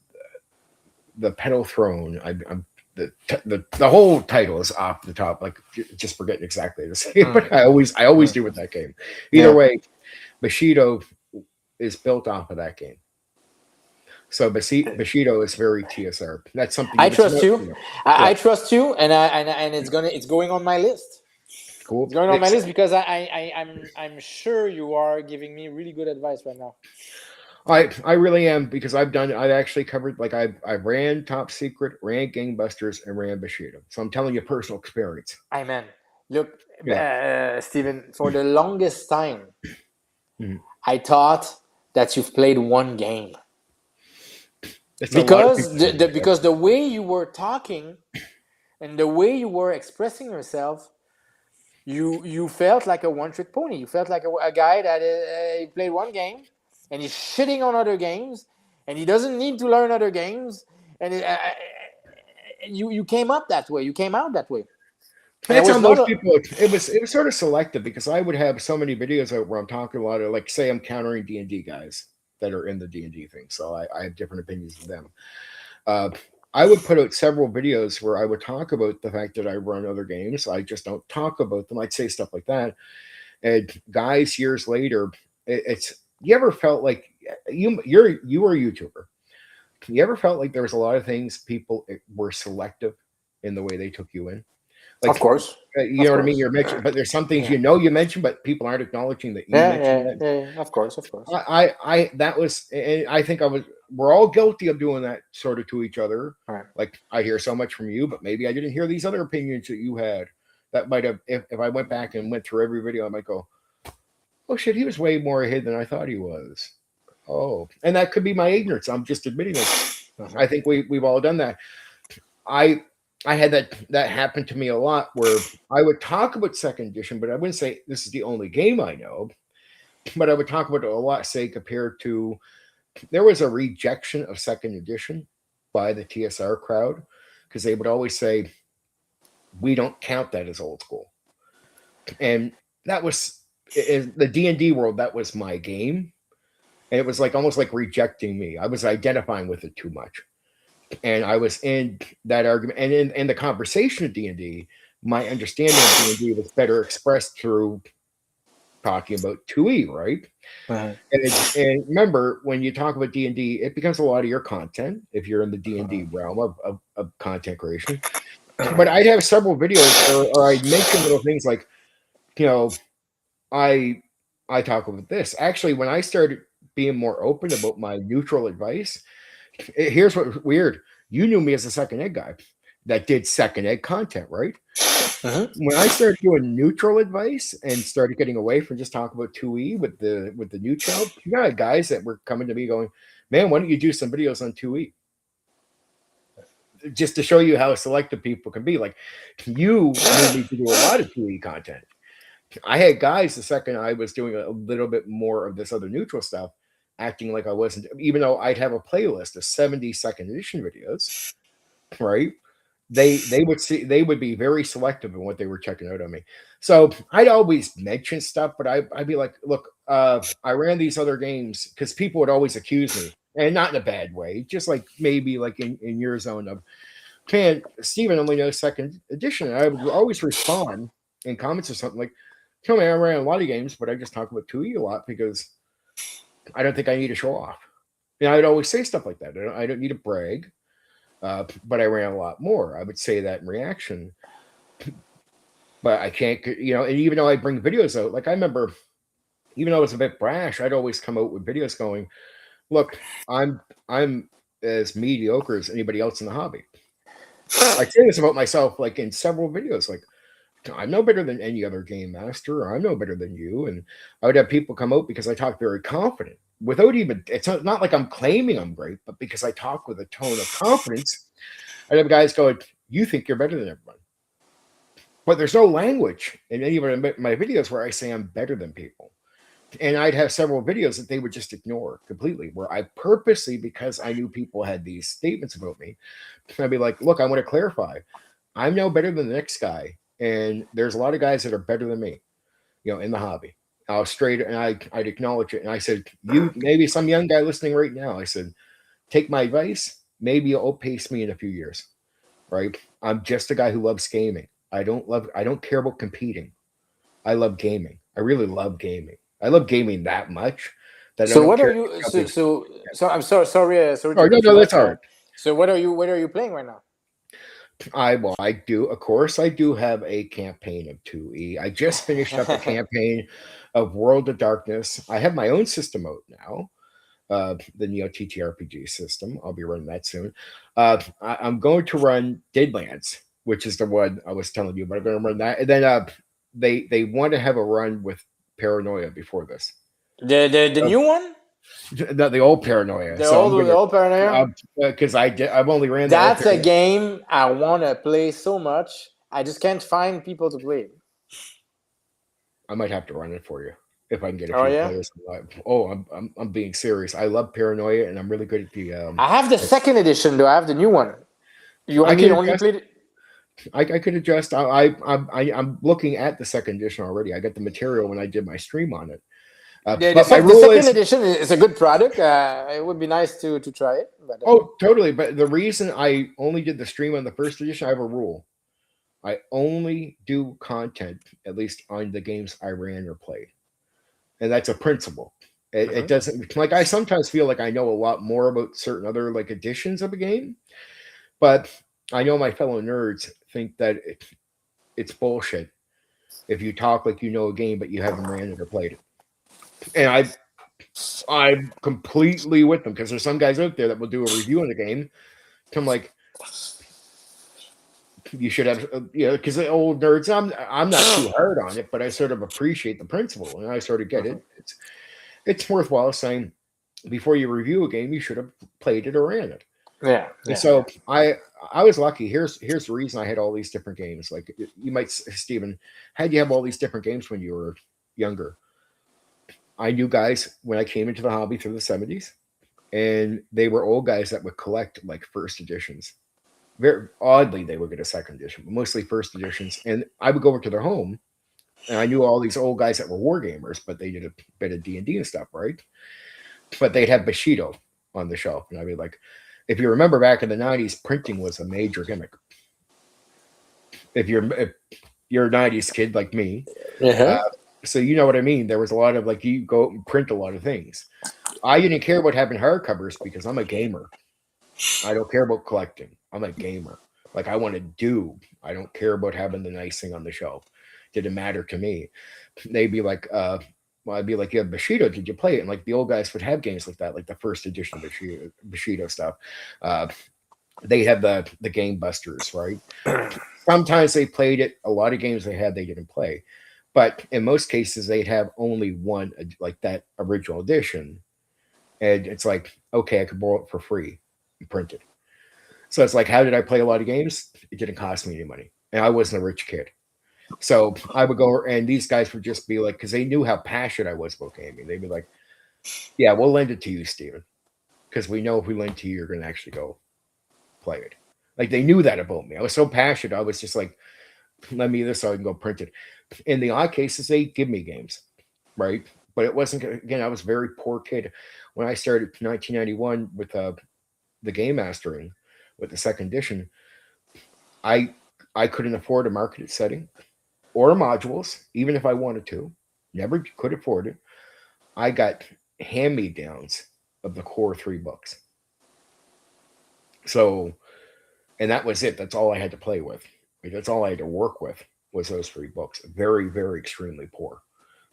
the Pedal Throne. I'm the whole title is off the top, like just forgetting exactly the same. But I always do with that game. Either Yeah. way, Bushido is built off of that game. So Bushido is very TSR. That's something I if it's trust not, you. yeah, I trust you, and it's going on my list. cool. It's going on my list because I'm sure you are giving me really good advice right now. I really am because I've actually covered like I ran Top Secret, ran Gangbusters, and ran Bushido. So I'm telling you personal experience. Amen. Look, Yeah. Stephen, for the longest time, Mhm. I thought that you've played one game It's a lot of because people say that. Yeah. the way you were talking and the way you were expressing yourself, you felt like a one trick pony. You felt like a guy that he played one game and he's shitting on other games and he doesn't need to learn other games. And you came up that way. You came out that way. And it It's was on not most a. people. It was sort of selective because I would have so many videos out where I'm talking a lot of like say I'm countering D&D guys that are in the D&D thing. So I have different opinions of them. Uh, I would put out several videos where I would talk about the fact that I run other games. I just don't talk about them. I'd say stuff like that. And guys, years later, it's you ever felt like you were a YouTuber? You ever felt like there was a lot of things people were selective in the way they took you in? Like, Of course. you know what I mean? You're mentioning, but there's some things you mentioned, but people aren't acknowledging that you mentioned that. Of course, of course. That was, and I think we're all guilty of doing that sort of to each other. Right. Like, I hear so much from you, but maybe I didn't hear these other opinions that you had. That might have, if I went back and went through every video, I might go, oh shit, he was way more ahead than I thought he was. Oh, and that could be my ignorance. I'm just admitting it. I think we've all done that. I had that happen to me a lot, where I would talk about second edition, but I wouldn't say this is the only game I know. But I would talk about it a lot, say, compared to, there was a rejection of second edition by the TSR crowd, because they would always say, we don't count that as old school. And that was, in the D&D world, that was my game. And it was like almost like rejecting me. I was identifying with it too much. And I was in that argument. And in the conversation of D&D, my understanding of D&D was better expressed through talking about 2E, right? And remember, when you talk about D&D, it becomes a lot of your content if you're in the D&D realm of content creation. But I'd have several videos, or I'd mention little things like, you know, I talk about this. Actually, when I started being more open about my neutral advice, here's what's weird. You knew me as a second ed guy that did second ed content, right? When I started doing neutral advice and started getting away from just talking about 2E with the new child, you got guys that were coming to me going, man, why don't you do some videos on 2E? Just to show you how selective people can be. Like, you need to do a lot of 2E content. I had guys, the second I was doing a little bit more of this other neutral stuff, acting like I wasn't, even though I'd have a playlist of 70 second edition videos, right? They would be very selective in what they were checking out on me. So I'd always mention stuff, but I'd be like, look, I ran these other games, because people would always accuse me, and not in a bad way, just like maybe like in your zone of, man, Steven only knows second edition. And I would always respond in comments or something like, tell me, I ran a lot of games, but I just talk about 2E a lot because I don't think I need to show off. And I would always say stuff like that. I don't need to brag, but I ran a lot more. I would say that in reaction. But I can't, you know, and even though I bring videos out, like I remember, even though I was a bit brash, I'd always come out with videos going, look, I'm as mediocre as anybody else in the hobby. I say this about myself, like in several videos, like, I'm no better than any other game master, or I'm no better than you. And I would have people come out because I talk very confident without even, it's not like I'm claiming I'm great, but because I talk with a tone of confidence, I'd have guys go, you think you're better than everyone. But there's no language in any of my videos where I say I'm better than people. And I'd have several videos that they would just ignore completely, where I purposely, because I knew people had these statements about me, I'd be like, look, I want to clarify. I'm no better than the next guy. And there's a lot of guys that are better than me, you know, in the hobby. I was straight, and I'd acknowledge it. And I said, you, maybe some young guy listening right now, I said, take my advice. Maybe you'll outpace me in a few years, right? I'm just a guy who loves gaming. I don't care about competing. I love gaming. I really love gaming. I love gaming that much. That so what are you? So I'm sorry. Sorry. No, that's all right. So what are you playing right now? I do have a campaign of 2E. I just finished up a campaign of World of Darkness. I have my own system out now, the Neo TTRPG system. I'll be running that soon. I'm going to run Deadlands, which is the one I was telling you, but I'm going to run that. And then they want to have a run with Paranoia before this. The new one? The old Paranoia. The old Paranoia? Because I've only ran that. That's a game I want to play so much. I just can't find people to play. I might have to run it for you if I can get a few players. Oh, I'm being serious. I love Paranoia, and I'm really good at the. I have the second edition, though. I have the new one. You only played it. I could adjust. I'm looking at the second edition already. I got the material when I did my stream on it. The second edition is a good product. It would be nice to try it. But, totally. But the reason I only did the stream on the first edition, I have a rule. I only do content, at least on the games I ran or played. And that's a principle. It doesn't, like, I sometimes feel like I know a lot more about certain other like editions of a game, but I know my fellow nerds think that it's bullshit if you talk like you know a game but you haven't ran it or played it. And I'm completely with them, because there's some guys out there that will do a review on the game. I'm like, you should have, because the old nerds. I'm not too hard on it, but I sort of appreciate the principle, and I sort of get it. It's worthwhile saying before you review a game, you should have played it or ran it. Yeah. And so I was lucky. Here's the reason I had all these different games. Like, you might, Stephen, how'd you have all these different games when you were younger? I knew guys when I came into the hobby through the 70s, and they were old guys that would collect like first editions. Very oddly, they would get a second edition, but mostly first editions. And I would go over to their home, and I knew all these old guys that were war gamers, but they did a bit of D&D and stuff, right? But they'd have Bushido on the shelf, and I'd be like, if you remember back in the 90s, printing was a major gimmick. If you're a 90s kid like me, so you know what I mean. There was a lot of, like, you go and print a lot of things. I didn't care about having hardcovers because I'm a gamer. I don't care about collecting. I'm a gamer. Like, I want to do. I don't care about having the nice thing on the shelf. Didn't matter to me. They'd be like, I'd be like, yeah, Bushido, did you play it? And like the old guys would have games like that, like the first edition of Bushido stuff. They had the Game Busters, right? Sometimes they played it. A lot of games they didn't play. But in most cases, they'd have only one, like that original edition. And it's like, okay, I could borrow it for free and print it. So it's like, how did I play a lot of games? It didn't cost me any money. And I wasn't a rich kid. So I would go, and these guys would just be like, because they knew how passionate I was about gaming. They'd be like, yeah, we'll lend it to you, Steven. Because we know if we lend to you, you're going to actually go play it. Like, they knew that about me. I was so passionate. I was just like, lend me this so I can go print it. In the odd cases, they give me games, right? But it wasn't, again, I was a very poor kid. When I started in 1991 with the game mastering with the second edition, I couldn't afford a marketed setting or modules, even if I wanted to. Never could afford it. I got hand-me-downs of the core 3 books. So, and that was it. That's all I had to play with. That's all I had to work with, was those 3 books. Very, very extremely poor,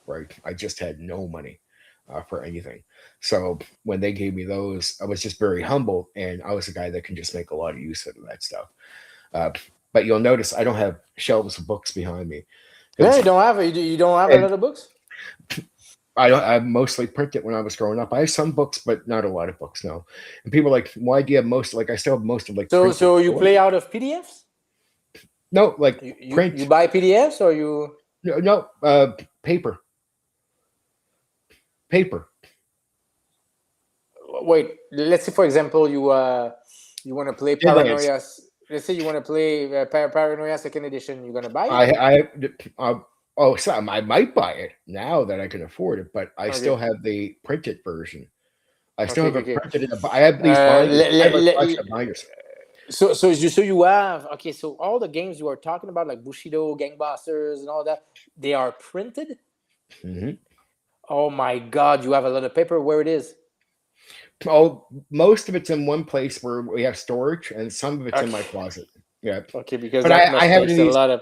right? I just had no money for anything. So when they gave me those, I was just very humble, and I was a guy that can just make a lot of use of that stuff. But you'll notice I don't have shelves of books behind me. Yeah, you don't have a lot of books? I mostly printed when I was growing up. I have some books, but not a lot of books, no. And people are like, why do you have most? Like, I still have most of, like, So you play out of PDFs? No, like print. You buy PDFs or you? No, paper. Paper. Wait, let's say, for example, you want to play Paranoia. Let's say you want to play Paranoia Second Edition. You're gonna buy it. I might buy it now that I can afford it, but I still have the printed version. I still have it printed in I have these binders. So you have, okay, so all the games you are talking about, like Bushido, Gangbusters, and all that, they are printed? Mm-hmm. Oh my God, you have a lot of paper. Where it is? Oh, most of it's in one place where we have storage, and some of it's in my closet. Yeah. Okay, because but that I have it in a lot of.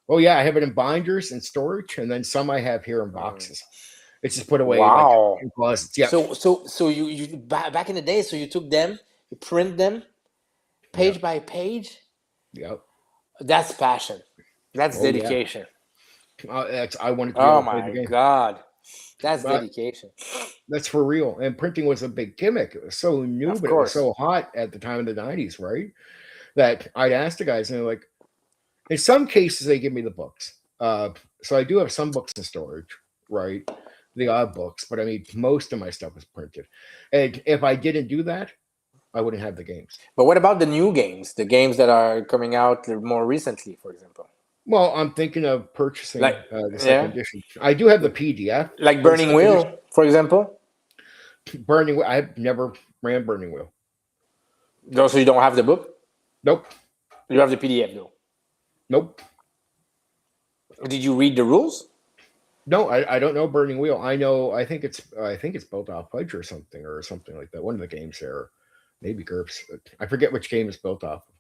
Oh yeah, I have it in binders and storage, and then some I have here in boxes. It's just put away like in closets. Yeah. So you back in the day, so you took them, you print them, page by page. Yep. That's passion. That's dedication. Yeah. I wanted to. Oh my God, that's dedication. That's for real. And printing was a big gimmick. It was so new, but it was so hot at the time of the 90s, right? That I'd ask the guys, and they're like, in some cases, they give me the books. So I do have some books in storage, right? The odd books, but I mean, most of my stuff is printed. And if I didn't do that, I wouldn't have the games. But what about the new games? The games that are coming out more recently, for example? Well, I'm thinking of purchasing the second edition. I do have the PDF. Like Burning Wheel, for example? Burning Wheel. I've never ran Burning Wheel. No, so you don't have the book? Nope. You have the PDF, though? Nope. Did you read the rules? No, I don't know Burning Wheel. I think it's built off Pudge or something like that. One of the games there, maybe GURPS. I forget which game it's built off of,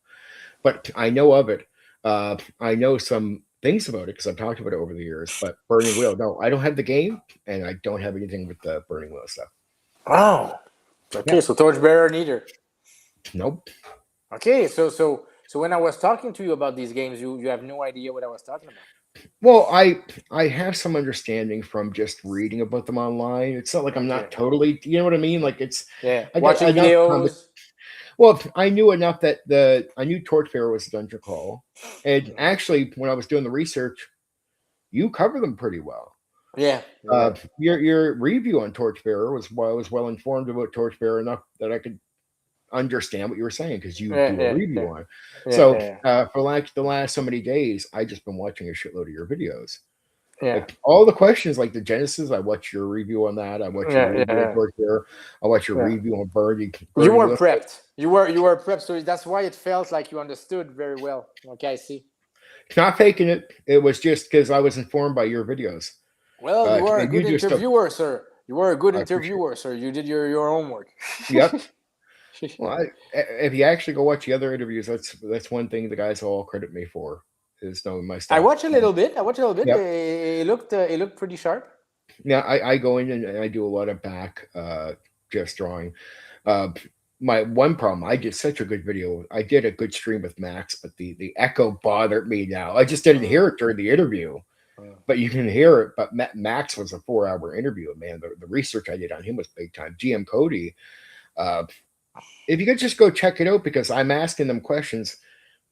but I know of it. I know some things about it because I've talked about it over the years. But Burning Wheel, no, I don't have the game, and I don't have anything with the Burning Wheel stuff. Oh, okay. Yeah. So Torchbearer neither. Nope. Okay, so when I was talking to you about these games, you have no idea what I was talking about. Well, I have some understanding from just reading about them online. It's not like I'm Okay. not totally, you know what I mean? Like it's Yeah, I got watching enough. videos. Well, I knew enough that I knew Torchbearer was a dungeon crawl, and actually, when I was doing the research, you cover them pretty well. Yeah. Yeah. Your review on Torchbearer was I was well informed about Torchbearer enough that I could understand what you were saying because you Yeah. do a Yeah. review Yeah. on it. Yeah. So Yeah. for like the last so many days, I just been watching a shitload of your videos. Yeah. Like all the questions, like the Genesis, I watch your review on that. I watch your Yeah. review on Yeah. Torchbearer. I watch your Yeah. review on Burning. You Burning were Wheel. prepped. You were prepped. So that's why it felt like you understood very well. Okay, I see. Not faking it. It was just because I was informed by your videos. Well, you were a And you good do stuff. interviewer, sir. You were a good I appreciate interviewer, sir. You did your homework. it. Yep. Well, if you actually go watch the other interviews, that's one thing the guys all credit me for is knowing my stuff. I watched a little bit. Yep. It looked pretty sharp. Yeah, I go in and I do a lot of back just drawing. My one problem, I did such a good video. I did a good stream with Max, but the echo bothered me now. I just didn't hear it during the interview, but you can hear it. But Max was a 4-hour interview, man. The research I did on him was big time. GM Cody, if you could just go check it out because I'm asking them questions,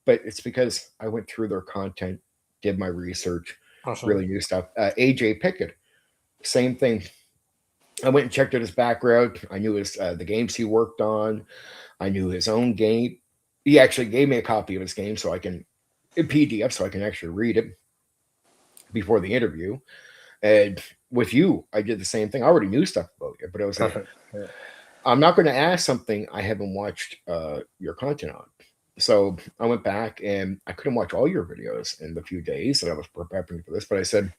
but it's because I went through their content, did my research, really knew stuff. AJ Pickett, same thing. I went and checked out his background. I knew his the games he worked on. I knew his own game. He actually gave me a copy of his game so I can in PDF so I can actually read it before the interview. And with you, I did the same thing. I already knew stuff about you, but I was like, I'm not going to ask something I haven't watched your content on. So I went back and I couldn't watch all your videos in the few days that I was prepping for this, but I said,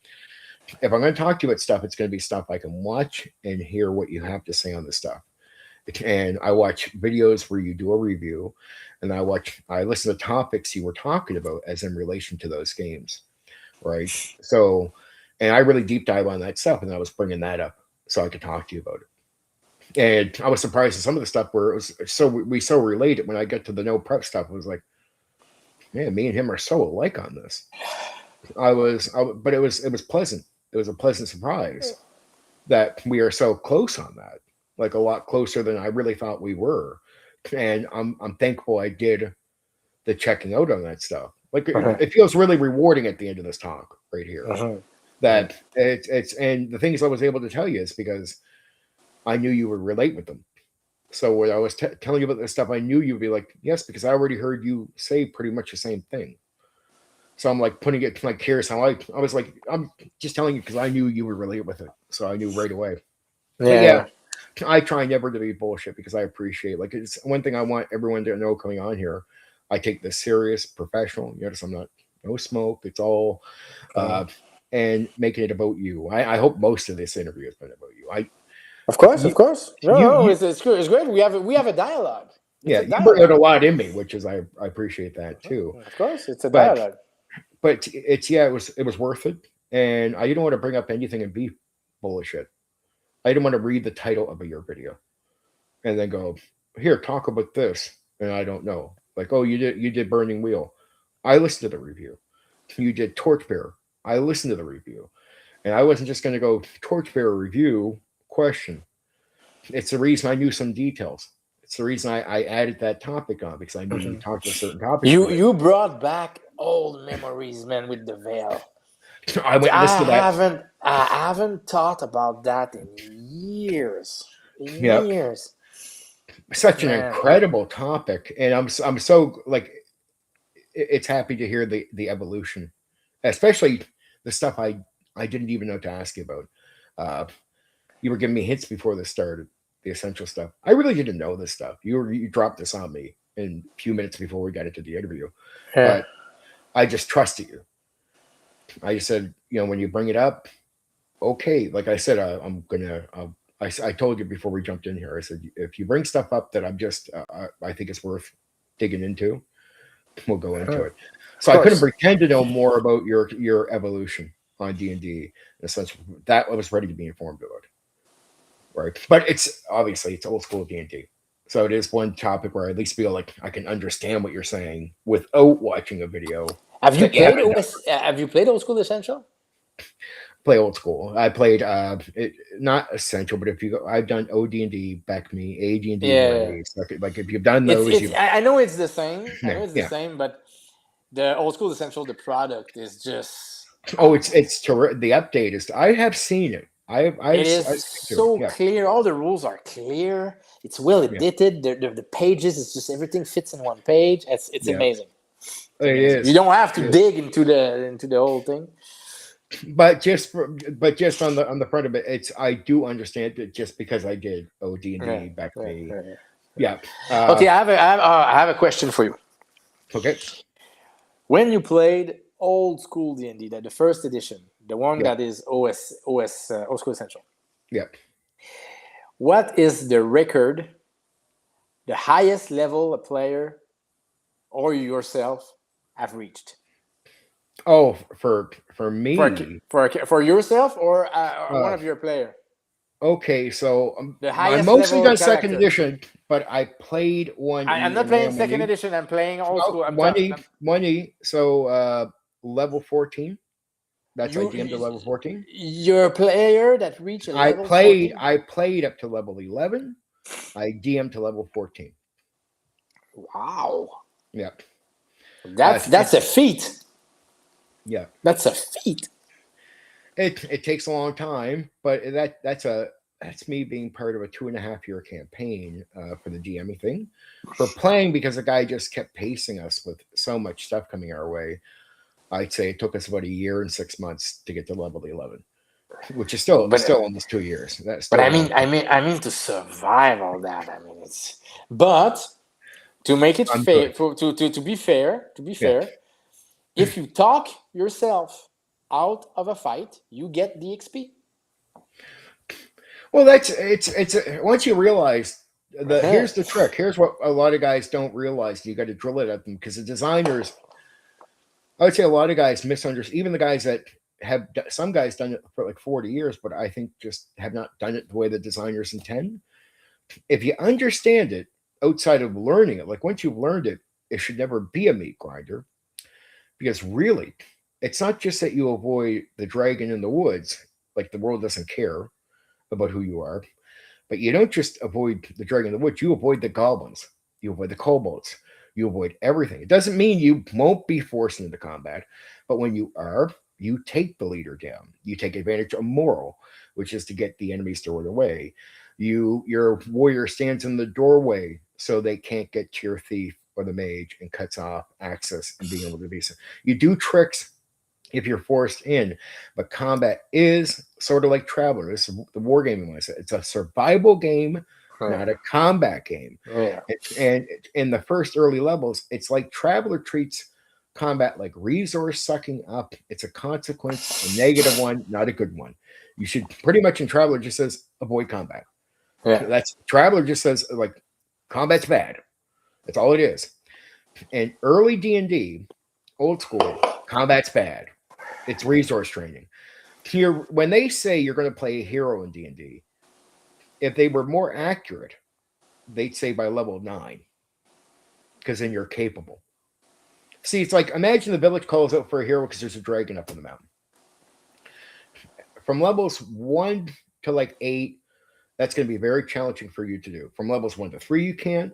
if I'm going to talk to you about stuff, it's going to be stuff I can watch and hear what you have to say on this stuff. And I watch videos where you do a review, and I listen to topics you were talking about as in relation to those games, right? So, and I really deep dive on that stuff, and I was bringing that up so I could talk to you about it. And I was surprised at some of the stuff where it was we so related. When I got to the no prep stuff, it was like, man, me and him are so alike on this. But it was pleasant. It was a pleasant surprise that we are so close on that, like a lot closer than I really thought we were. And I'm thankful I did the checking out on that stuff. Like it feels really rewarding at the end of this talk right here. That it's and the things I was able to tell you is because I knew you would relate with them. So when I was telling you about this stuff, I knew you'd be like, yes, because I already heard you say pretty much the same thing. So I'm like putting it like here's how I was like, I'm just telling you because I knew you would relate with it. So I knew right away. Yeah. I try never to be bullshit because I appreciate like it's one thing I want everyone to know coming on here. I take this serious, professional. You notice I'm not no smoke. It's all and making it about you. I hope most of this interview has been about you. Of course. No, it's good. It's great. We have a dialogue. You bring out a lot in me, which is I appreciate that too. Of course, it's a dialogue. But it was worth it. And I didn't want to bring up anything and be bullshit. I didn't want to read the title of your video and then go, here, talk about this. And I don't know. Like, oh, you did Burning Wheel. I listened to the review. You did Torchbearer. I listened to the review. And I wasn't just going to go Torchbearer review question. It's the reason I knew some details. It's the reason I added that topic on because I knew you talked about certain topics. You brought back old memories, man, with the veil. I went and listened to that. I haven't thought about that in years. Years. Such an incredible topic, and I'm so like it's happy to hear the evolution, especially the stuff I didn't even know to ask you about. You were giving me hints before this started, the essential stuff. I really didn't know this stuff. You dropped this on me in a few minutes before we got into the interview, but I just trusted you. I just said, when you bring it up, okay. Like I said, I'm gonna. I told you before we jumped in here. I said, if you bring stuff up that I'm just, I think it's worth digging into, we'll go into it. So I couldn't pretend to know more about your evolution on D&D in a sense that I was ready to be informed of it. Right. But it's obviously it's old school D&D. So it is one topic where I at least feel like I can understand what you're saying without watching a video. Have you that you played haven't done. Have you played Old School Essential? Play old school. I played not essential, but if you go, I've done OD&D, Back Me, AD&D, Yeah. Race. Like if you've done those, I know it's the same. I know it's the yeah. same, but the Old School Essential, the product is just. Oh, it's the update is. I have seen it. It is so clear. All the rules are clear. It's well edited. The pages, it's just everything fits in one page. It's amazing. It is. You don't have to dig into the whole thing. But just on the front of it, I do understand it just because I did OD&D Back Me. Yeah. Okay, I have a question for you. Okay. When you played old school D&D, the first edition, the one that is Old School Essential. Yeah. What is the record, the highest level a player or yourself have reached? Oh, for me, for yourself or one of your player. Okay, so I'm mostly done second edition, but I played 1E. I'm not playing second edition. I'm playing old school. 1E. So level 14. That's I DM'd to level 14. You're a player that reached a level 14? I played up to level 11. I DM'd to level 14. Wow. Yeah. That's a feat. Yeah. That's a feat. It takes a long time, but that's me being part of a 2.5-year campaign for the DMing thing. For playing, because the guy just kept pacing us with so much stuff coming our way. I'd say it took us about 1 year and 6 months to get to level 11, which is still almost 2 years. But I mean to survive all that. I mean but to make it fair, to be fair, if you talk yourself out of a fight, you get the XP. Well, it's once you realize here's the trick. Here's what a lot of guys don't realize. You got to drill it at them because the designers. I would say a lot of guys misunderstand. Even the guys that have some guys done it for like 40 years, but I think just have not done it the way the designers intend. If you understand it outside of learning it, like once you've learned it, it should never be a meat grinder. Because really, it's not just that you avoid the dragon in the woods, like the world doesn't care about who you are, but you don't just avoid the dragon in the woods, you avoid the goblins, you avoid the kobolds, you avoid everything. It doesn't mean you won't be forced into combat, but when you are, you take the leader down. You take advantage of moral, which is to get the enemies stored away. Your warrior stands in the doorway so they can't get to your thief or the mage and cuts off access and being able to be. You do tricks if you're forced in, but combat is sort of like Traveler. This is the wargaming one. It's a survival game, not a combat game. Yeah. And in the first early levels, it's like Traveler treats combat like resource sucking up. It's a consequence, a negative one, not a good one. You should pretty much in Traveler just says avoid combat. Yeah. That's Traveler just says like combat's bad. That's all it is. And early D&D, old school, combat's bad. It's resource training. Here, when they say you're going to play a hero in D&D, if they were more accurate, they'd say by level 9, because then you're capable. See, it's like imagine the village calls out for a hero because there's a dragon up in the mountain. From levels 1 to like 8, that's going to be very challenging for you to do. From levels 1 to 3, you can.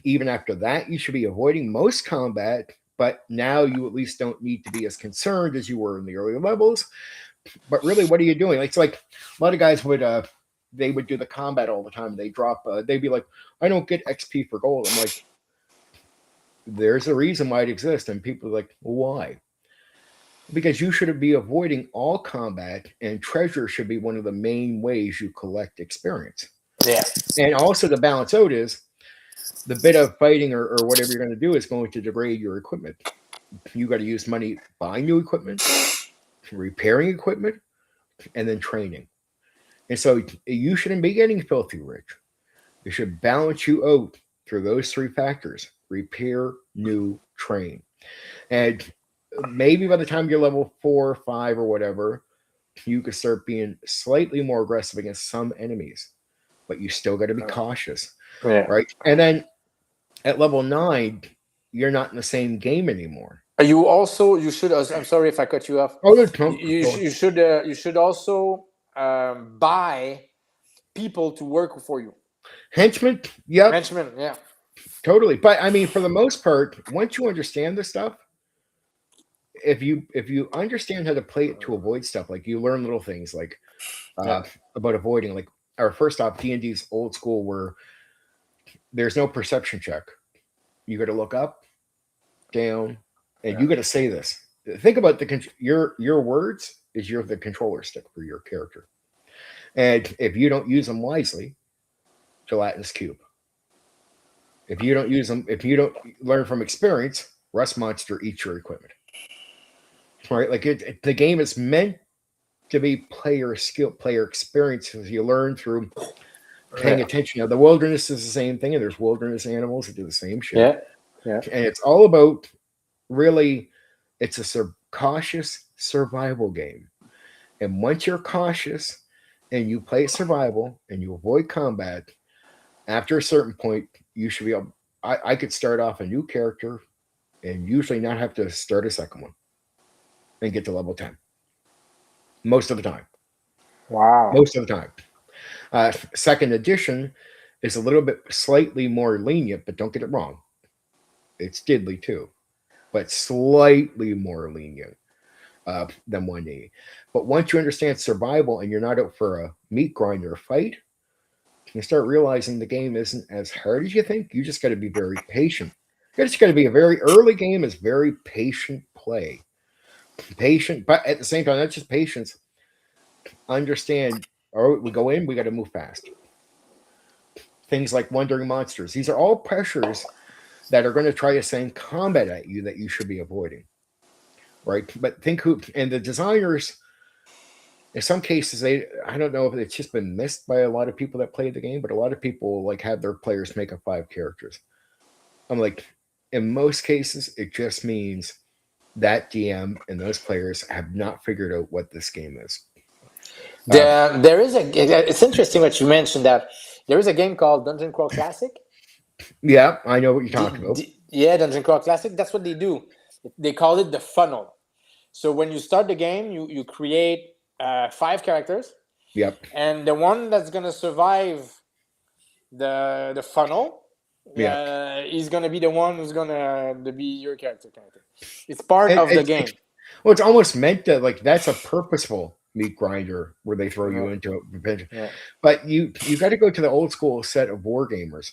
Even after that, you should be avoiding most combat, but now you at least don't need to be as concerned as you were in the earlier levels. But really, what are you doing? It's like a lot of guys would they would do the combat all the time. They drop, they'd be like, I don't get XP for gold. I'm like, there's a reason why it exists. And people are like, well, why? Because you should be avoiding all combat, and treasure should be one of the main ways you collect experience. Yeah. And also the balance out is the bit of fighting or whatever you're going to do is going to degrade your equipment. You got to use money buying new equipment, repairing equipment, and then training. And so you shouldn't be getting filthy rich. It should balance you out through those 3 factors: repair, new, train. And maybe by the time you're level 4 or 5 or whatever, you could start being slightly more aggressive against some enemies, but you still got to be cautious, right? And then at level 9, you're not in the same game anymore. You should. I'm sorry if I cut you off. Oh, You should also buy people to work for you. Henchmen, yep. Henchmen, yeah. Totally. But I mean, for the most part, once you understand this stuff, if you understand how to play it to avoid stuff, like you learn little things like about avoiding, like our first off, D&D's old school where there's no perception check. You got to look up, down, and you got to say this. Think about your words is the controller stick for your character. And if you don't use them wisely, gelatinous cube. If you don't use them, if you don't learn from experience, rust monster eats your equipment. Right? Like the game is meant to be player skill, player experience as you learn through paying attention. Now, the wilderness is the same thing, and there's wilderness animals that do the same shit. Yeah. And it's all about really, it's a cautious survival game. And once you're cautious and you play survival and you avoid combat, after a certain point, you should be able. I could start off a new character and usually not have to start a second one and get to level 10. Most of the time. Wow. Most of the time. Second edition is a little bit slightly more lenient, but don't get it wrong. It's diddly too, but slightly more lenient than 1E. But once you understand survival and you're not out for a meat grinder fight, you start realizing the game isn't as hard as you think. You just got to be very patient. It's got to be a very early game is very patient play. Patient, but at the same time, not just patience. Understand, all right, we go in, we got to move fast. Things like wandering monsters. These are all pressures that are going to try to send combat at you that you should be avoiding. Right? But think and the designers, in some cases, I don't know if it's just been missed by a lot of people that play the game, but a lot of people like have their players make up 5 characters. I'm like, in most cases, it just means that DM and those players have not figured out what this game is. There is it's interesting what you mentioned that there is a game called Dungeon Crawl Classic. Yeah, I know what you're talking about. Dungeon Crawl Classic. That's what they do. They call it the funnel. So when you start the game, you create 5 characters. Yep. And the one that's gonna survive the funnel, is gonna be the one who's gonna be your character. It's part of the game. Well, it's almost meant to that's a purposeful meat grinder where they throw you into it. Yeah. But you got to go to the old school set of wargamers.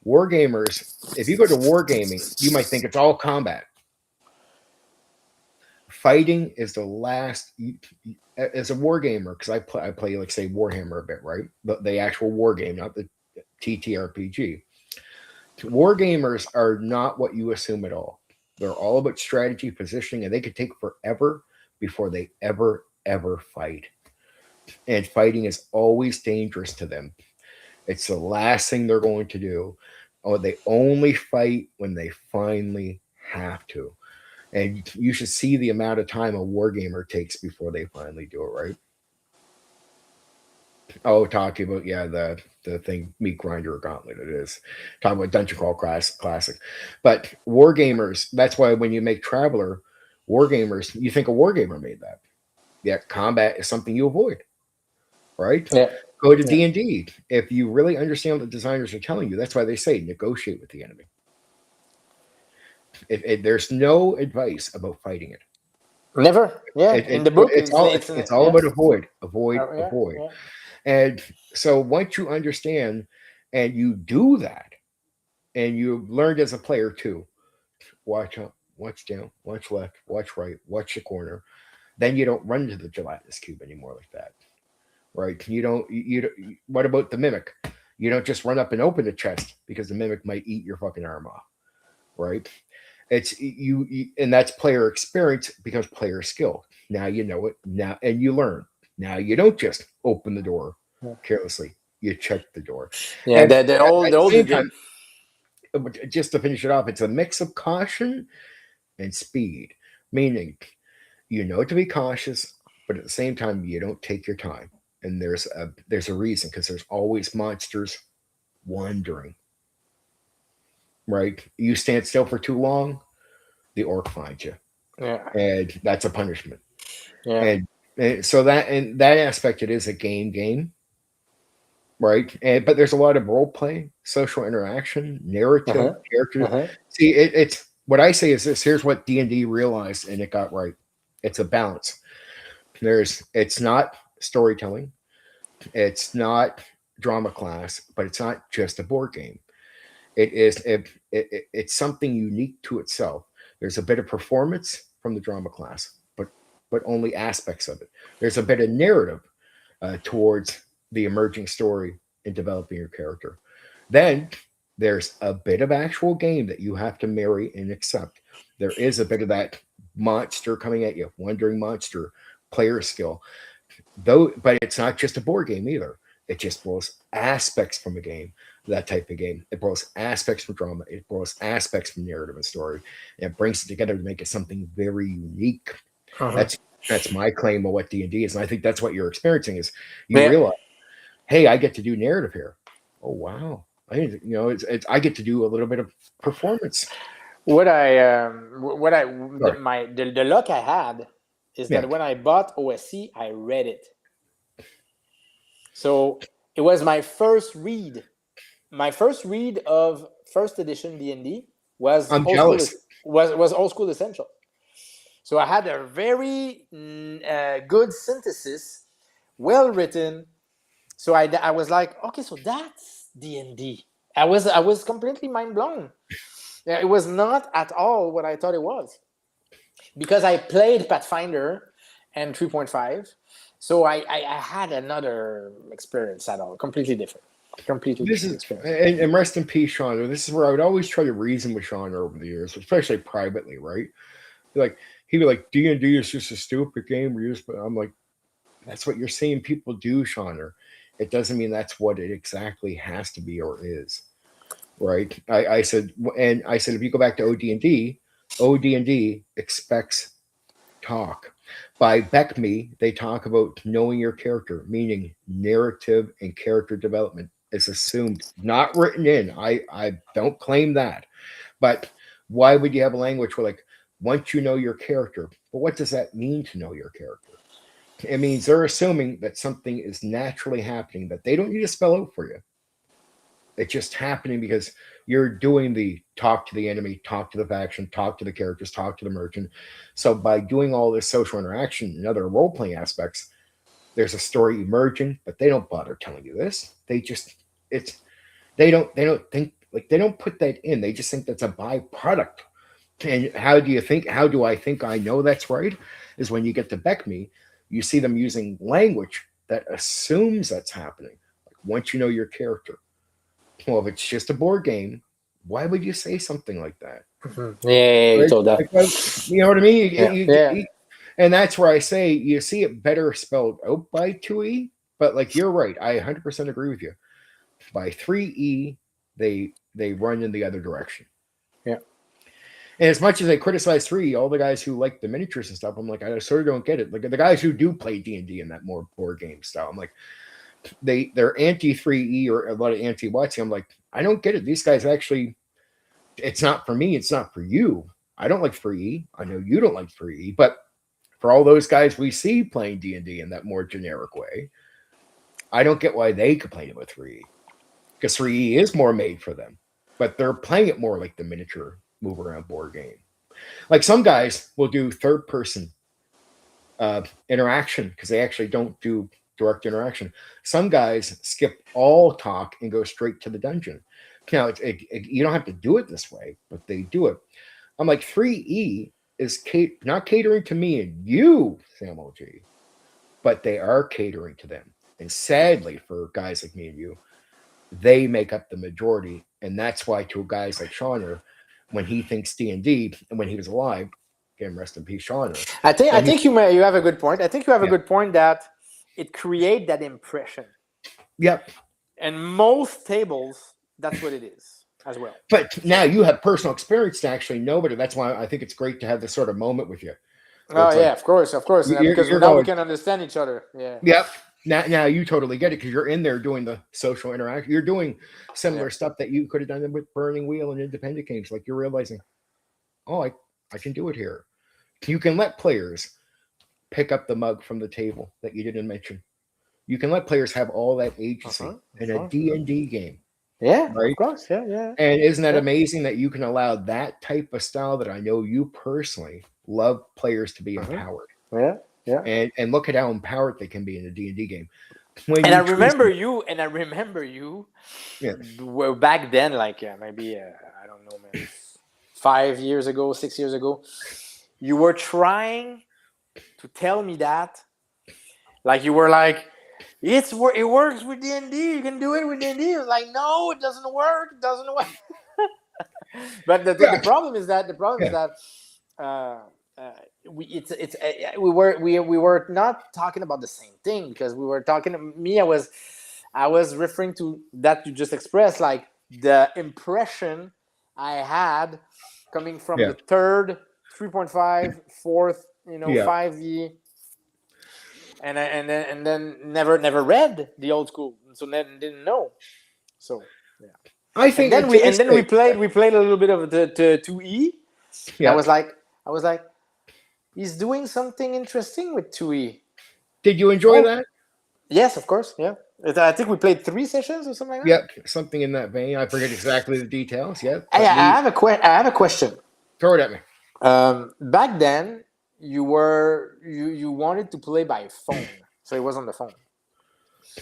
Wargamers, if you go to wargaming, you might think it's all combat. Fighting is the last. As a wargamer, because I play like say Warhammer a bit, right? The actual war game, not the TTRPG. Wargamers are not what you assume at all. They're all about strategy, positioning, and they could take forever before they ever fight. And fighting is always dangerous to them. It's the last thing they're going to do. Or they only fight when they finally have to. And you should see the amount of time a wargamer takes before they finally do it, right? Oh, talking about, the thing, Meat Grinder or Gauntlet, it is. Talking about Dungeon Crawl Classic. But wargamers, that's why when you make Traveler, wargamers, you think a wargamer made that. Yeah, combat is something you avoid, right? Yeah. Go to D&D. If you really understand what the designers are telling you, that's why they say negotiate with the enemy. There's no advice about fighting it. Never. Yeah. In the book, it's all about avoid. Yeah. And so once you understand and you do that, and you learned as a player too, watch up, watch down, watch left, watch right, watch the corner, then you don't run to the gelatinous cube anymore like that. Right? You don't. What about the mimic? You don't just run up and open the chest because the mimic might eat your fucking arm off. Right? It's you and that's player experience becomes player skill. Now you know it now, and you learn. Now you don't just open the door carelessly. You check the door. Yeah, the old time, just to finish it off, it's a mix of caution and speed, meaning you know to be cautious, but at the same time you don't take your time. And there's a reason, because there's always monsters wandering. Right? You stand still for too long, the orc finds you, Yeah. and that's a punishment. Yeah. And so that in that aspect, it is a game, right? And but there's a lot of role play, social interaction, narrative, Uh-huh. character. Uh-huh. See, it's what I say is this. Here's what D&D realized, and it got right. It's a balance. It's not storytelling, it's not drama class, but it's not just a board game. It's something unique to itself. There's a bit of performance from the drama class, but only aspects of it. There's a bit of narrative towards the emerging story and developing your character. Then there's a bit of actual game that you have to marry and accept. There is a bit of that monster coming at you, wandering monster, player skill. Though, but it's not just a board game either. It just borrows aspects from a game, that type of game. It borrows aspects from drama. It borrows aspects from narrative and story. And it brings it together to make it something very unique. Uh-huh. That's my claim of what D&D is, and I think that's what you're experiencing. Is you Yeah. realize, hey, I get to do narrative here. Oh wow, I get to do a little bit of performance. Sorry. The luck I had is Yeah. that when I bought OSC, I read it. So it was my first read. My first read of first edition D&D was I'm old jealous. school, was old school essential. So I had a very good synthesis, well written. So I was like, okay, so that's D&D. I was completely mind blown. It was not at all what I thought it was, because I played Pathfinder and 3.5. So I had another experience at all, completely different This is experience. and rest in peace, Sean. This is where I would always try to reason with Sean over the years, especially privately, right? Like he'd be like, D&D is just a stupid game. But I'm like, that's what you're seeing people do, Sean. It doesn't mean that's what it exactly has to be or is, right? I said, if you go back to OD&D expects talk. By BECME, they talk about knowing your character, meaning narrative and character development is assumed, not written in. I don't claim that. But why would you have a language where, like, once you know your character, but what does that mean to know your character? It means they're assuming that something is naturally happening that they don't need to spell out for you. It's just happening because you're doing the talk to the enemy, talk to the faction, talk to the characters, talk to the merchant. So by doing all this social interaction and other role playing aspects, there's a story emerging, but they don't bother telling you this. They don't think, like, they don't put that in. They just think that's a byproduct. And how do I think I know that's right? Is when you get to BECME, you see them using language that assumes that's happening. Like, once you know your character. Well, if it's just a board game, why would you say something like that? Mm-hmm. Yeah, you Right? told that. You know what I mean? Yeah. And that's where I say you see it better spelled out by 2E, but like you're right. I 100% agree with you. By 3E, they run in the other direction. Yeah. And as much as I criticize 3, all the guys who like the miniatures and stuff, I'm like, I sort of don't get it. Like the guys who do play D&D in that more board game style, I'm like, they're anti 3E or a lot of anti WotC. I'm like, I don't get it. These guys actually, it's not for me. It's not for you. I don't like 3E. I know you don't like 3E, but for all those guys we see playing D&D in that more generic way, I don't get why they complain about 3E, because 3E is more made for them, but they're playing it more like the miniature move around board game. Like some guys will do third person interaction because they actually don't do direct interaction. Some guys skip all talk and go straight to the dungeon. Now, you don't have to do it this way, but they do it. I'm like, 3E is not catering to me and you, Sameøldji, but they are catering to them. And sadly, for guys like me and you, they make up the majority. And that's why to guys like Shauner, when he thinks D&D, and when he was alive, again, rest in peace, Shauner. I think you have a good point. I think you have a good point that it creates that impression. Yep. And most tables, that's what it is. as well. But now you have personal experience to actually know better. That's why I think it's great to have this sort of moment with you. Oh yeah, of course, because you're now we going, can understand each other. Yeah. yep. Now you totally get it because you're in there doing the social interaction. You're doing similar stuff that you could have done with Burning Wheel and independent games. Like you're realizing, oh, I can do it here. You can let players pick up the mug from the table that you didn't mention. You can let players have all that agency in a D&D game. Yeah, right? of course. Yeah. And isn't that amazing that you can allow that type of style that I know you personally love players to be empowered. Yeah. And look at how empowered they can be in a D&D game. I remember you. Yeah. Well, back then, like maybe I don't know, man, 5 years ago, 6 years ago, you were trying to tell me that, like you were like, it works with D&D. You can do it with D&D. I was like, no, it doesn't work. It doesn't work. But the problem is that we were not talking about the same thing, because we were talking. I was referring to that you just expressed, like the impression I had coming from the third 3.5, fourth, 5e, and then never read the old school, so then didn't know. So yeah, I think. And then we played a little bit of the 2e. Yeah. I was like, he's doing something interesting with 2e. Did you enjoy that? Yes, of course. Yeah, I think we played 3 sessions or something like that. Yep, something in that vein. I forget exactly the details. Yeah. I have a question. Throw it at me. Back then, you wanted to play by phone, so it was on the phone.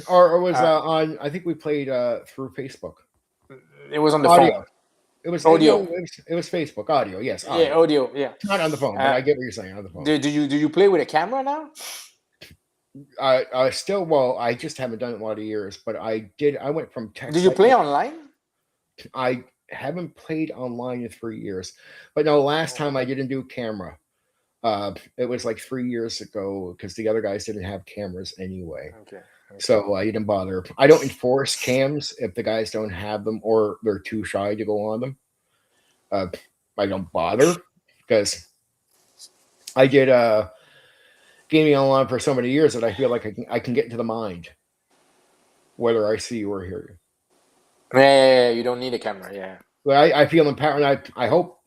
Or it was on. I think we played through Facebook. It was on the audio. phone. It was audio. It was Facebook audio. Yes. Audio. Yeah, audio. Yeah. Not on the phone, but I get what you're saying on the phone. Do you play with a camera now? I still, well, I just haven't done it in a lot of years, but I did. I went from text. Did you play online? I haven't played online in 3 years, but no, last time I didn't do camera. It was like 3 years ago, because the other guys didn't have cameras anyway. Okay. So I didn't bother. I don't enforce cams if the guys don't have them or they're too shy to go on them. I don't bother, because I did gaming online for so many years that I feel like I can get into the mind, whether I see you or hear you. Yeah, you don't need a camera. Yeah. But I feel empowered. I hope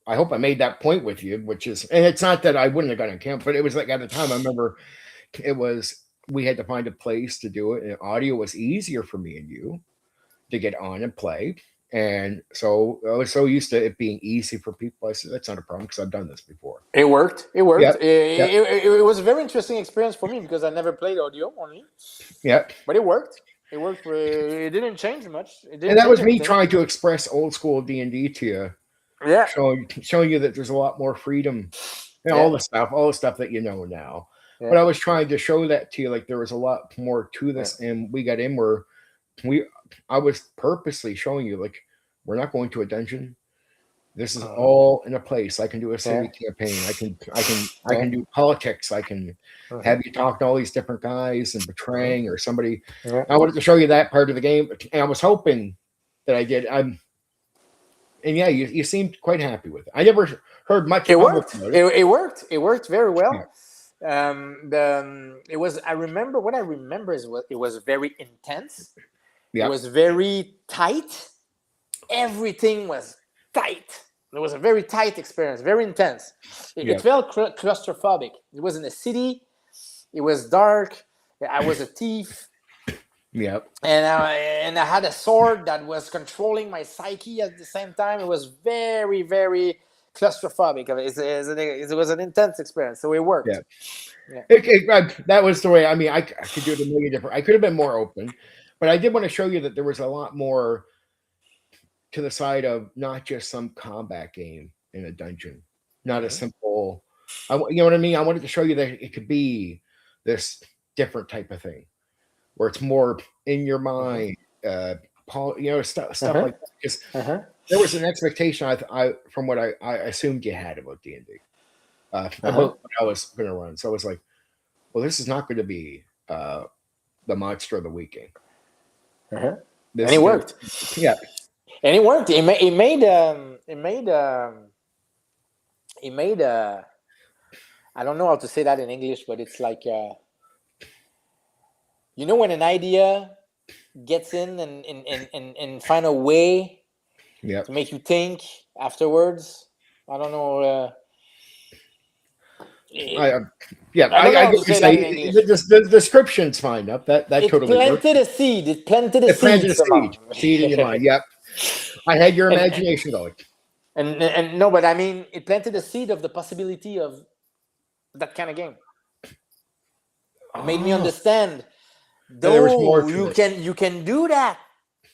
I made that point with you, which is, and it's not that I wouldn't have gotten a camera, but it was like at the time I remember we had to find a place to do it, and audio was easier for me and you to get on and play. And so I was so used to it being easy for people. I said, that's not a problem, because I've done this before. It worked. Yep. It was a very interesting experience for me, because I never played audio only. Yeah. But it worked. It didn't change much. And that was me trying to express old school D&D to you. Yeah. Showing you that there's a lot more freedom and all the stuff that you know now. Yeah. But I was trying to show that to you, like there was a lot more to this, and we got in where I was purposely showing you, like, we're not going to a dungeon. This is all in a place. I can do a city campaign. I can do politics. I can have you talk to all these different guys and betraying or somebody. I wanted to show you that part of the game, and I was hoping that I did. And yeah, you seemed quite happy with it. I never heard much. It worked. It worked. It worked very well. It was. I remember. What I remember is it was very intense. It was very tight. Everything was tight. It was a very tight experience, very intense. It felt claustrophobic. It was in a city. It was dark. I was a thief. Yep. And I had a sword that was controlling my psyche at the same time. It was very, very claustrophobic. It was an intense experience, so it worked. Yeah. That was the way. I mean, I could do it a million different. I could have been more open, but I did want to show you that there was a lot more to the side of not just some combat game in a dungeon, not a simple. You know what I mean? I wanted to show you that it could be this different type of thing, where it's more in your mind, stuff like that. Because there was an expectation I from what I assumed you had about D&D, what I was going to run. So I was like, well, this is not going to be the monster of the week game. And it worked. Yeah. and it worked. I don't know how to say that in English, but it's like when an idea gets in and find a way Yep. to make you think afterwards. I don't know. I I don't know I how get to what you say that in say. English. The description's fine. Up that It totally works. planted a seed. It planted a It planted seed a somehow. seed in your mind. Yep. I had your and, imagination going. and no, but I mean, it planted a seed of the possibility of that kind of game. It made me Oh, understand. there was more Though to you it. can do that.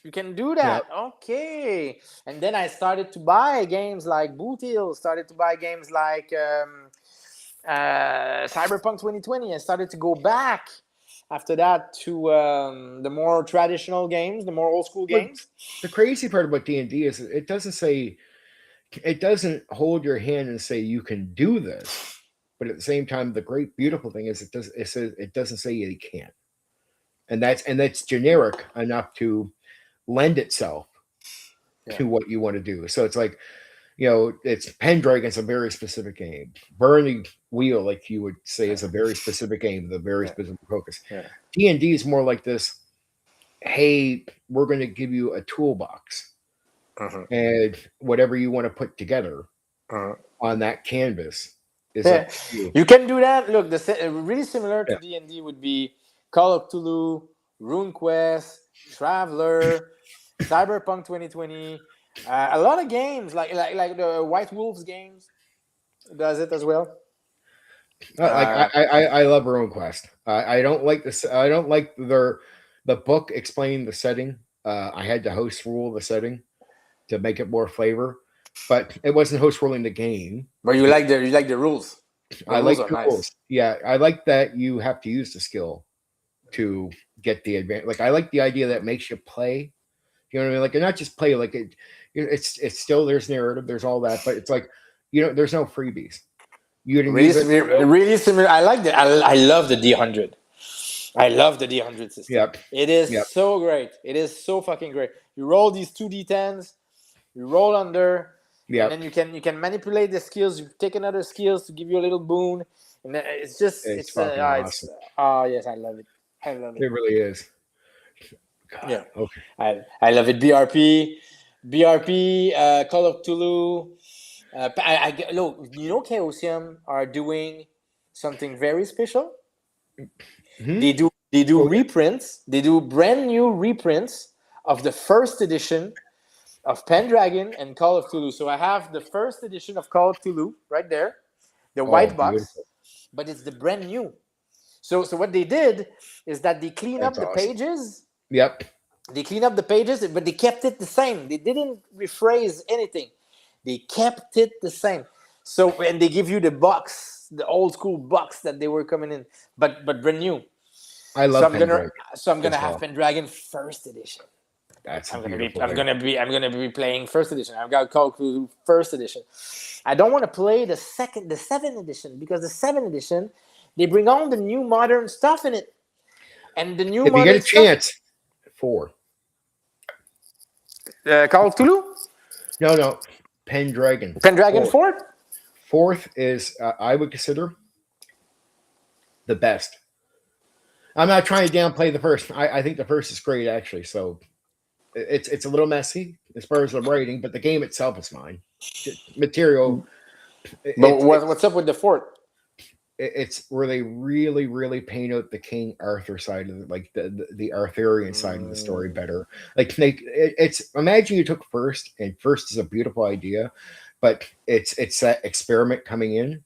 You can do that. Yep. Okay. And then I started to buy games like Boot Hill. Started to buy games like Cyberpunk 2020. I started to go back after that to the more traditional games, the more old school But games. the crazy part about D&D is it doesn't hold your hand and say you can do this. But at the same time, the great beautiful thing is it doesn't say you can't. And that's generic enough to lend itself to what you want to do. So it's like, it's Pendragon's a very specific game. Burning Wheel, like you would say, is a very specific game, the very specific focus. D&D is more like this. Hey, we're going to give you a toolbox, and whatever you want to put together on that canvas is up to you. You can do that. Look, really similar to D&D would be Call of Cthulhu, RuneQuest, Traveler, Cyberpunk 2020. A lot of games like the White Wolves games does it as well. I love RuneQuest. I don't like this. I don't like the book explaining the setting. I had to host rule the setting to make it more flavor, but it wasn't host ruling the game. But you like the rules. I like the rules. Yeah, I like that you have to use the skill to get the advantage. Like I like the idea that makes you play. You know what I mean? Like not just play. Like it's still there's narrative, there's all that, but it's like there's no freebies. You really similar. I like that. I love the D100. I love the D100 system. Yep. It is so great. It is so fucking great. You roll these 2d10s, you roll under, and then you can manipulate the skills. You take another skills to give you a little boon, and it's just fucking awesome. Yes, I love it. I love it. It really is. God, yeah. Okay. I love it. BRP, Call of Cthulhu. Look, Chaosium are doing something very special. Mm-hmm. They do reprints. They do brand new reprints of the first edition of Pendragon and Call of Cthulhu. So I have the first edition of Call of Cthulhu right there, the white box, beautiful. But it's the brand new. So what they did is that they clean up the pages. Yep. They clean up the pages, but they kept it the same. They didn't rephrase anything. They kept it the same. So and they give you the box, the old school box that they were coming in, but brand new. I love Pendragon. So I'm gonna have Pendragon first edition. That's I'm gonna be playing first edition. I've got Call of Cthulhu first edition. I don't want to play the 7th edition because the 7th edition they bring all the new modern stuff in it, and the new. If you get a chance, 4. Call of Cthulhu. No, Pendragon. Pendragon 4th. 4th is I would consider the best. I'm not trying to downplay the first. I think the first is great actually. So it's a little messy as far as the writing, but the game itself is fine. Material. But what's up with the 4th? It's where they really, really paint out the King Arthur side of it, like the Arthurian side of the story better. Like it's imagine you took first, and first is a beautiful idea, but it's that experiment coming in.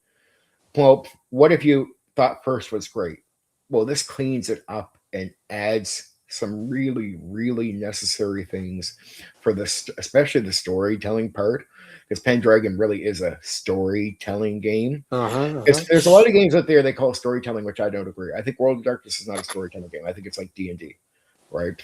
Well, what if you thought first was great? Well, this cleans it up and adds some really, really necessary things for this, especially the storytelling part. Because Pendragon really is a storytelling game. There's a lot of games out there they call storytelling, which I don't agree. I think World of Darkness is not a storytelling game. I think it's like D&D, right?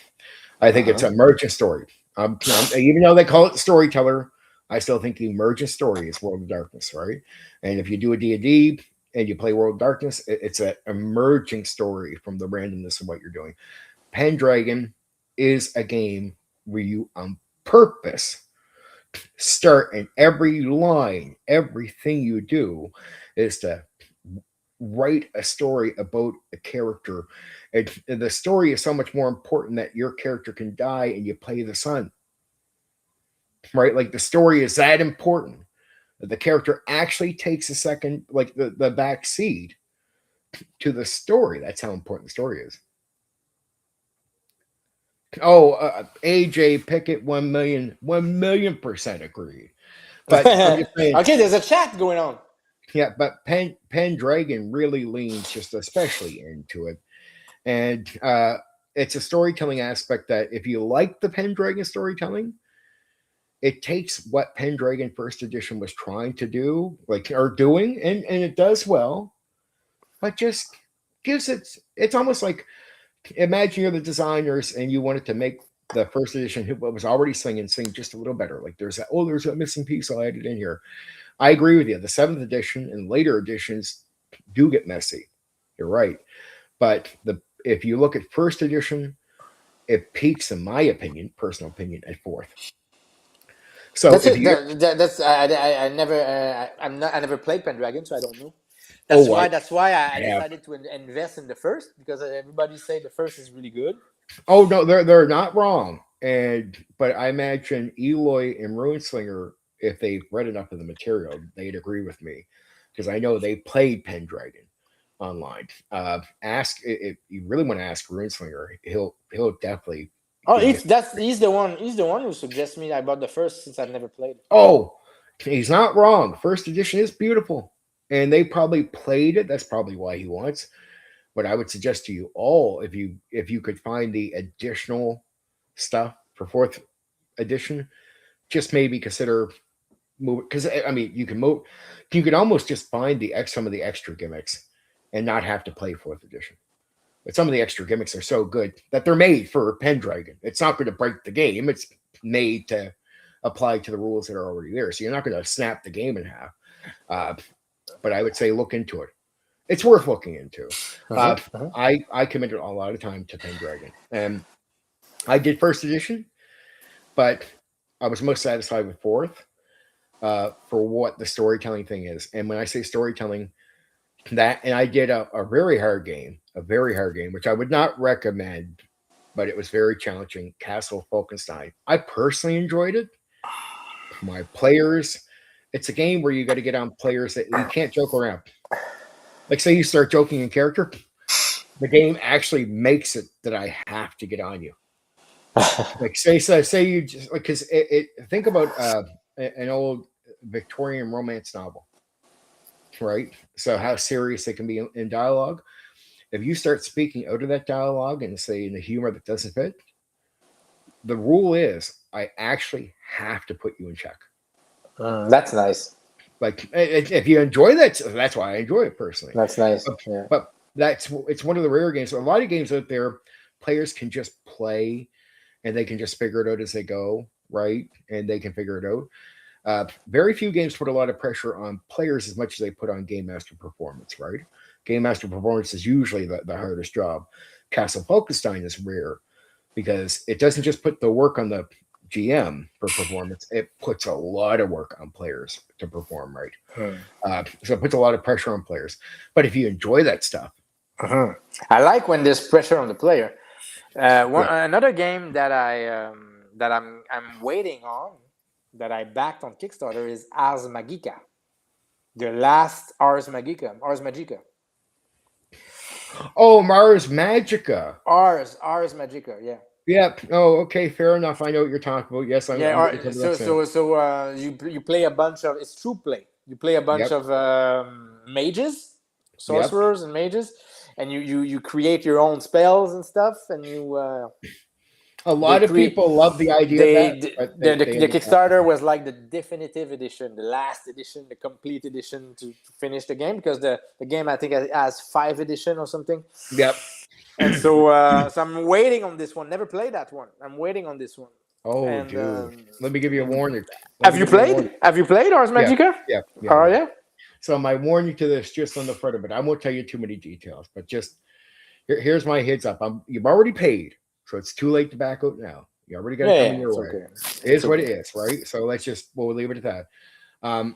I think it's a merchant story. Even though they call it storyteller, I still think the emergent story is World of Darkness, right? And if you do a D&D and you play World of Darkness, it's an emerging story from the randomness of what you're doing. Pendragon is a game where you purpose start in every line, everything you do is to write a story about a character. And the story is so much more important that your character can die and you play the son. Right? Like the story is that important that the character actually takes a second, like the back seat to the story. That's how important the story is. Oh, AJ Pickett, 1,000,000% agreed. But I'm just saying, Okay, there's a chat going on. yeah, but Pendragon really leans just especially into it. And it's a storytelling aspect that if you like the Pendragon storytelling, it takes what Pendragon First Edition was trying to do, like or doing, and it does well, but just gives it's almost like imagine you're the designers and you wanted to make the first edition what was already sing just a little better. Like there's a missing piece, I'll add it in here. I agree with you. The 7th edition and later editions do get messy. You're right. But if you look at first edition, it peaks, in my opinion, personal opinion, at 4th. So That's if it. you That's I never I never played Pendragon, so I don't know. oh That's why I yeah. decided to invest in the first, because everybody say the first is really good. Oh no, they're not wrong. But I imagine Eloy and Runeslinger, if they read enough of the material, they'd agree with me because I know they played Pendragon online. Ask if you really want to ask Runeslinger, he'll definitely. Oh, he's the one. He's the one who suggests me I bought the first, since I've never played. Oh, he's not wrong. First edition is beautiful, and they probably played it. That's probably why he wants. But I would suggest to you all, if you could find the additional stuff for 4th edition, just maybe consider move, because I mean you can almost just find some of the extra gimmicks and not have to play 4th edition. But some of the extra gimmicks are so good that they're made for Pendragon. It's not going to break the game. It's made to apply to the rules that are already there. So you're not going to snap the game in half. But I would say look into it. It's worth looking into. I committed a lot of time to Pendragon, and I did 1st edition, but I was most satisfied with 4th for what the storytelling thing is. And when I say storytelling, and I did a very hard game, which I would not recommend, but it was very challenging. Castle Falkenstein. I personally enjoyed it. My players, it's a game where you got to get on players that you can't joke around. Like say you start joking in character, the game actually makes it that I have to get on you. Like say you just because think about an old Victorian romance novel, right? So how serious it can be in dialogue. If you start speaking out of that dialogue and say in the humor that doesn't fit, the rule is I actually have to put you in check. That's nice. Like if you enjoy that, that's why I enjoy it personally. That's nice. But it's one of the rare games. So a lot of games out there, players can just play and they can just figure it out as they go, right? And they can figure it out. Very few games put a lot of pressure on players as much as they put on game master performance, right? Game master performance is usually the hardest job. Castle Falkenstein is rare because it doesn't just put the work on the GM for performance, it puts a lot of work on players to perform right. So it puts a lot of pressure on players. But if you enjoy that stuff, I like when there's pressure on the player. Another game that I'm waiting on, that I backed on Kickstarter, is Ars Magica, the last Ars Magica. Oh, Mars Magica. Ars Magica, yeah. Yeah. Oh, okay. Fair enough. I know what you're talking about. Yes, you play a bunch of, it's true play. You play a bunch of mages, sorcerers, and mages, and you create your own spells and stuff, and you. A lot of people love the idea of that. The Kickstarter was like the definitive edition, the last edition, the complete edition to finish the game, because the game I think has 5 edition or something. Yep. And so I'm waiting on this one. Never played that one. I'm waiting on this one. Oh, dude. Let me give you a warning. Have you played Ars Magica? Yeah. Oh, yeah? So my warning to this, just on the front of it, I won't tell you too many details, but just here's my heads up. You've already paid, so it's too late to back out now. You already got it coming your It's way. okay. It is what it is, right? So we'll leave it at that.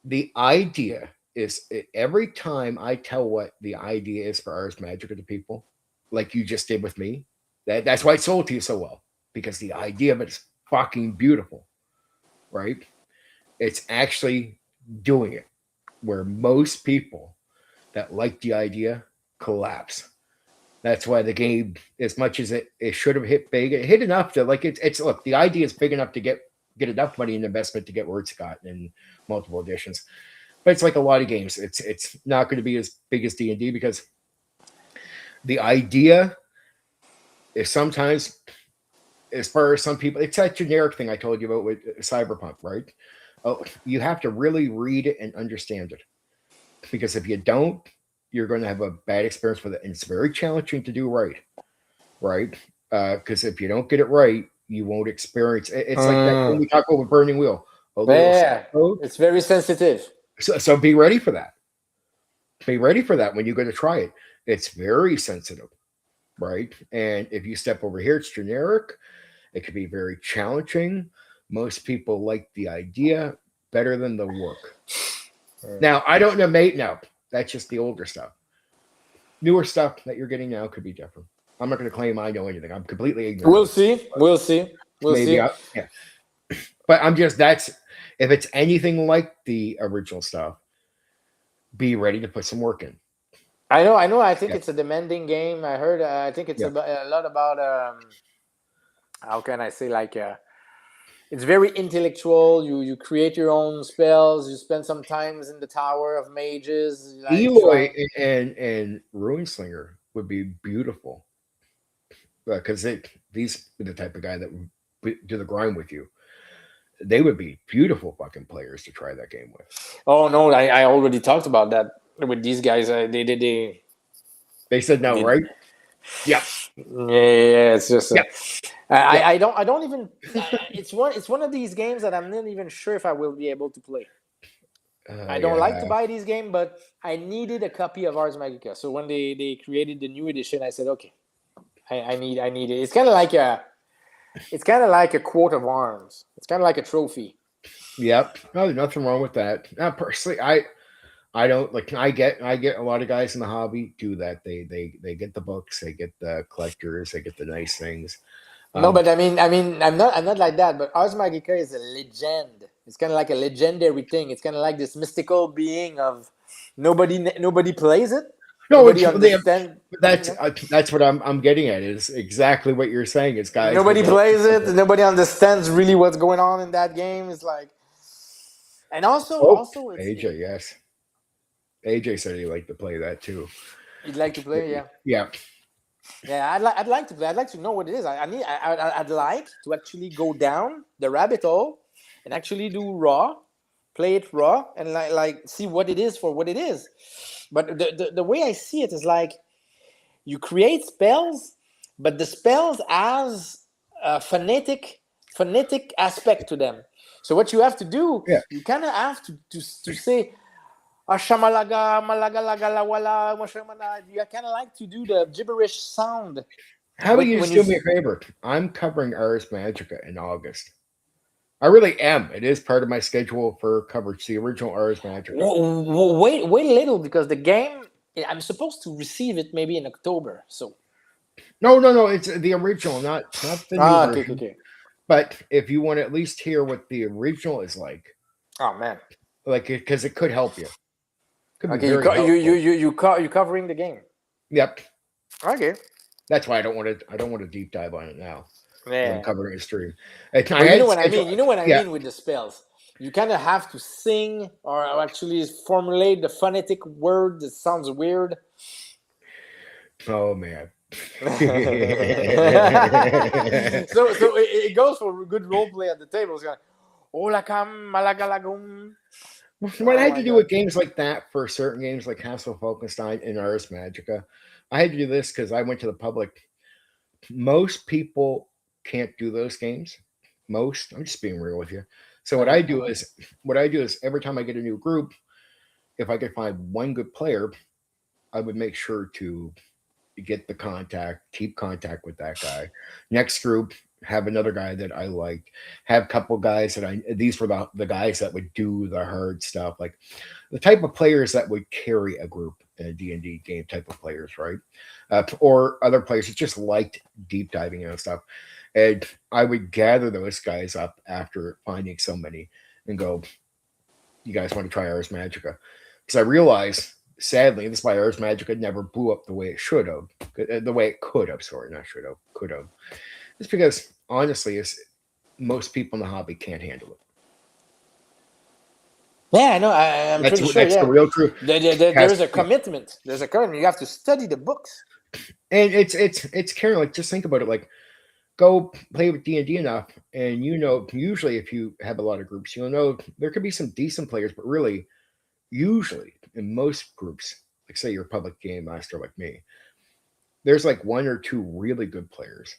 The idea is every time I tell what the idea is for Ars Magica to people, like you just did with me, that's why it sold to you so well, because the idea of it is fucking beautiful, right? It's actually doing it where most people that like the idea collapse. That's why the game, as much as it should have hit big, it hit enough to like it's look, the idea is big enough to get enough money in investment to get where it's gotten in multiple editions. But it's like a lot of games. It's not going to be as big as D&D because the idea is sometimes, as far as some people, it's that generic thing I told you about with Cyberpunk, right? Oh, you have to really read it and understand it. Because if you don't, you're going to have a bad experience with it. And it's very challenging to do right. Because if you don't get it right, you won't experience it. It's like that when we talk about Burning Wheel. It's very sensitive. So be ready for that. Be ready for that when you're going to try it. It's very sensitive, right? And if you step over here, it's generic. It can be very challenging. Most people like the idea better than the work. Now, I don't know, mate. No, that's just the older stuff. Newer stuff that you're getting now could be different. I'm not going to claim I know anything. I'm completely ignorant. We'll see. Yeah. But I'm just, if it's anything like the original stuff, be ready to put some work in. I know. I think it's a demanding game. I heard. I think it's a lot about. How can I say, like? It's very intellectual. You create your own spells. You spend some times in the Tower of Mages. Like Eloy and Ruinslinger would be beautiful because these are the type of guy that would do the grind with you. They would be beautiful fucking players to try that game with. Oh no, I already talked about that with these guys. They said no, right? Yeah. Yeah. It's just. I don't even. It's one of these games that I'm not even sure if I will be able to play. I don't like to buy these games, but I needed a copy of Ars Magica. So when they created the new edition, I said, okay, I need it. It's kind of like a coat of arms. It's kind of like a trophy. Yep. No, there's nothing wrong with that. Now, personally, I don't like. I get a lot of guys in the hobby do that. They get the books, they get the collectors, they get the nice things. No, but I mean, I'm not like that. But Ars Magica is a legend. It's kind of like a legendary thing. It's kind of like this mystical being of nobody plays it. No, nobody understands. That's what I'm getting at. Is exactly what you're saying. Is guys, nobody plays it. Nobody understands really what's going on in that game. It's like, and also it's, AJ, yes. AJ said he'd like to play that too. You'd like to play, yeah. Yeah. Yeah, I'd like to play. I'd like to know what it is. I'd like to actually go down the rabbit hole and actually play it raw, and like see what it is for what it is. But the way I see it is like you create spells, but the spells has a phonetic aspect to them. So what you have to do, you kind of have to say. Ashamalaga, malagalagala, you kind of like to do the gibberish sound. How about you just do me a favor? I'm covering Ars Magica in August. I really am. It is part of my schedule for coverage. The original Ars Magica. Wait a little, because the game, I'm supposed to receive it maybe in October. So. No. It's the original, not the new version. Okay. But if you want to at least hear what the original is like. Oh man. Like because it could help you. Okay, you covering the game. Yep. Okay. That's why I don't want to deep dive on it now. Yeah. I'm covering a stream. You know what I mean. You know what I mean with the spells. You kind of have to sing or actually formulate the phonetic word that sounds weird. Oh man. So it goes for good role play at the table. It's like, Olakam Malagalagum. What I had to do with games like that for certain games like Castle Falkenstein and Ars Magica, I had to do this because I went to the public. Most people can't do those games. I'm just being real with you. So what I do is every time I get a new group, if I could find one good player, I would make sure to get the contact, keep contact with that guy. Next group, have another guy that I liked. Have a couple guys that these were the guys that would do the hard stuff, like the type of players that would carry a group in a D&D game, type of players, right? Or other players that just liked deep diving and stuff. And I would gather those guys up after finding so many and go, you guys want to try Ars Magica? Because I realized, sadly, this is why Ars Magica never blew up the way it should have, the way it could have. Sorry, not should have, could have. It's because honestly, most people in the hobby can't handle it. Yeah, no, I'm pretty sure. That's Yeah, the real truth. There's a commitment. There's a commitment. You have to study the books. And it's caring. Like, just think about it. Like, go play with D&D enough, and usually if you have a lot of groups, you'll know there could be some decent players, but really, usually in most groups, like say you're a public game master like me, there's like one or two really good players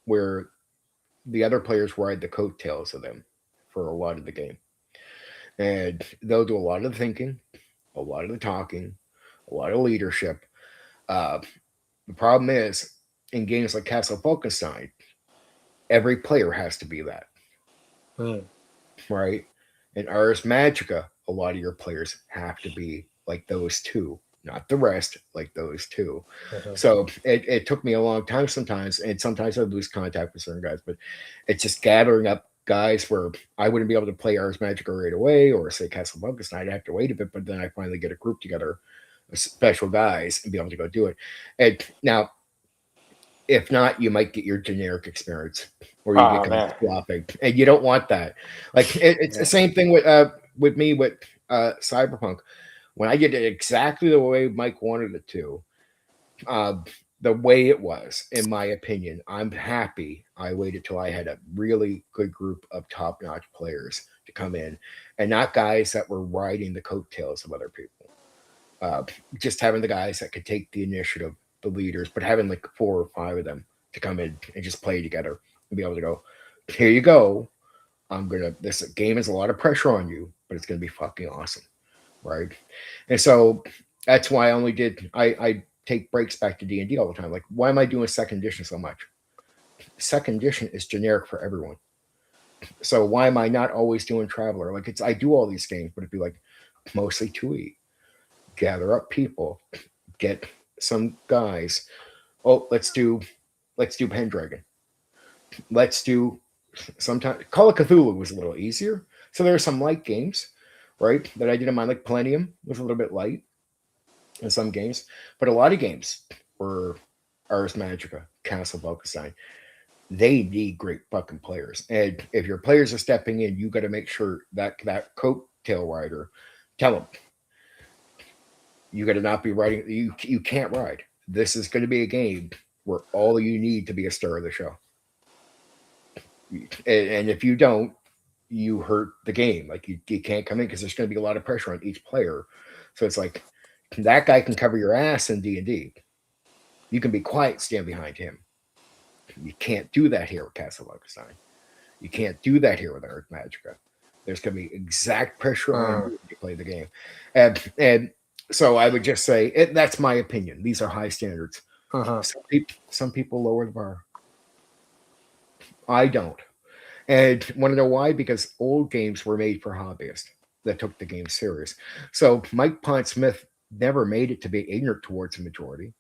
where the other players ride the coattails of them for a lot of the game. And they'll do a lot of the thinking, a lot of the talking, a lot of leadership. The problem is, in games like Castle Falkenstein, every player has to be that. Right? In Ars Magica, a lot of your players have to be like those two, not the rest, like those two. So it took me a long time sometimes, and sometimes I lose contact with certain guys, but it's just gathering up guys where I wouldn't be able to play Ars Magica right away, or say Castle Falkenstein, I'd have to wait a bit, but then I finally get a group together, special guys, and be able to go do it. And now, if not, you might get your generic experience, or you get kind of flopping, and you don't want that. Like it's the same thing with me with Cyberpunk. When I did it exactly the way Mike wanted it to, the way it was, in my opinion, I'm happy I waited till I had a really good group of top-notch players to come in, and not guys that were riding the coattails of other people. Just having the guys that could take the initiative, the leaders, but having like 4 or 5 of them to come in and just play together and be able to go, here you go. This game has a lot of pressure on you, but it's going to be fucking awesome. Right. And so that's why I take breaks back to D&D all the time. Like, why am I doing second edition so much? Second edition is generic for everyone. So why am I not always doing Traveler? Like, I do all these games, but it'd be like mostly 2E. Gather up people, get some guys. Oh, let's do Pendragon. Let's do sometimes Call of Cthulhu was a little easier. So there are some light games, right, that I didn't mind. Like Palladium was a little bit light in some games, but a lot of games were Ars Magica, Castle Falkenstein. They need great fucking players, and if your players are stepping in, you got to make sure that coattail rider, tell them, you got to not be riding. You can't ride. This is going to be a game where all you need to be a star of the show. And if you don't, you hurt the game. Like you can't come in because there's going to be a lot of pressure on each player. So it's like that guy can cover your ass in D&D. You can be quiet, stand behind him. You can't do that here with Castle Falkenstein. You can't do that here with Ars Magica. There's going to be exact pressure on you to play the game. And so I would just say that's my opinion. These are high standards. Some people lower the bar. I don't. And want to know why? Because old games were made for hobbyists that took the game serious. So Mike Pondsmith never made it to be ignorant towards the majority.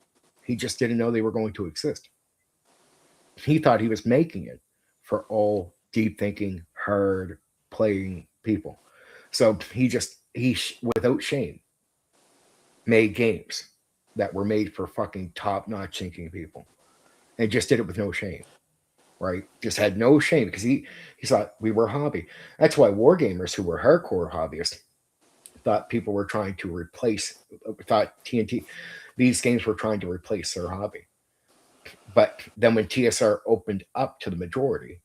He just didn't know they were going to exist. He thought he was making it for all deep thinking, hard playing people. So he without shame, made games that were made for fucking top-notch thinking people, and just did it with no shame. Right? Just had no shame because he thought we were a hobby. That's why wargamers who were hardcore hobbyists thought people were trying to thought these games were trying to replace their hobby. But then when TSR opened up to the majority,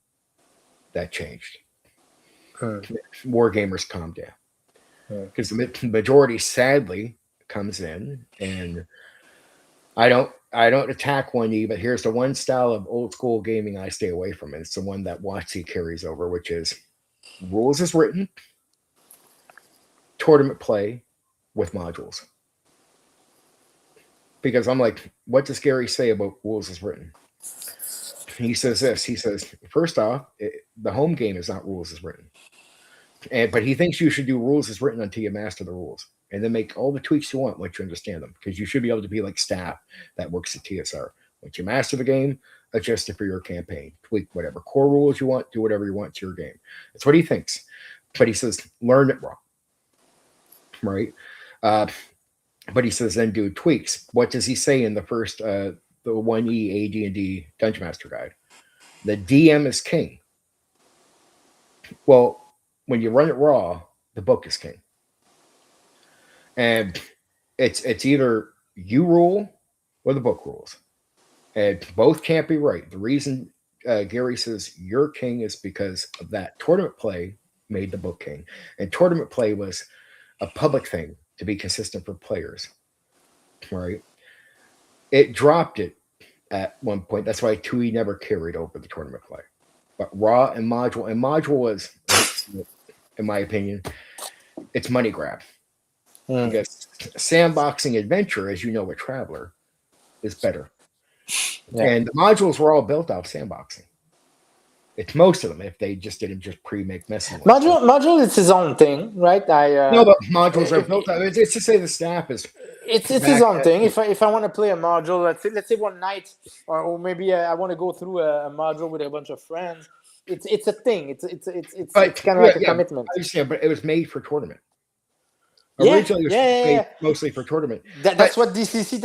that changed. Wargamers calmed down because the majority sadly comes in, and I don't attack 1E, but here's the one style of old school gaming I stay away from. And it's the one that WotC carries over, which is rules as written, tournament play with modules. because I'm like, what does Gary say about rules as written? He says this. He says, first off, the home game is not rules as written, but he thinks you should do rules as written until you master the rules, and then make all the tweaks you want once you understand them, because you should be able to be like staff that works at TSR. Once you master the game, adjust it for your campaign, tweak whatever core rules you want, do whatever you want to your game. That's what he thinks. But he says, learn it wrong, right? But he says, then do tweaks. What does he say in the first, the 1E AD&D Dungeon Master Guide? The DM is king. Well, when you run it raw, the book is king. And it's either you rule or the book rules. And both can't be right. The reason Gary says you're king is because of that. Tournament play made the book king. And tournament play was a public thing to be consistent for players. Right? It dropped it at one point. That's why 2E never carried over the tournament play. But raw and module was, in my opinion, it's money grab. Because sandboxing adventure, as you know, a traveler, is better. Yeah. And the modules were all built off sandboxing. It's most of them, if they just didn't just pre-make messing. Module is his own thing, right? No, but modules are built up. It's to say the staff is. It's his own thing. If I want to play a module, let's say one night, or maybe I want to go through a module with a bunch of friends. It's a thing. It's kind of like a commitment. I understand, but it was made for tournament. Originally, it was made mostly for tournament. That's what DCC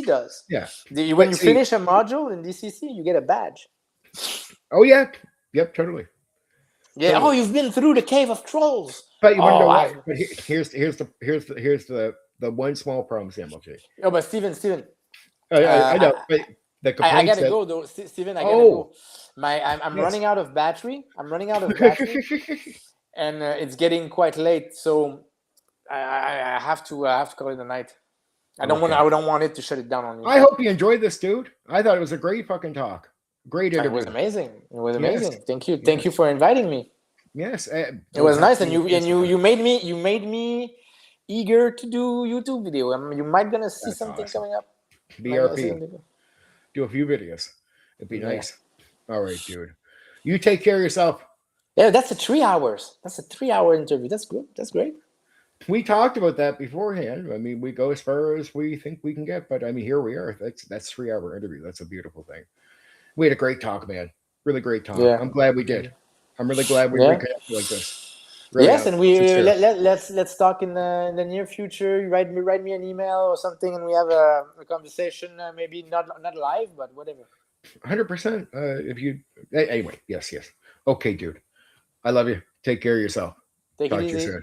does. Yeah. When you finish a module in DCC, you get a badge. Oh yeah. Yep. Totally. Yeah. Totally. Oh, you've been through the Cave of Trolls. But you want to know why? But here's the one small problem, Sameøldji. Oh, but Steven. I know, but the complaint. I gotta go though, Steven. I gotta go. I'm running out of battery. And it's getting quite late, so I have to call it a night. I don't want it to shut it down on you. I hope you enjoyed this, dude. I thought it was a great fucking talk. Great interview. It was amazing. Yes. Thank you for inviting me. Yes, it was nice, and you made me eager to do YouTube video. You might gonna see something coming up. BRP. Do a few videos. It'd be nice. All right, dude. You take care of yourself. Yeah, that's a 3 hours. That's a 3-hour interview. That's good. That's great. We talked about that beforehand. I mean, we go as far as we think we can get, but I mean, here we are. That's 3-hour interview. That's a beautiful thing. We had a great talk, man. Really great talk. Yeah. I'm glad we did. I'm really glad we reconnected like this. Really yes, and let's talk in the near future. You write me an email or something, and we have a conversation. Maybe not live, but whatever. 100%. If you anyway, yes. Okay, dude. I love you. Take care of yourself. Talk to you soon.